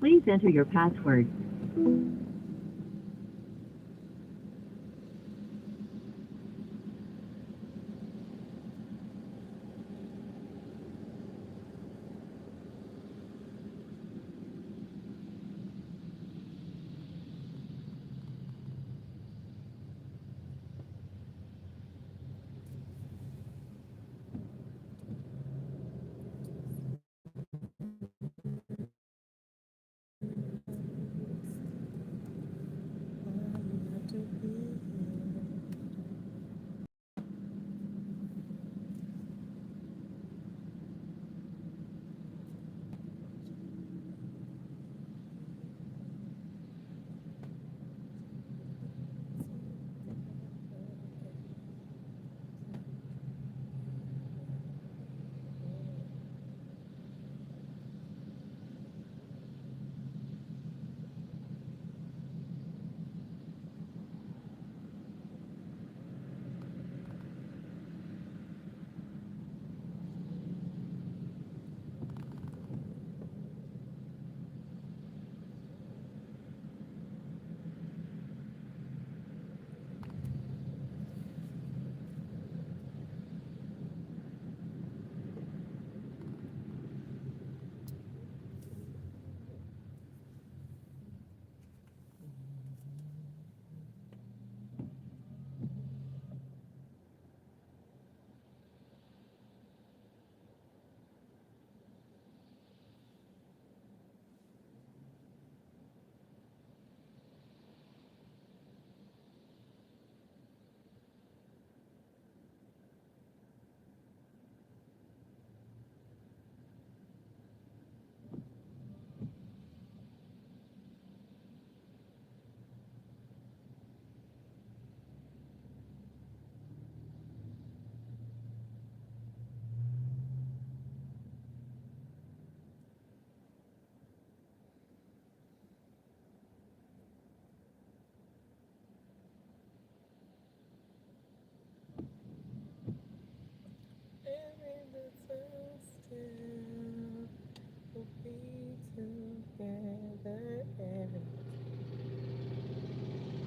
Please enter your password.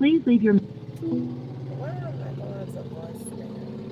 Please leave your Why am I going to voicemail?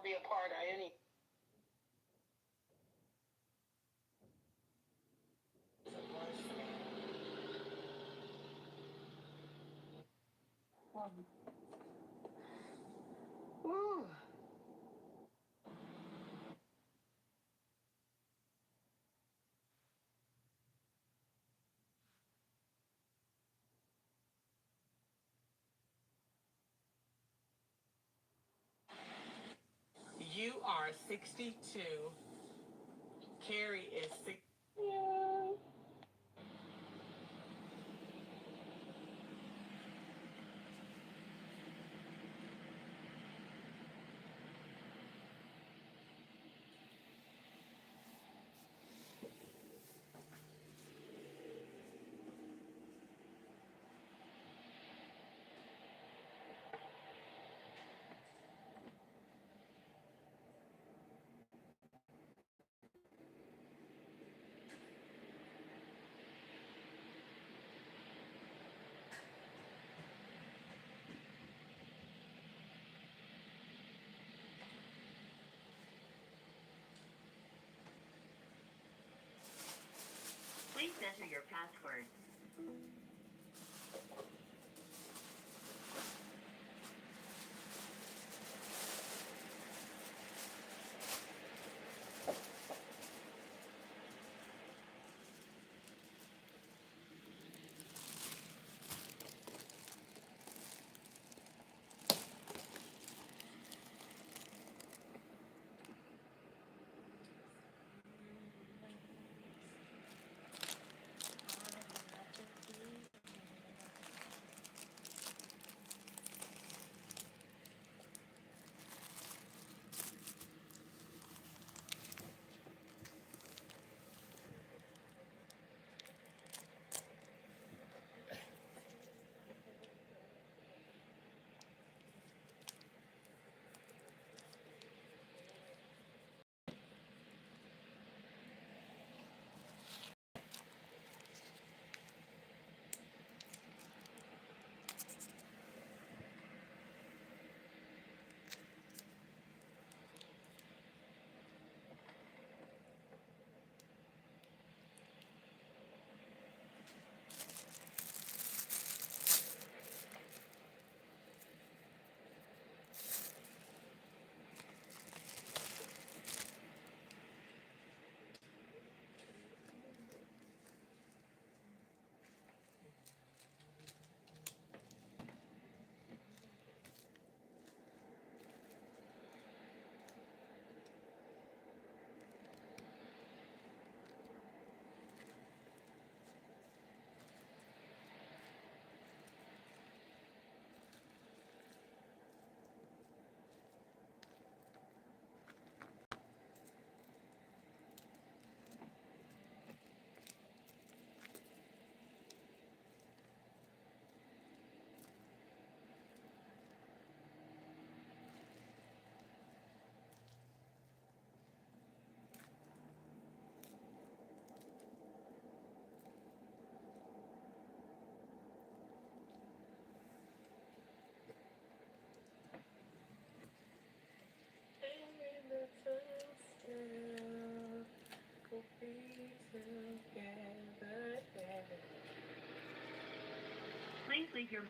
be a part of any. Woo. You are 62. Carrie is 6. Yeah. Please enter your password. Please leave your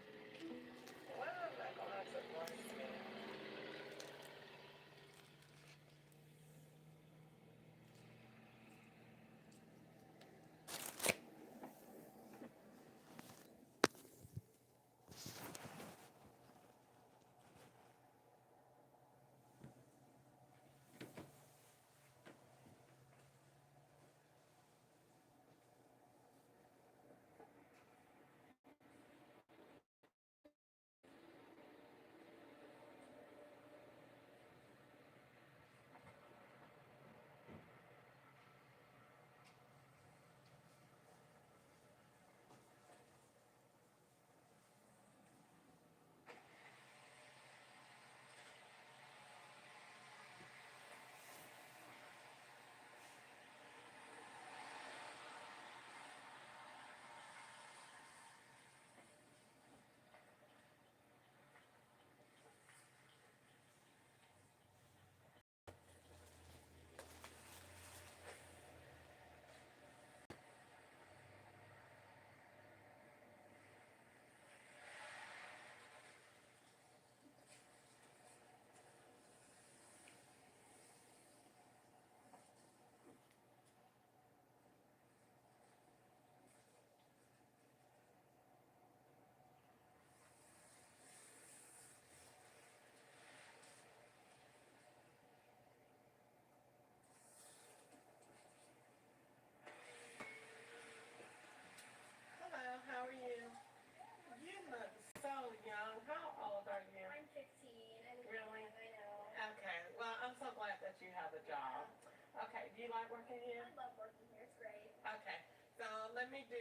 Do you like working here? I love working here. It's great. Okay. So let me do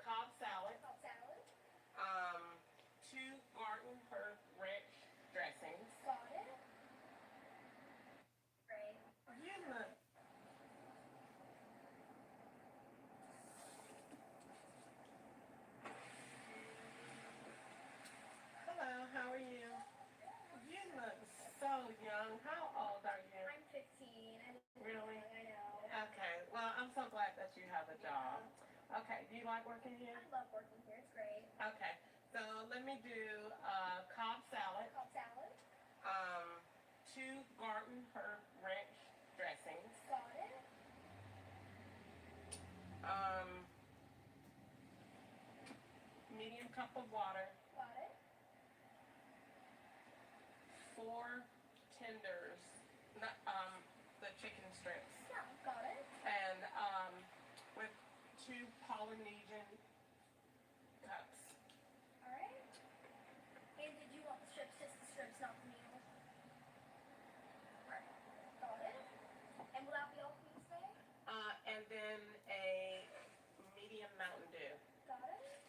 Cobb salad. Cobb salad. Um, 2 garden herb ranch dressings. Got it. Great. You look. Hello, how are you? You look so young. How old are you? I'm 15. I look Really? young, I know. Okay. Well, I'm so glad that you have a job. Okay. Do you like working here? I love working here. It's great. Okay. So let me do Cobb salad. Cobb salad. Um, 2 garden herb ranch dressings. Got it. Um, medium cup of water. Got it. 4 tenders. Not, the chicken strips. Yeah, got it. And with 2 Polynesian cups. All right. And did you want the strips, just the strips, not the meal? All right. Got it. And will that be all for you today? And then a medium Mountain Dew. Got it.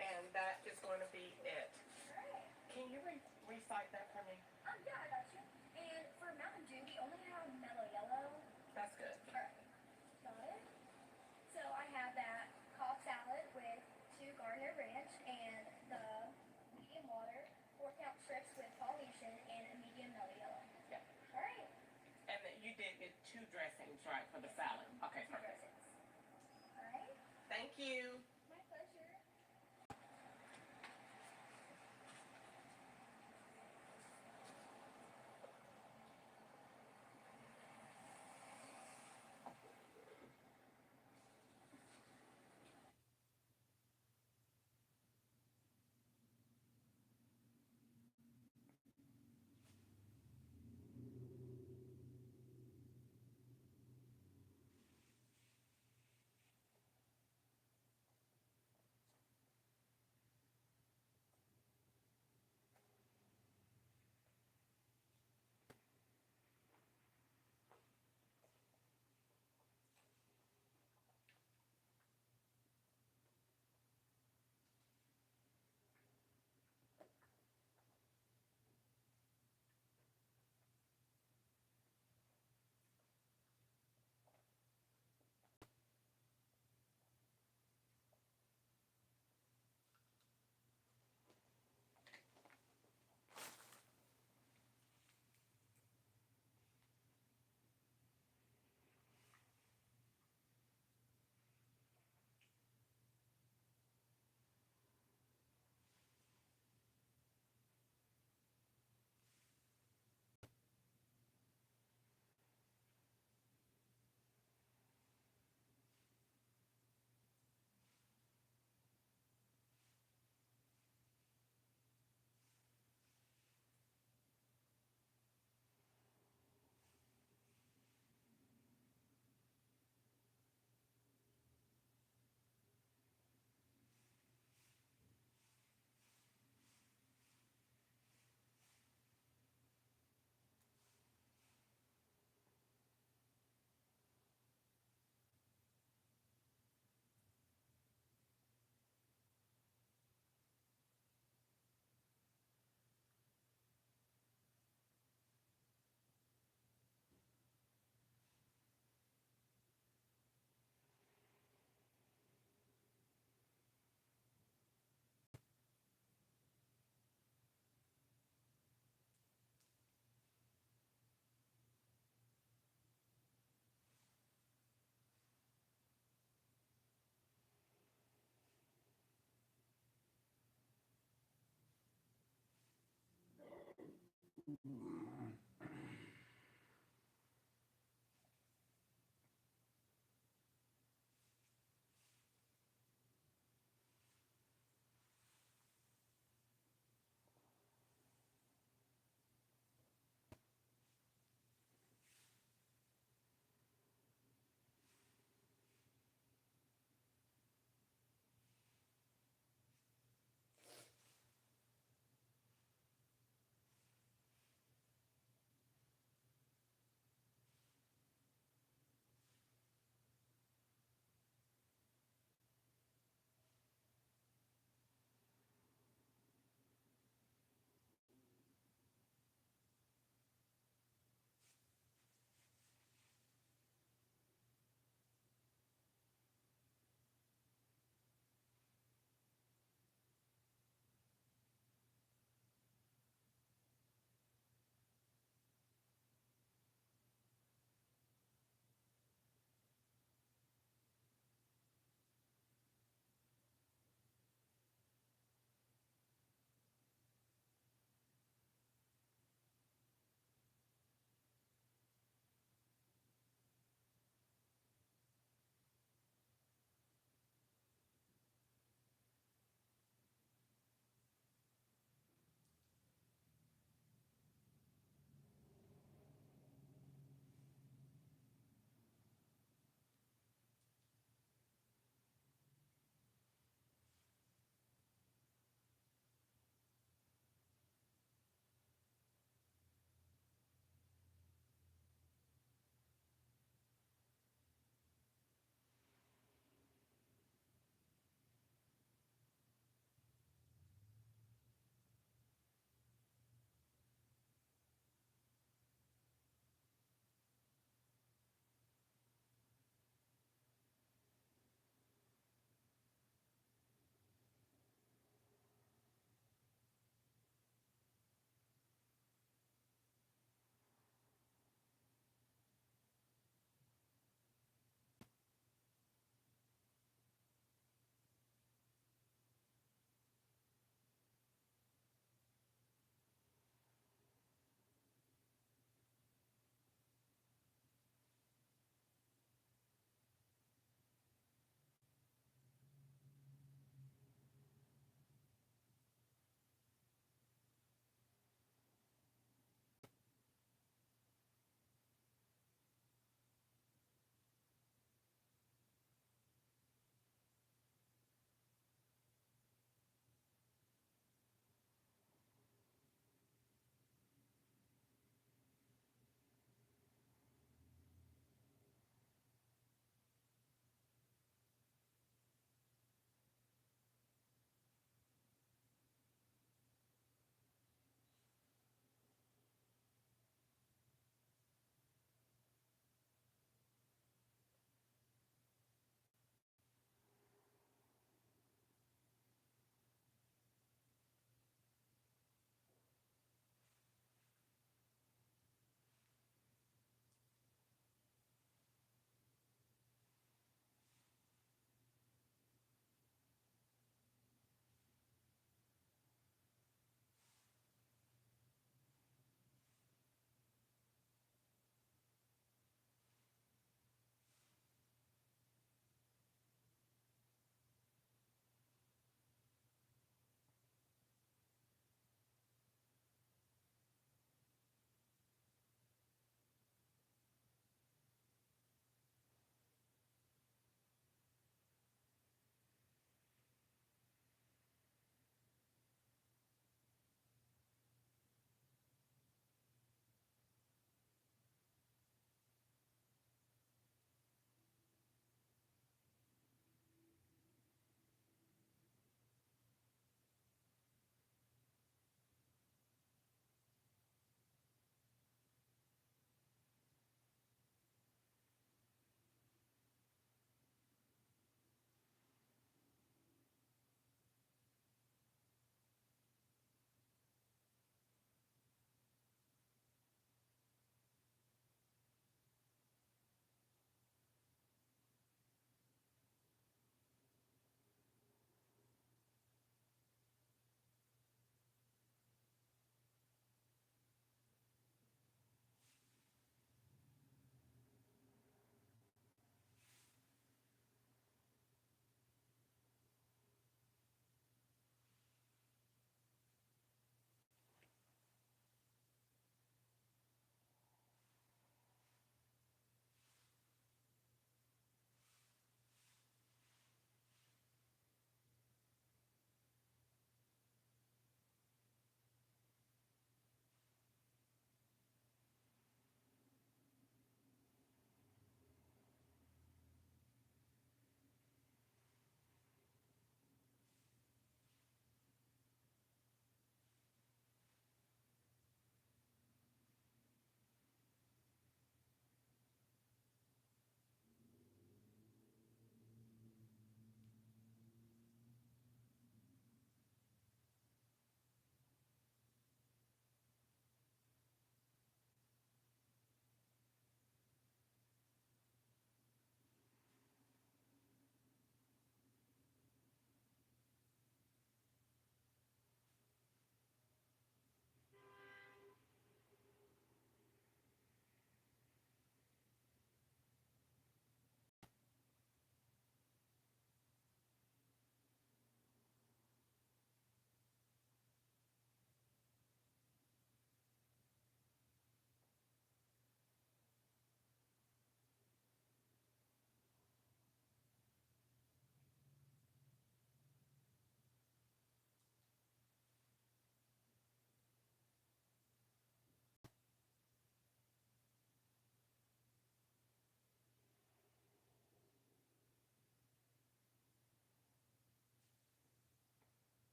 And that is going to be it. All right. Can you recite that for me? Yeah, I got you. And for Mountain Dew, we only have mellow yellow. That's good. All right. Got it. So I have that Cobb salad with 2 garden ranch and the medium water, 4 count strips with Polynesian, and a medium mellow yellow. Yeah. All right. And then you did get 2 dressings, right, for the salad? Okay, 2 perfect. dressings. All right. Thank you. My pleasure.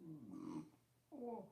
Oh.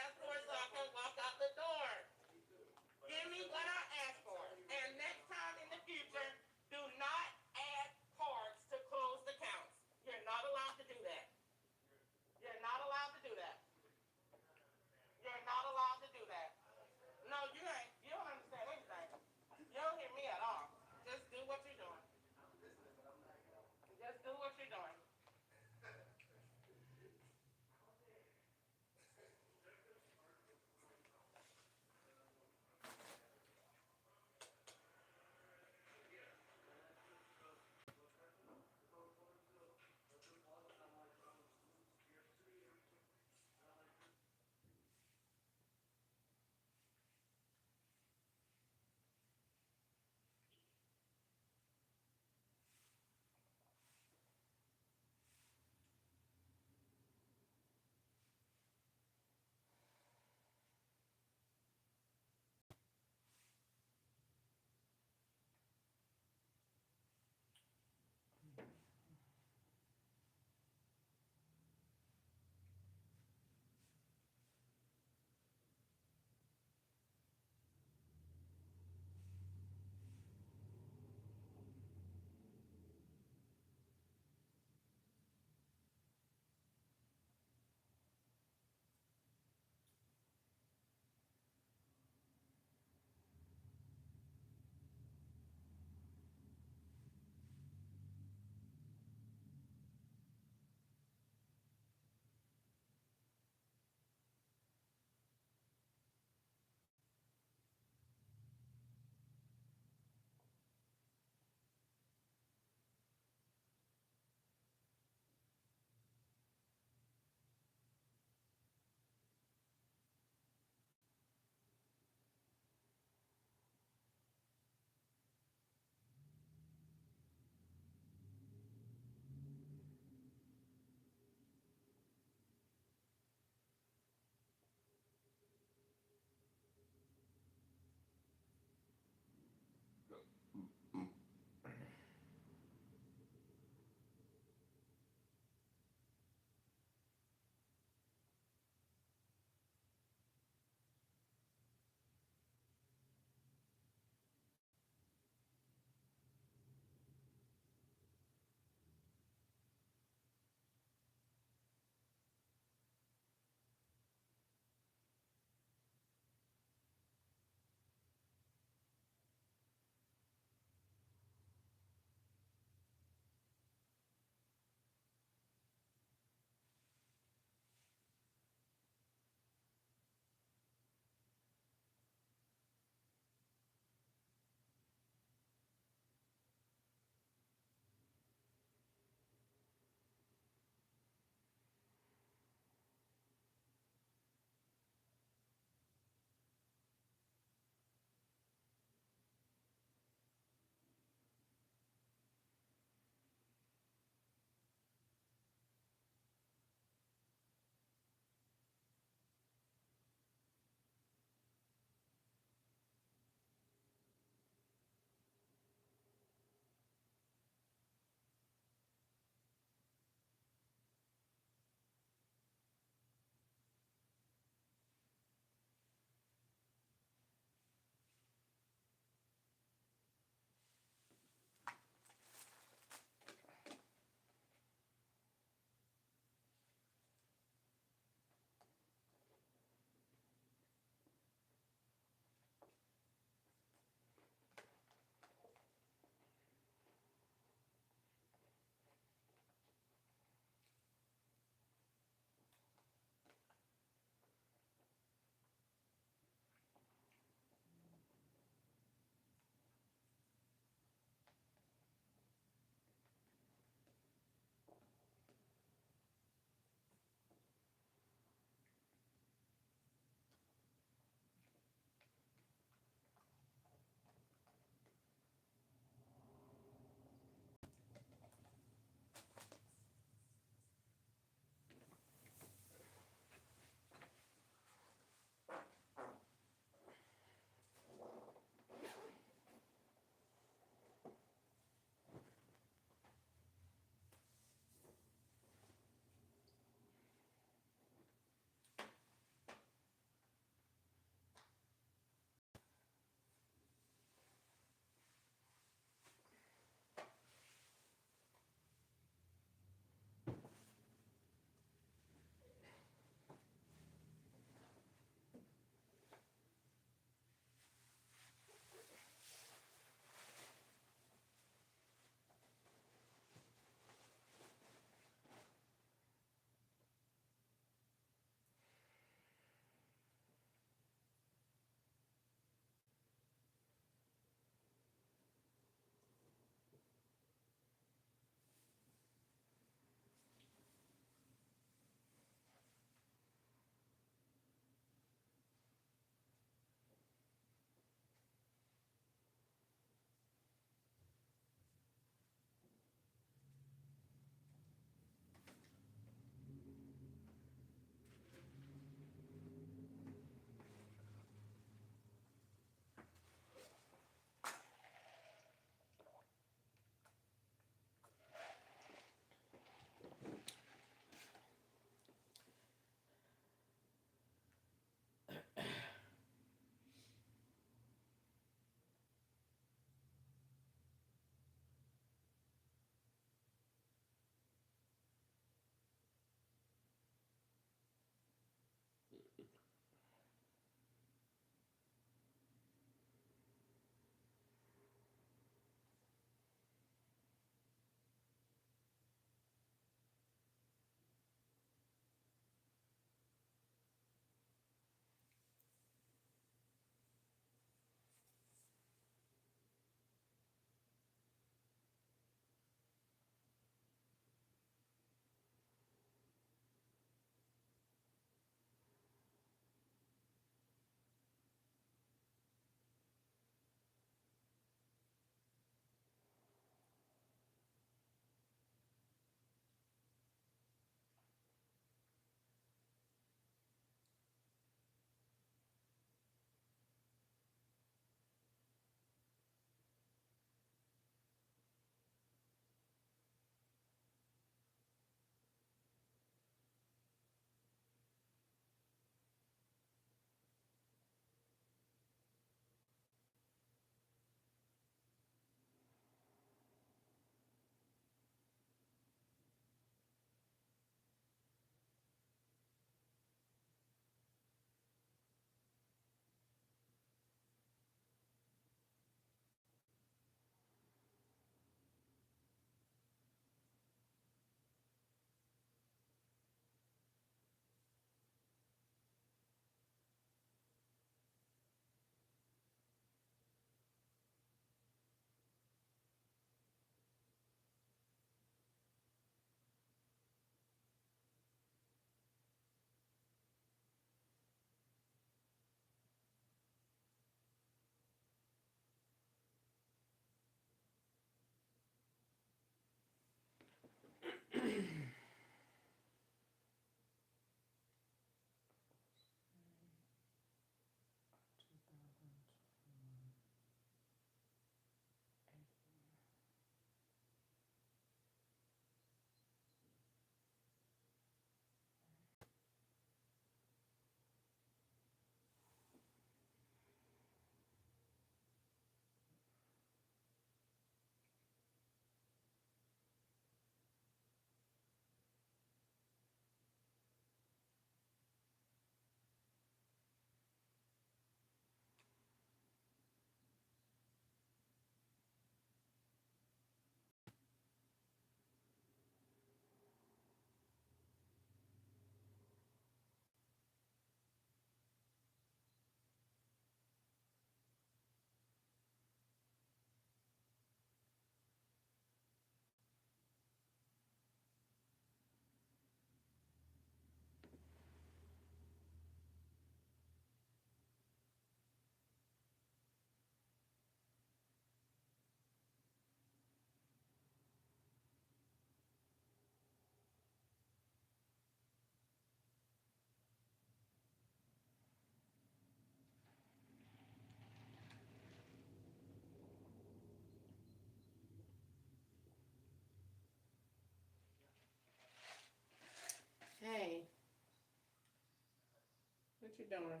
you doing?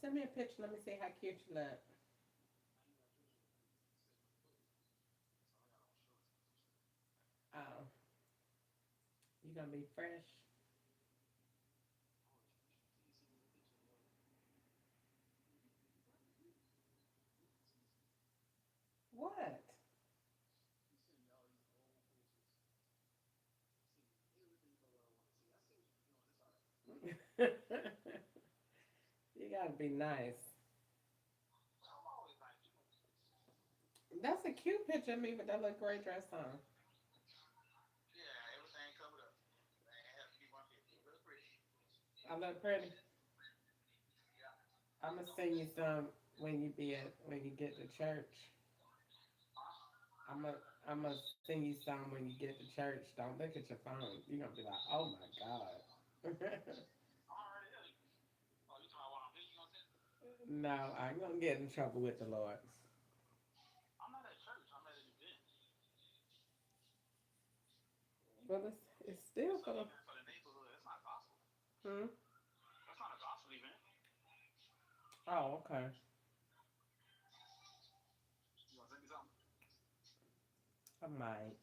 Send me a picture. Let me see how cute you look. Oh, you gonna be fresh? What? You gotta be nice. That's a cute picture of me with that little gray dress on. I look pretty. I'm gonna send you some when you get to church. I'm gonna I'm gonna send you some when you get to church. Don't look at your phone. You're gonna be like, oh my god. No, I'm gonna get in trouble with the Lord. Well, it's still for the. Hmm? Oh, okay. I might.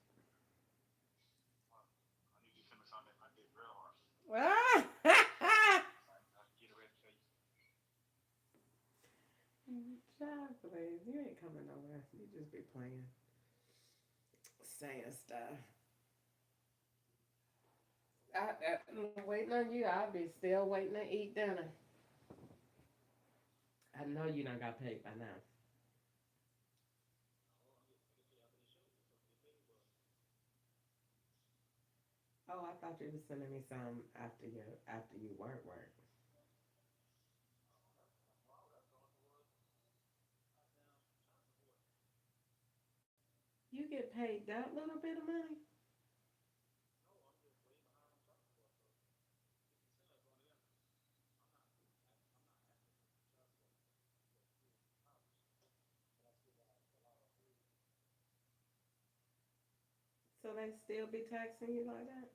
Child, please. You ain't coming nowhere. You just be playing, saying stuff. I'm waiting on you. I'll be still waiting to eat dinner. I know you done got paid by now. Oh, I thought you was sending me some after you work. You get paid that little bit of money? So they still be taxing you like that?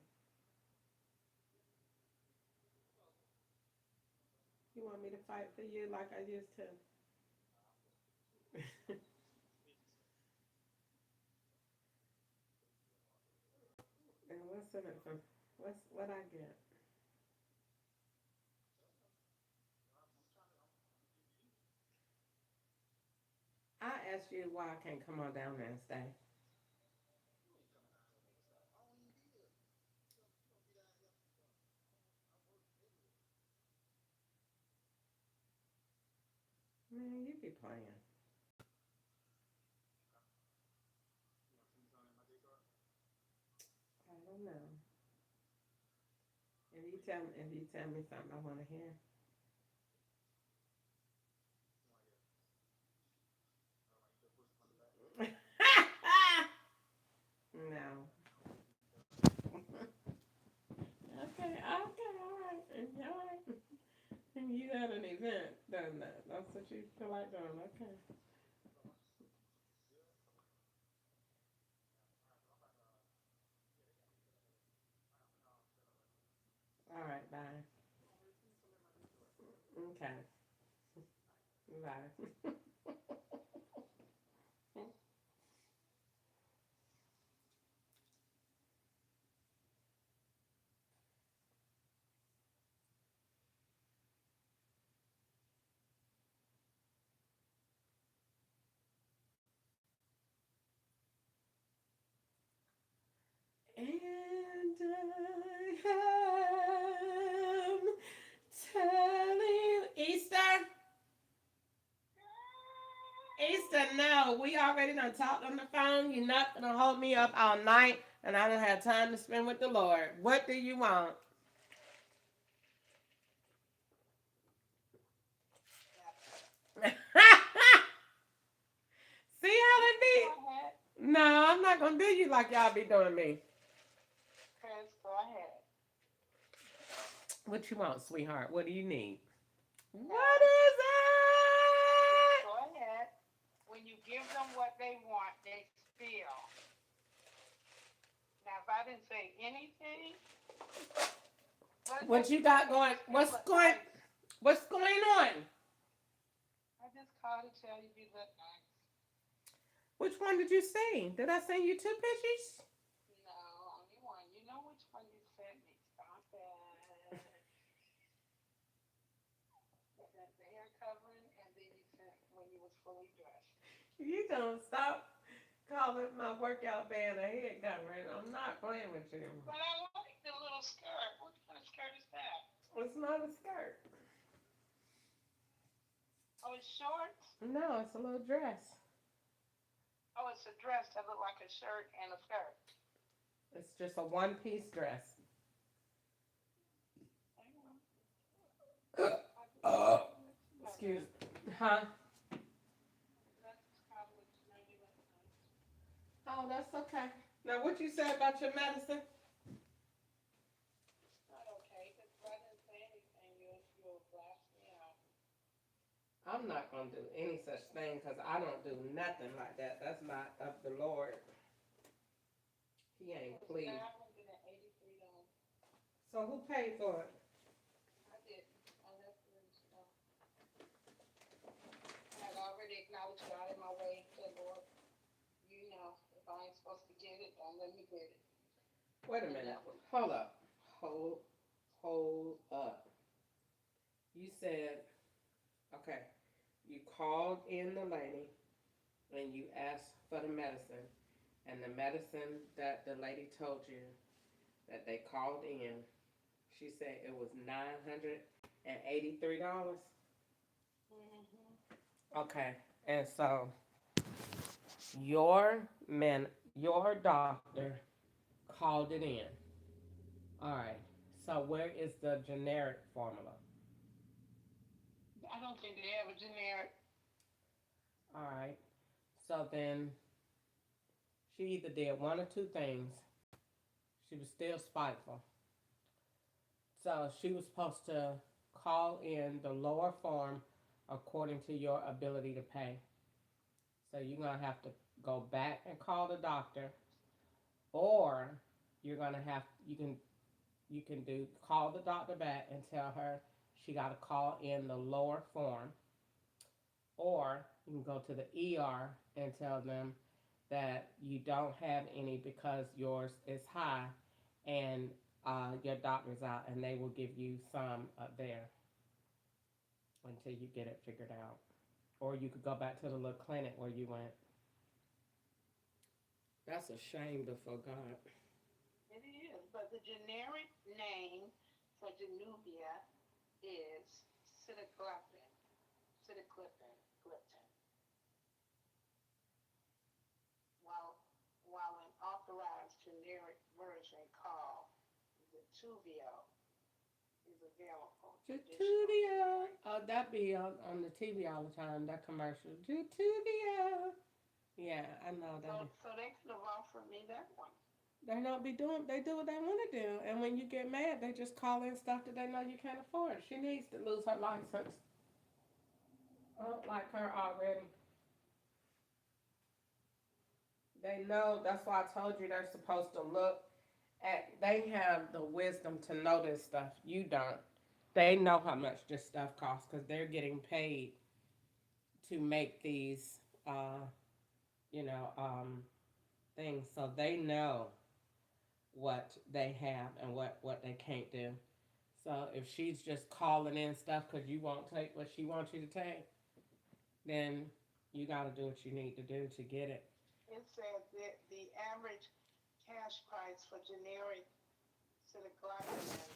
You want me to fight for you like I used to? And what's in it for? What I get? I asked you why I can't come on down there and stay. Man, you be playing. I don't know. If you tell me something I want to hear. No. Okay, all right. All right. You had an event done that. That's what you feel like doing. Okay. All right, bye. Okay. Bye. And I am telling Easter. Easter, no. We already done talked on the phone. You're not gonna hold me up all night, and I don't have time to spend with the Lord. What do you want? See how they be? Go ahead. No, I'm not gonna do you like y'all be doing me. Chris, go ahead. What you want, sweetheart? What do you need? What Now, is just it? go ahead. When you give them what they want, they steal. Now, if I didn't say anything, But What you got going? What's going on? I just called to tell you you look nice. Which one did you see? Did I send you two pictures? No, only one. You know which one you sent me. Stop it. The hair covering, and then you sent when you was fully dressed. You don't stop calling my workout band a head covering. I'm not playing with you. But I like the little skirt. What kind of skirt is that? It's not a skirt. Oh, it's shorts. No, it's a little dress. Oh, it's a dress that look like a shirt and a skirt. It's just a one piece dress. Excuse me. Huh? Oh, that's okay. Now, what you said about your medicine? Not okay, because if I didn't say anything, you'll blast me out. I'm not going to do any such thing because I don't do nothing like that. That's not of the Lord. He ain't pleased. $983. So, who paid for it? I did. I left it in the store. I had already acknowledged God in my way. Said, Lord, you know, if I ain't supposed to get it, don't let me get it. Wait a minute. Hold up. Hold up. You said, okay, you called in the lady and you asked for the medicine. And the medicine that the lady told you that they called in, she said it was $983. Okay. And so your doctor called it in. All right. So where is the generic formula? I don't think they have a generic. All right. So then she either did one or two things. She was still spiteful. So she was supposed to call in the lower form according to your ability to pay. So you're gonna have to go back and call the doctor, or you're gonna have you can do call the doctor back and tell her she got to call in the lower form, or you can go to the ER and tell them that you don't have any because yours is high, and your doctor's out, and they will give you some up there until you get it figured out. Or you could go back to the little clinic where you went. That's a shame before God. It is, but the generic name for Januvia is sitagliptin. Sitagliptin. Gliptin. While an authorized generic version called the Tuvio is available. Jutubia. Oh, that be on the TV all the time, that commercial. Jutubia. Yeah, I know that. So they could have offered me that one. They not be doing, they do what they want to do. And when you get mad, they just call in stuff that they know you can't afford. She needs to lose her license. I don't like her already. They know, that's why I told you they're supposed to look at, they have the wisdom to know this stuff. You don't. They know how much this stuff costs because they're getting paid to make these, uh, you know, things. So they know what they have and what they can't do. So if she's just calling in stuff because you won't take what she wants you to take, then you got to do what you need to do to get it. It says that the average cash price for generic sitagliptin,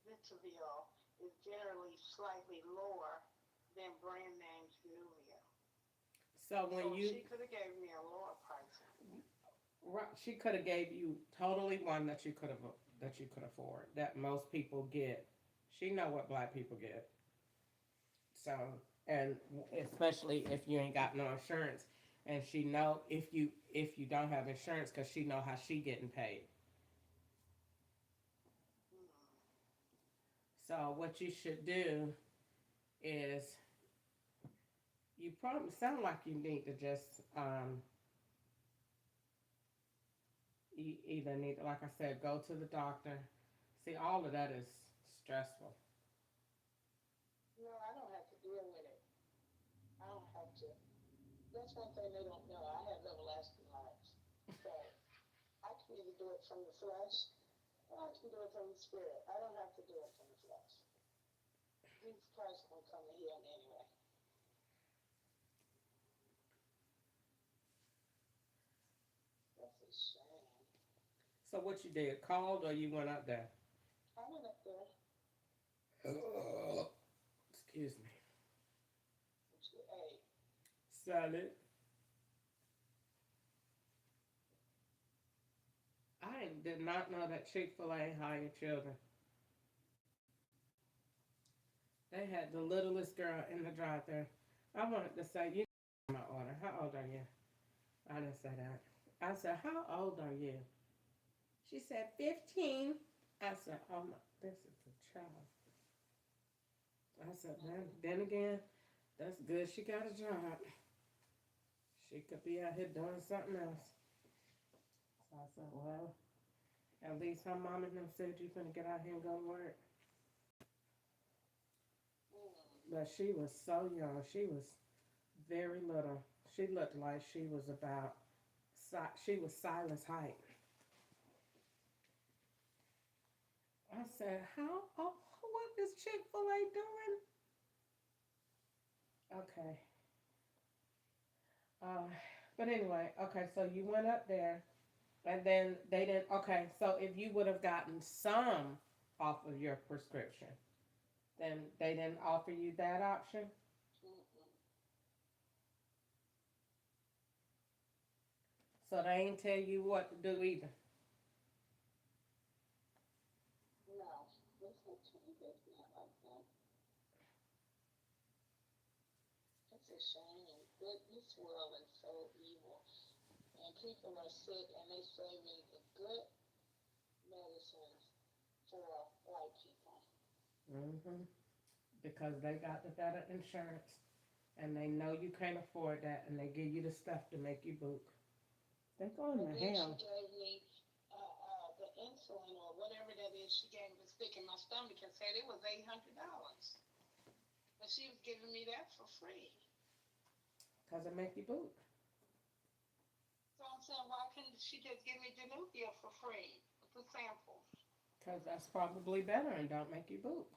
Vitavil, is generally slightly lower than brand name Januvia. So when So you, she could have gave me a lower price. she could have gave you totally one that you could afford that most people get. She know what black people get. So, and especially if you ain't got no insurance, and she know if you don't have insurance because she know how she getting paid. So what you should do is you probably sound like you need to just you either need to, like I said, go to the doctor, See, all of that is stressful. No, I don't have to deal with it. I don't have to. That's one thing they don't know. I have everlasting life. So I can either do it from the flesh or I can do it from the spirit. I don't have to do it from the flesh. Jesus Christ gonna come to heal me anyway. That's a shame. So what you did? Called or you went up there? I went up there. Excuse me. What you ate? Salad. I did not know that Chick-fil-A hired children. They had the littlest girl in the drive-thru. I wanted to say, you know my order. How old are you? I didn't say that. I said, how old are you? She said, 15. I said, oh my, this is a child. I said, then again, that's good she got a job. She could be out here doing something else. So I said, well, at least her mom and them said you finna get out here and go to work. But she was so young. She was very little. She looked like she was about, she was Silas' height. I said, how, oh, what is Chick-fil-A doing? Okay. Uh, but anyway, okay, so you went up there, and then they didn't, okay, so if you would have gotten some off of your prescription, then they didn't offer you that option? So they ain't tell you what to do either? No, it's not like that. It's a shame. This world is so evil. And people are sick and they saving the good medicines for white people. Mm-hmm. Because they got the better insurance, and they know you can't afford that, and they give you the stuff to make you book. They going And to then she hell. gave me the insulin or whatever that is. She gave me to stick in my stomach and said it was $800. But she was giving me that for free. Because it make you book. So I'm saying, why couldn't she just give me Januvia for free with the sample? Because that's probably better and don't make you book.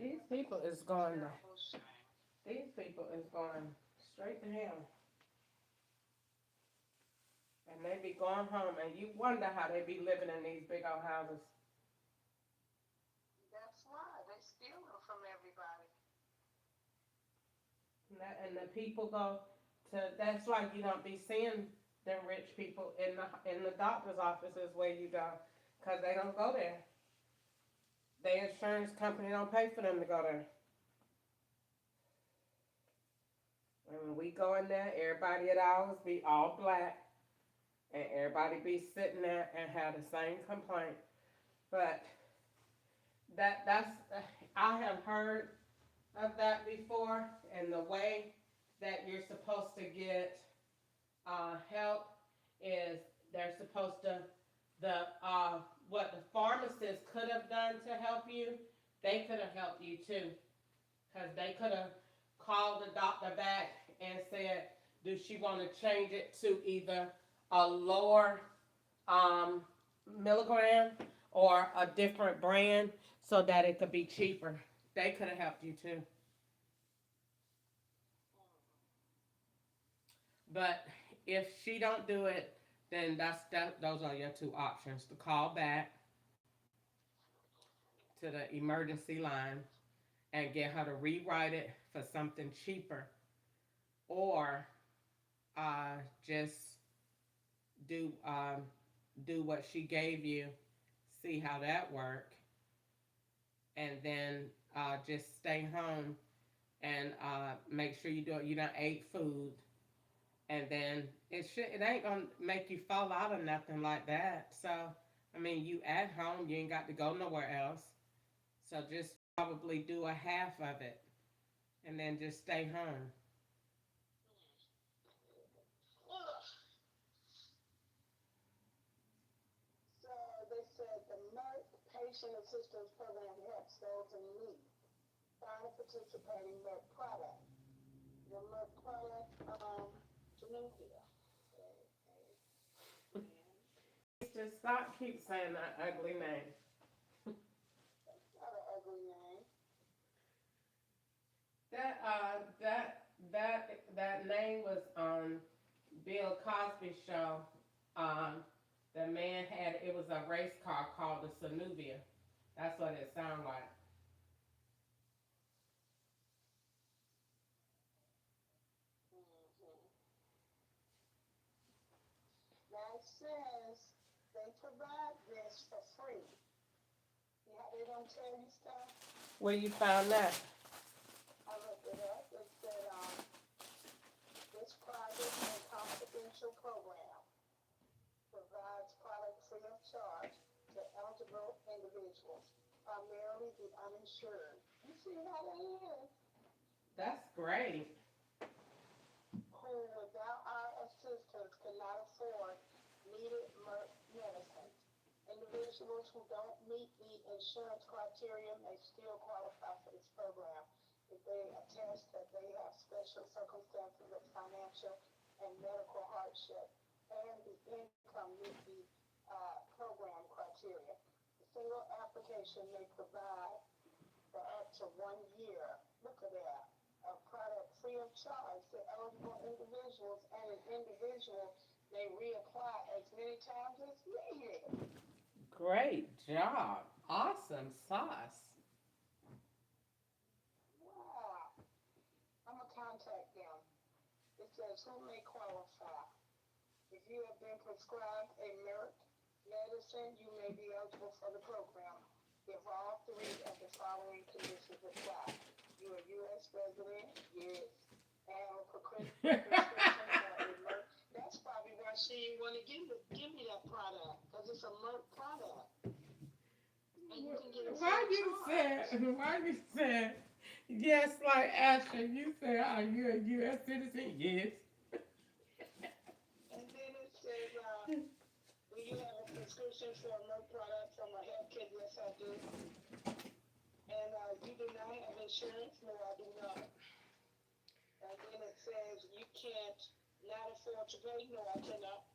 These people is going to, these people is going straight to hell. And they be going home, and you wonder how they be living in these big old houses. That's why they stealing from everybody. And the people go to, that's why you don't be seeing them rich people in the doctor's offices where you go, because they don't go there. Their insurance company don't pay for them to go there. And when we go in there, everybody at ours be all black, and everybody be sitting there and have the same complaint. But that's I have heard of that before, and the way that you're supposed to get help is they're supposed to what the pharmacist could have done to help you, they could have helped you too, because they could have called the doctor back and said, do she want to change it to either a lower milligram or a different brand so that it could be cheaper. They could have helped you too. But if she don't do it, then those are your two options: to call back to the emergency line and get her to rewrite it for something cheaper, or just do do what she gave you, see how that work, and then just stay home and make sure you don't eat food, and then it ain't gonna make you fall out or nothing like that. So I mean, you at home, you ain't got to go nowhere else. So just probably do a half of it, and then just stay home. Education Assistance Program helps those in need. Find a participating Merck product. The Merck product, Januvia. Just stop keep saying that ugly name. Not an ugly name. That name was on Bill Cosby show. The man had it was a race car called the Sanuvia. That's what it sounded like. Mm-hmm. Now it says they provide this for free. You how they don't tell you stuff? Where you found that? I looked it up. It said this private and confidential program provides products free of charge to eligible individuals, primarily the uninsured. You see how that is? That's great. Who, without our assistance, cannot afford needed medicines. Individuals who don't meet the insurance criteria may still qualify for this program if they attest that they have special circumstances of financial and medical hardship and the income meet the program criteria. A single application may provide for up to 1 year. Look at that. A product free of charge to eligible individuals, and an individual may reapply as many times as needed. Great job. Awesome sauce. Wow. I'm going to contact them. It says who may qualify. If you have been prescribed a Merck medicine, you may be eligible for the program if all three of the following conditions apply. You're a U.S. resident, yes, and a prescription for a Merck. That's probably why she didn't want to give me that product, because it's a Merck product. And you can get it Why you said yes like Asher? You said, are you a U.S. citizen? Yes. And then it says, do you have a prescription for a Merck product from a health kit? Yes, I do. And you do not have insurance? No, I do not. And then it says you can't not afford to pay? No, I cannot.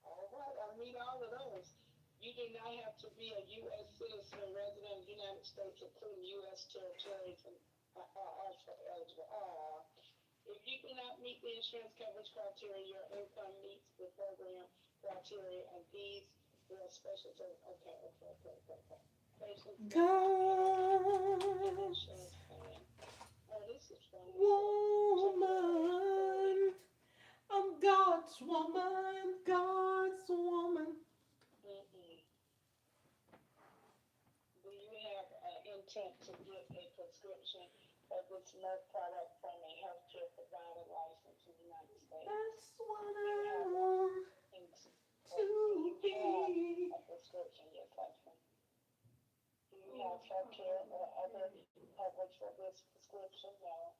All right, I meet all of those. You do not have to be a U.S. citizen resident of the United States, including U.S. territories, and are also eligible. If you do not meet the insurance coverage criteria, your income meets the program criteria, and these there are special. Okay. Patients God's insurance plan. Oh, this is funny. woman. I'm God's woman. God's woman. Mm-mm. Do you have intent to get a prescription of this Merck product from a healthcare provider licensed in the United States? That's what Do I you have want do you to have be. a prescription? Yes, husband. Do you have healthcare or other coverage for this prescription? No.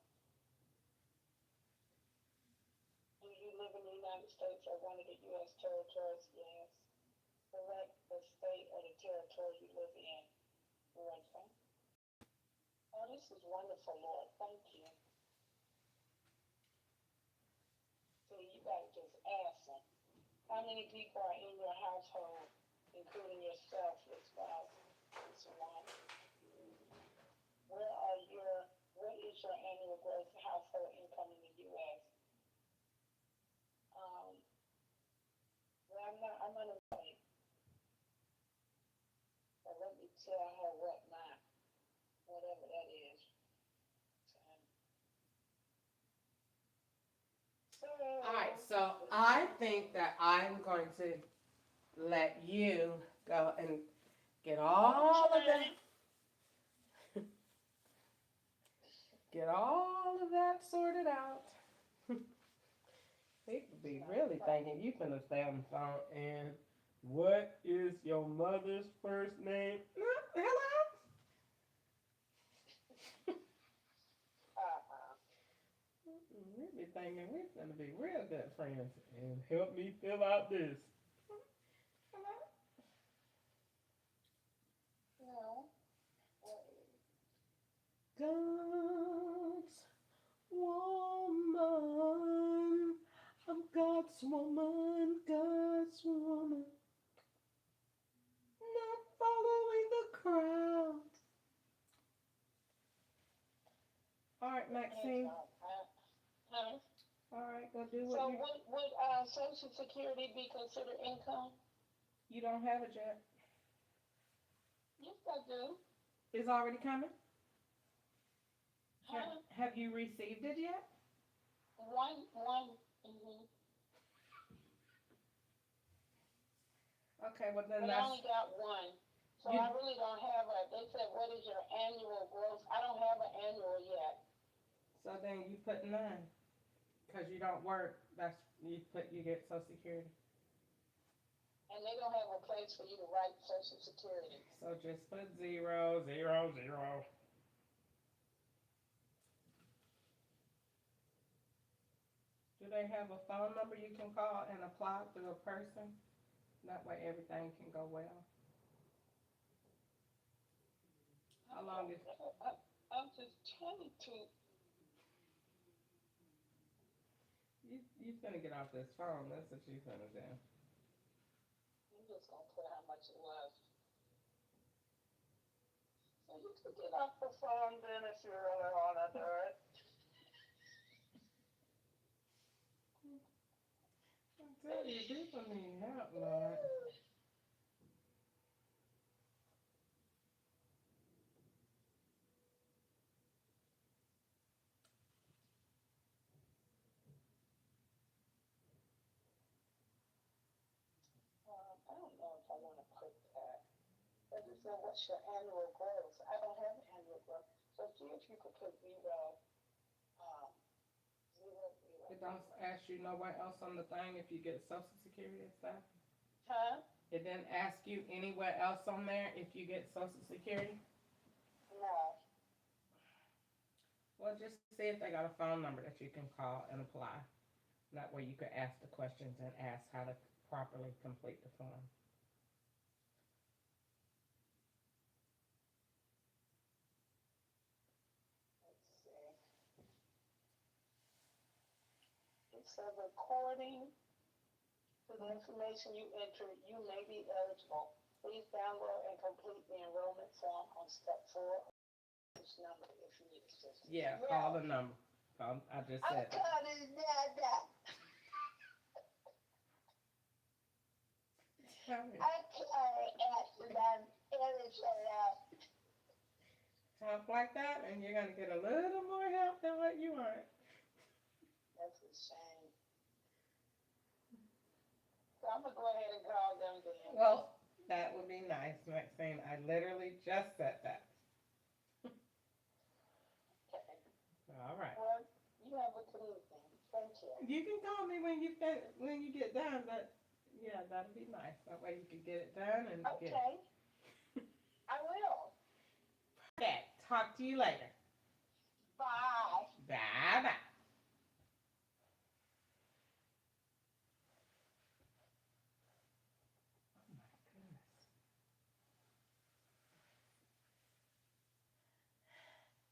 Do you live in the United States or one of the U.S. territories? Yes. Select the state or the territory you live in. Lord, oh, this is wonderful, Lord. Thank you. So you got to just ask them. How many people are in your household, including yourself, your spouse, and so on? What is your annual gross household income in the U.S.? Well, I'm unemployed. So let me tell her what whatever that is. So, All right, so I think that I'm going to let you go and get all of that. Get all of that sorted out. People be really thinking you finna stay on the phone and what is your mother's first name? Hello? We be thinking we finna be real good friends and help me fill out this. Hello? God's woman. I'm God's woman, God's woman. Not following the crowd. All right, Maxine. Huh? All right, go do So what you. would Social Security be considered income? You don't have it yet. Yes, I do. It's already coming. Huh? Have you received it yet? One. Mm-hmm. Okay, well then But I that's only got one. So you. I really don't have a, they said, what is your annual gross? I don't have an annual yet. So then you put none, cause you don't work. That's you get Social Security. And they don't have a place for you to write Social Security. So just put 0, 0, 0. Do they have a phone number you can call and apply through a person? That way everything can go well. How long is I'm just trying to. you gonna get off this phone? That's what you gonna do. I'm just gonna put how much it was. So you can get off the phone then if you really wanna do it. I tell you, people need help, Lord. I don't know if I wanna put that. But it said, what's your annual gross? I don't have an annual gross. So see if you could put um, zero. It don't ask you nowhere else on the thing if you get Social Security and stuff. Huh? It didn't ask you anywhere else on there if you get Social Security. No. Well, just see if they got a phone number that you can call and apply. That way you could ask the questions and ask how to properly complete the form. Let's see. It says according to the information you enter, you may be eligible. Please download and complete the enrollment form on step 4. This number if you need assistance. Yeah, call the number. I just I'm said that. calling that. Tell me. I'm calling after them. Talk like that, and you're gonna get a little more help than what you want. That's a shame. So I'm gonna go ahead and call them then. Well, that would be nice, Maxine. I literally just said that. Okay. All right. Well, you have a good evening. Thank you. You can call me when you get done, but yeah, that'd be nice. That way you can get it done and get it. Okay. I will. Okay. Talk to you later. Bye. Bye bye. Oh my goodness.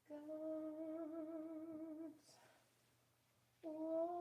God's woman.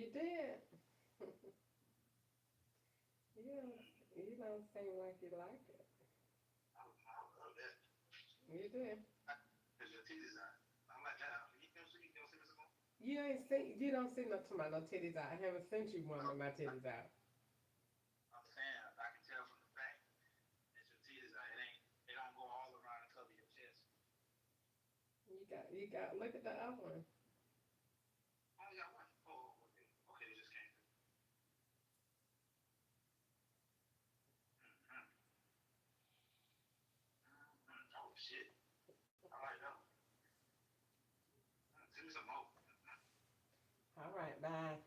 You did. Yeah, you don't seem like you like it. I love that. You did. Cause your titties out. I'm like, damn, you don't see me some more? You ain't seen. You don't see no tomato titties out. I haven't sent you one with my titties out. I'm saying, I can tell from the back that your titties out. They don't go all around and cover your chest. You got. Look at the other one. I only got one. Oh, okay. Okay, it just came through. Mm-hmm. Mm-hmm. Oh, shit. I like that one. Send me some more. All right. Bye.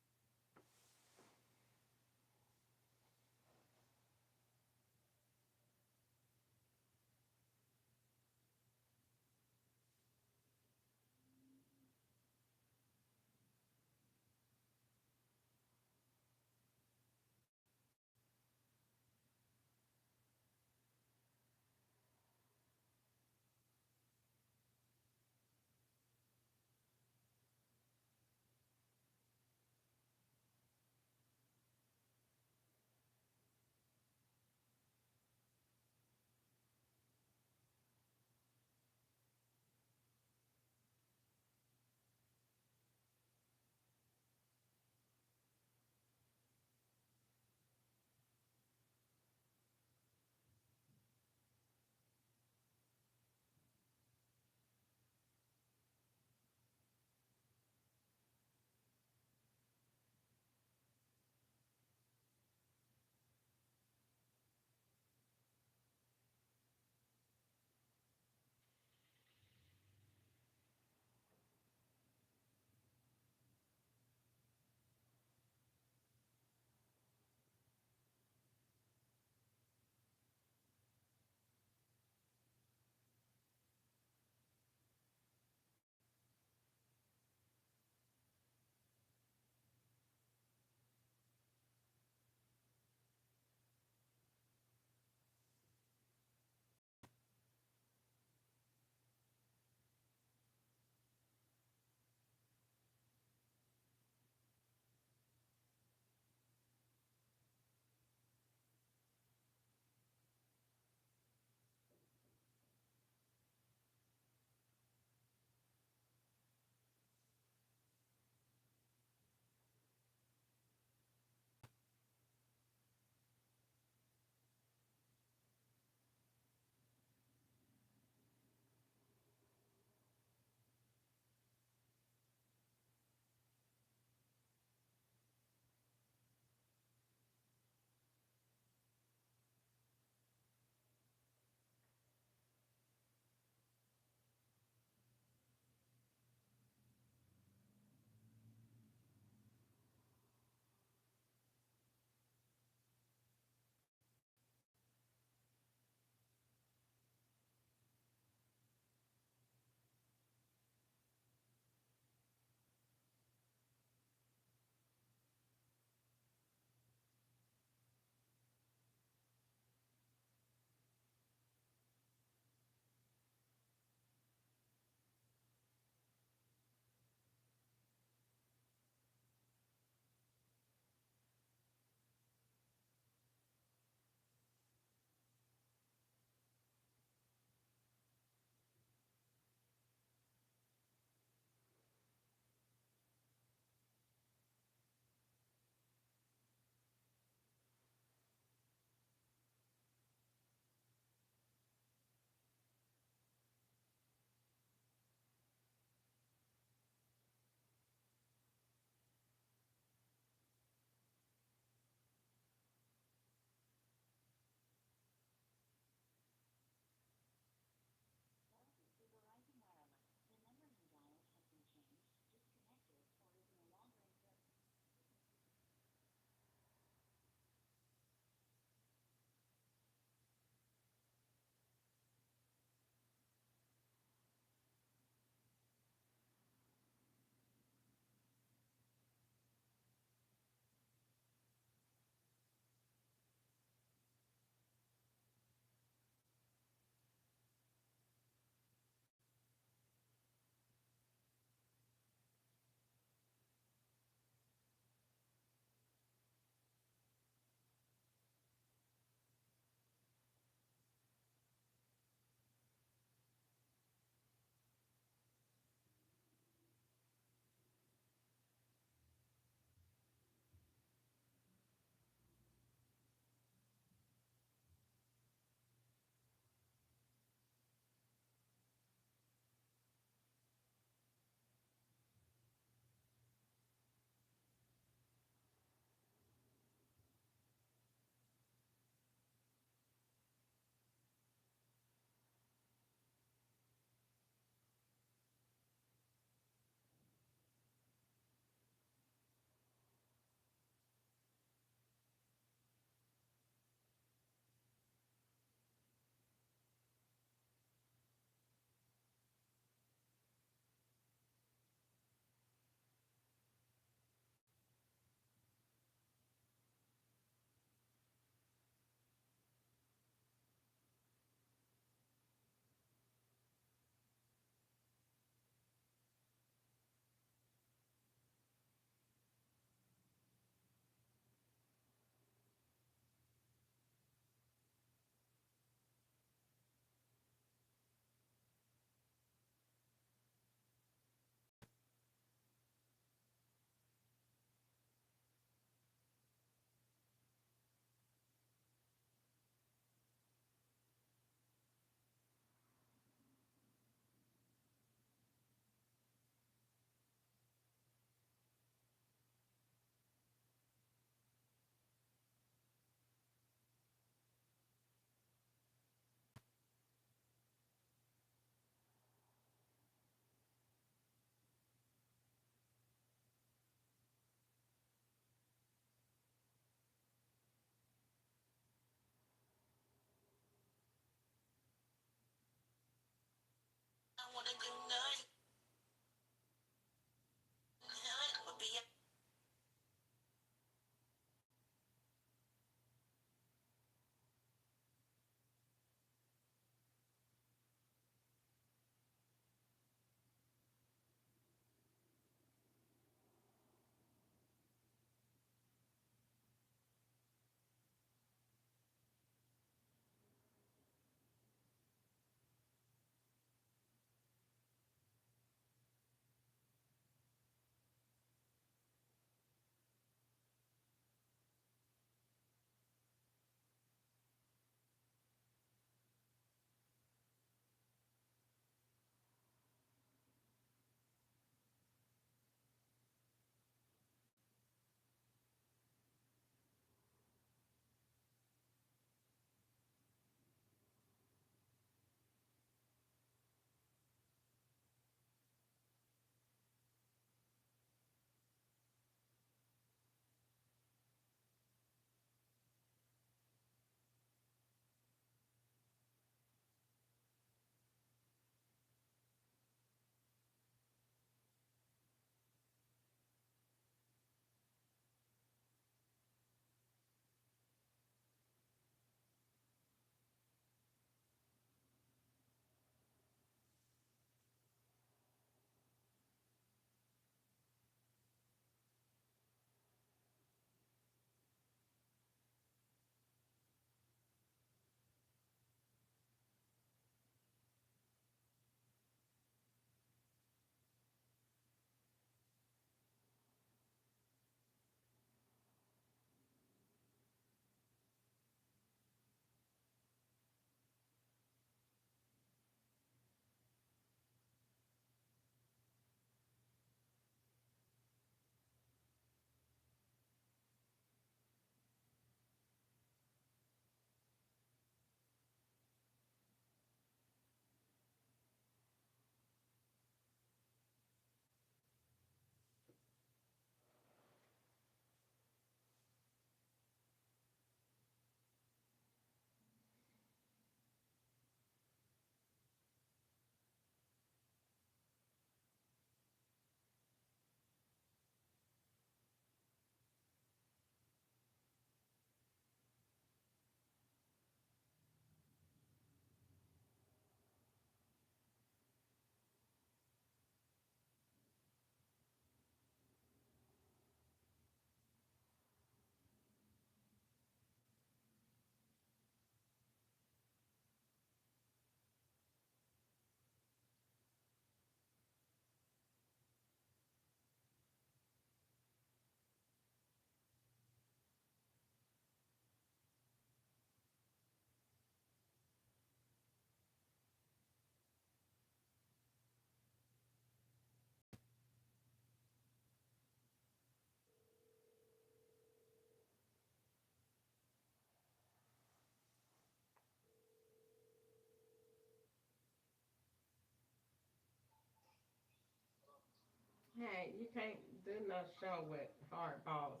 Hey, you can't do no show with hard balls.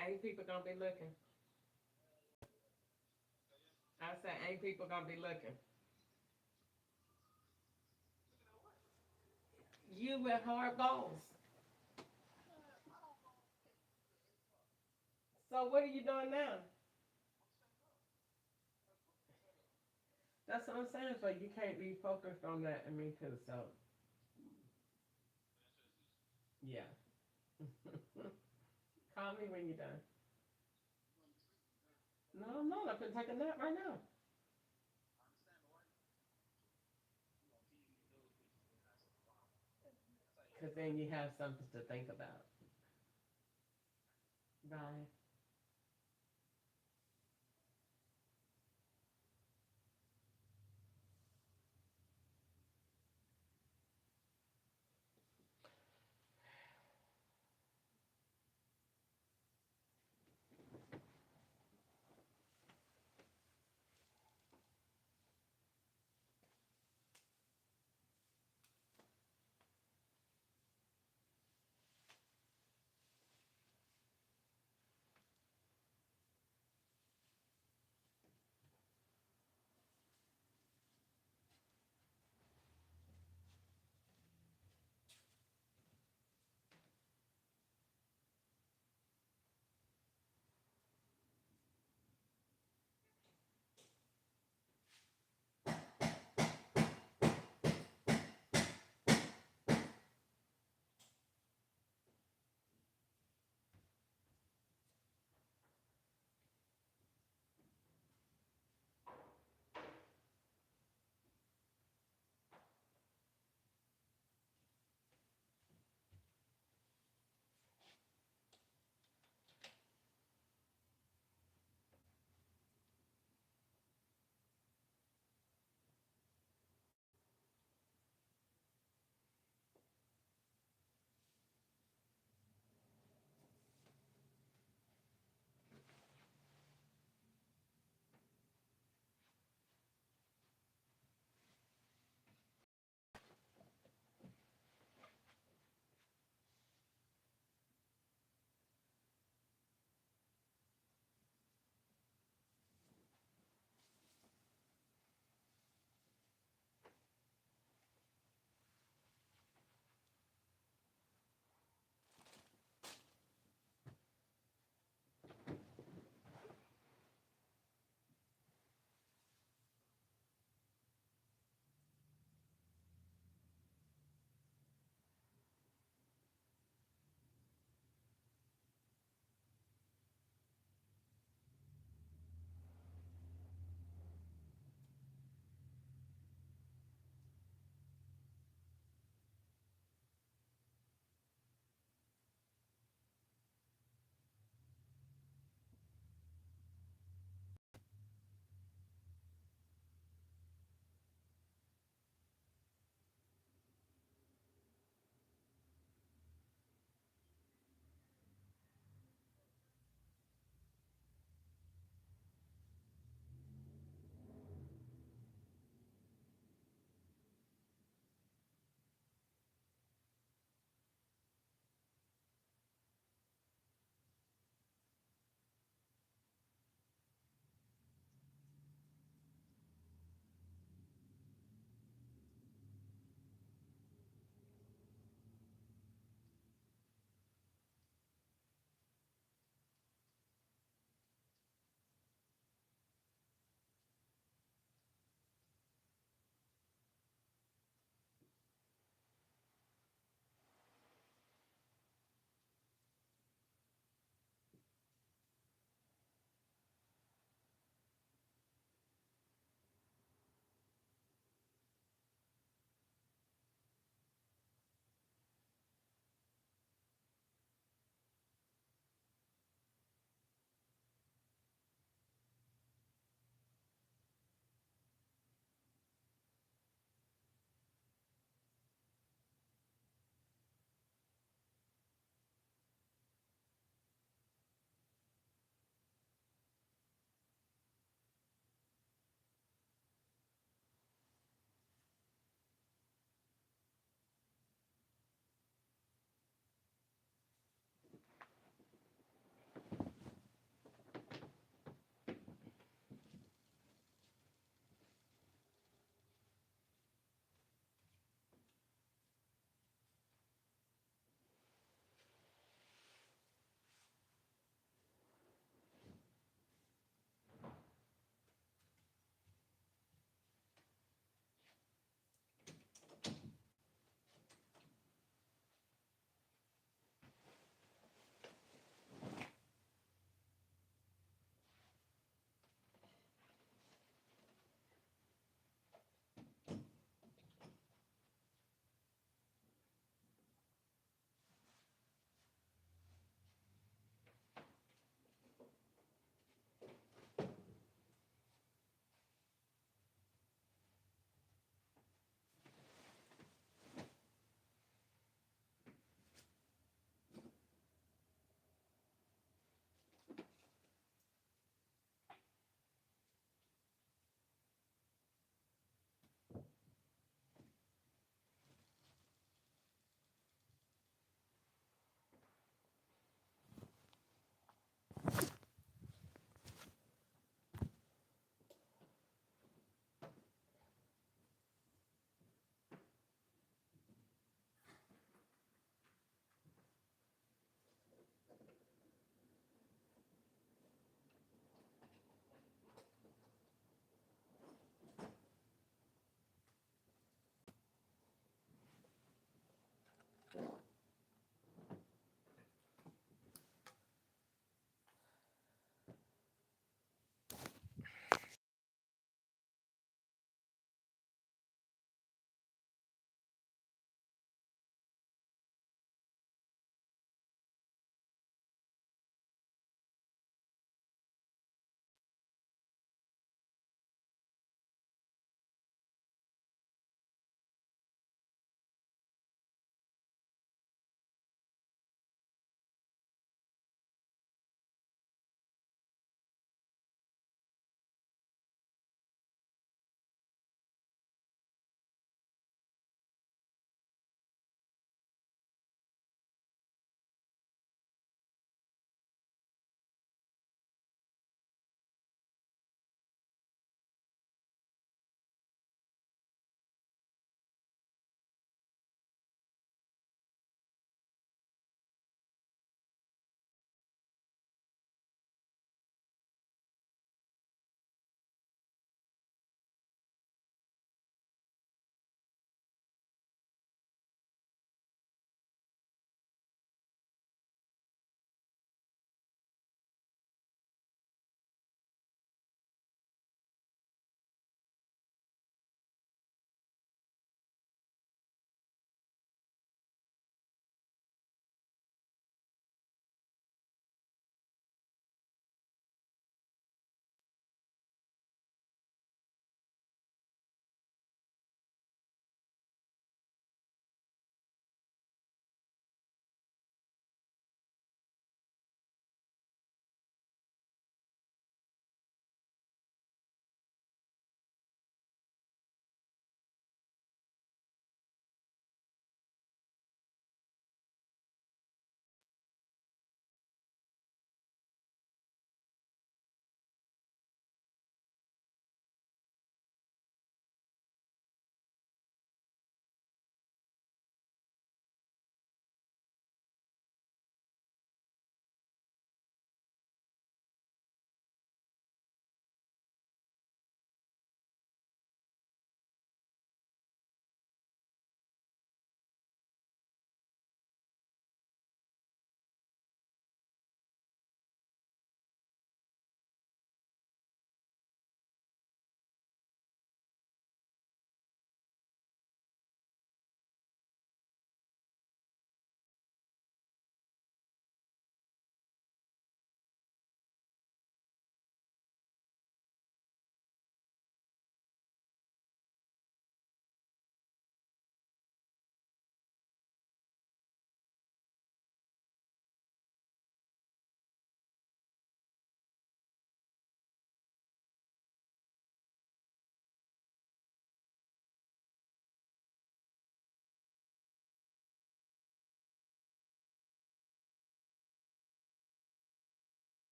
Ain't people gonna be looking? I said, ain't people gonna be looking? You with hard balls. So what are you doing now? That's what I'm saying. So you can't be focused on that and me too. So yeah. Call me when you're done. No, I'm not. I'm gonna take a nap right now. Cause then you have something to think about. Bye.